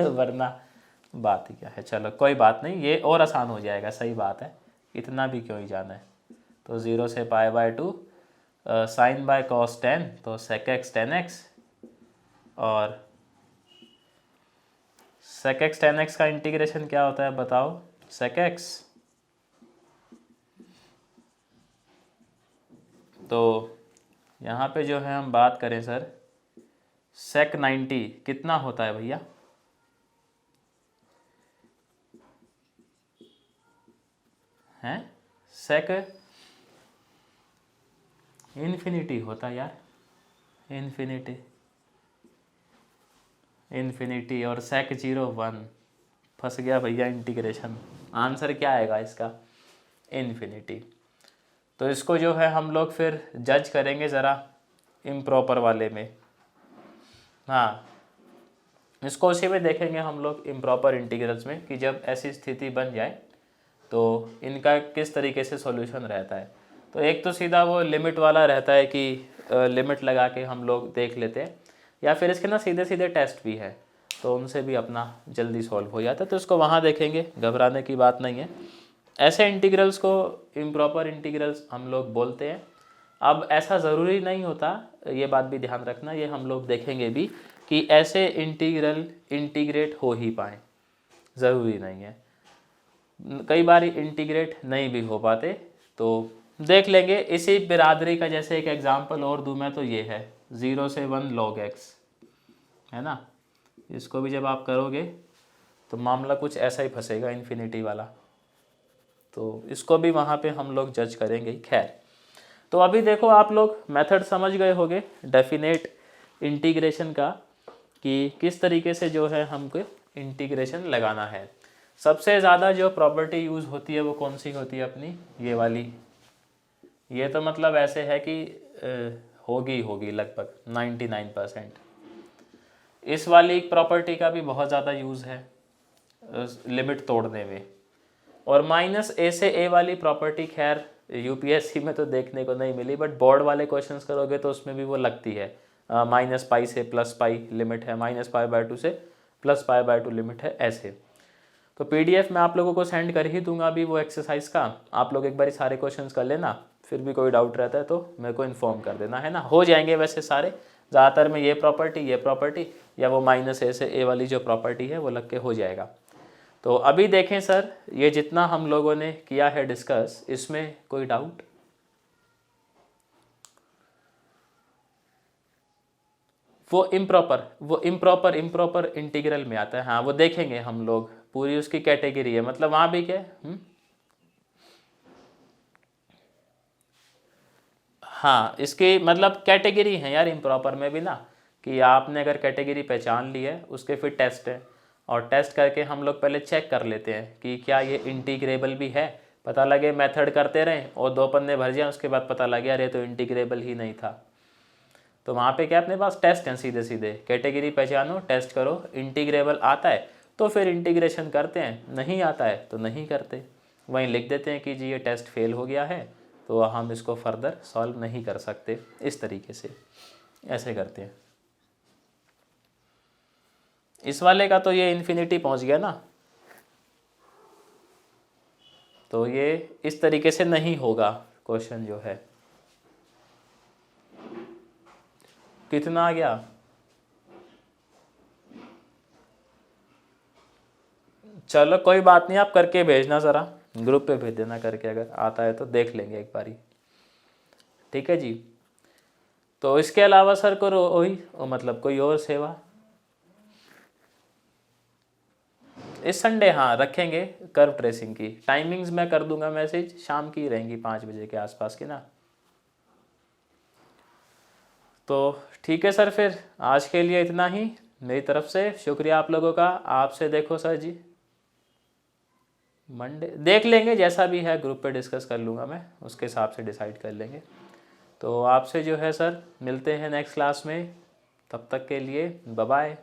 वरना बात ही क्या है। चलो कोई बात नहीं, ये और आसान हो जाएगा, सही बात है, इतना भी क्यों ही जाना है। तो 0 से π/2 साइन बाय कॉस 10, तो sec x tan x, और sec x tan x का इंटीग्रेशन क्या होता है बताओ? sec x, तो यहाँ पे जो है हम बात करें सर, sec 90 कितना होता है भैया? हैं sec इन्फिनिटी होता है यार, इन्फिनिटी और sec 0 1। फंस गया भैया इंटीग्रेशन। आंसर क्या आएगा इसका? इन्फिनिटी। तो इसको जो है हम लोग फिर जज करेंगे ज़रा इम्प्रॉपर वाले में। हाँ, इसको उसी में देखेंगे हम लोग इम्प्रॉपर इंटीग्रल्स में, कि जब ऐसी स्थिति बन जाए तो इनका किस तरीके से सॉल्यूशन रहता है। तो एक तो सीधा वो लिमिट वाला रहता है कि लिमिट लगा के हम लोग देख लेते हैं, या फिर इसके ना सीधे सीधे टेस्ट भी है, तो उनसे भी अपना जल्दी सॉल्व हो जाता है। तो इसको वहाँ देखेंगे, घबराने की बात नहीं है। ऐसे इंटीग्रल्स को इम्प्रॉपर इंटीग्रल्स हम लोग बोलते हैं। अब ऐसा ज़रूरी नहीं होता, ये बात भी ध्यान रखना, ये हम लोग देखेंगे भी कि ऐसे इंटीग्रल इंटीग्रेट हो ही पाए, ज़रूरी नहीं है। कई बार इंटीग्रेट नहीं भी हो पाते, तो देख लेंगे। इसी बिरादरी का जैसे एक एग्जांपल और दूं मैं, तो ये है 0 से 1 log x, है ना। इसको भी जब आप करोगे तो मामला कुछ ऐसा ही फंसेगा, इन्फिनिटी वाला। तो इसको भी वहाँ पे हम लोग जज करेंगे। खैर, तो अभी देखो आप लोग मेथड समझ गए होंगे डेफिनेट इंटीग्रेशन का, कि किस तरीके से जो है हमको इंटीग्रेशन लगाना है। सबसे ज़्यादा जो प्रॉपर्टी यूज़ होती है वो कौन सी होती है अपनी? ये वाली। ये तो मतलब ऐसे है कि होगी लगभग 99%। इस वाली प्रॉपर्टी का भी बहुत ज़्यादा यूज़ है लिमिट तोड़ने में। और -a से a वाली प्रॉपर्टी खैर यूपीएससी में तो देखने को नहीं मिली, बट बोर्ड वाले क्वेश्चंस करोगे तो उसमें भी वो लगती है। -π से +π लिमिट है, -π/2 से +π/2 लिमिट है, ऐसे। तो पीडीएफ मैं आप लोगों को सेंड कर ही दूंगा अभी वो एक्सरसाइज का। आप लोग एक बार सारे क्वेश्चंस कर लेना, फिर भी कोई डाउट रहता है तो मेरे को इन्फॉर्म कर देना, है ना। हो जाएंगे वैसे सारे, ज़्यादातर में ये प्रॉपर्टी या वो -a से a वाली जो प्रॉपर्टी है वो लग के हो जाएगा। तो अभी देखें सर, ये जितना हम लोगों ने किया है डिस्कस, इसमें कोई डाउट? वो इम्प्रॉपर इंटीग्रल में आता है। हाँ, वो देखेंगे हम लोग, पूरी उसकी कैटेगरी है, मतलब वहाँ भी क्या है। हाँ, इसकी मतलब कैटेगरी है यार इम्प्रॉपर में भी ना, कि आपने अगर कैटेगरी पहचान ली है उसके फिर टेस्ट है, और टेस्ट करके हम लोग पहले चेक कर लेते हैं कि क्या ये इंटीग्रेबल भी है। पता लगे मेथड करते रहें और 2 पन्ने भर जाएं, उसके बाद पता लगे अरे तो इंटीग्रेबल ही नहीं था। तो वहाँ पे क्या अपने पास टेस्ट हैं, सीधे सीधे कैटेगरी पहचानो, टेस्ट करो, इंटीग्रेबल आता है तो फिर इंटीग्रेशन करते हैं, नहीं आता है तो नहीं करते, वहीं लिख देते हैं कि जी ये टेस्ट फेल हो गया है तो हम इसको फर्दर सॉल्व नहीं कर सकते। इस तरीके से ऐसे करते हैं। इस वाले का तो ये इन्फिनिटी पहुंच गया ना, तो ये इस तरीके से नहीं होगा क्वेश्चन जो है। कितना आ गया? चलो कोई बात नहीं, आप करके भेजना, ज़रा ग्रुप पे भेज देना करके, अगर आता है तो देख लेंगे एक बारी। ठीक है जी। तो इसके अलावा सर को वही मतलब कोई और सेवा इस संडे हाँ रखेंगे कर्व ट्रेसिंग की। टाइमिंग्स मैं कर दूंगा मैसेज, शाम की रहेंगी 5 बजे के आसपास की ना। तो ठीक है सर, फिर आज के लिए इतना ही मेरी तरफ से। शुक्रिया आप लोगों का। आपसे देखो सर जी मंडे देख लेंगे, जैसा भी है ग्रुप पे डिस्कस कर लूँगा मैं, उसके हिसाब से डिसाइड कर लेंगे। तो आपसे जो है सर मिलते हैं नेक्स्ट क्लास में, तब तक के लिए बाय बाय।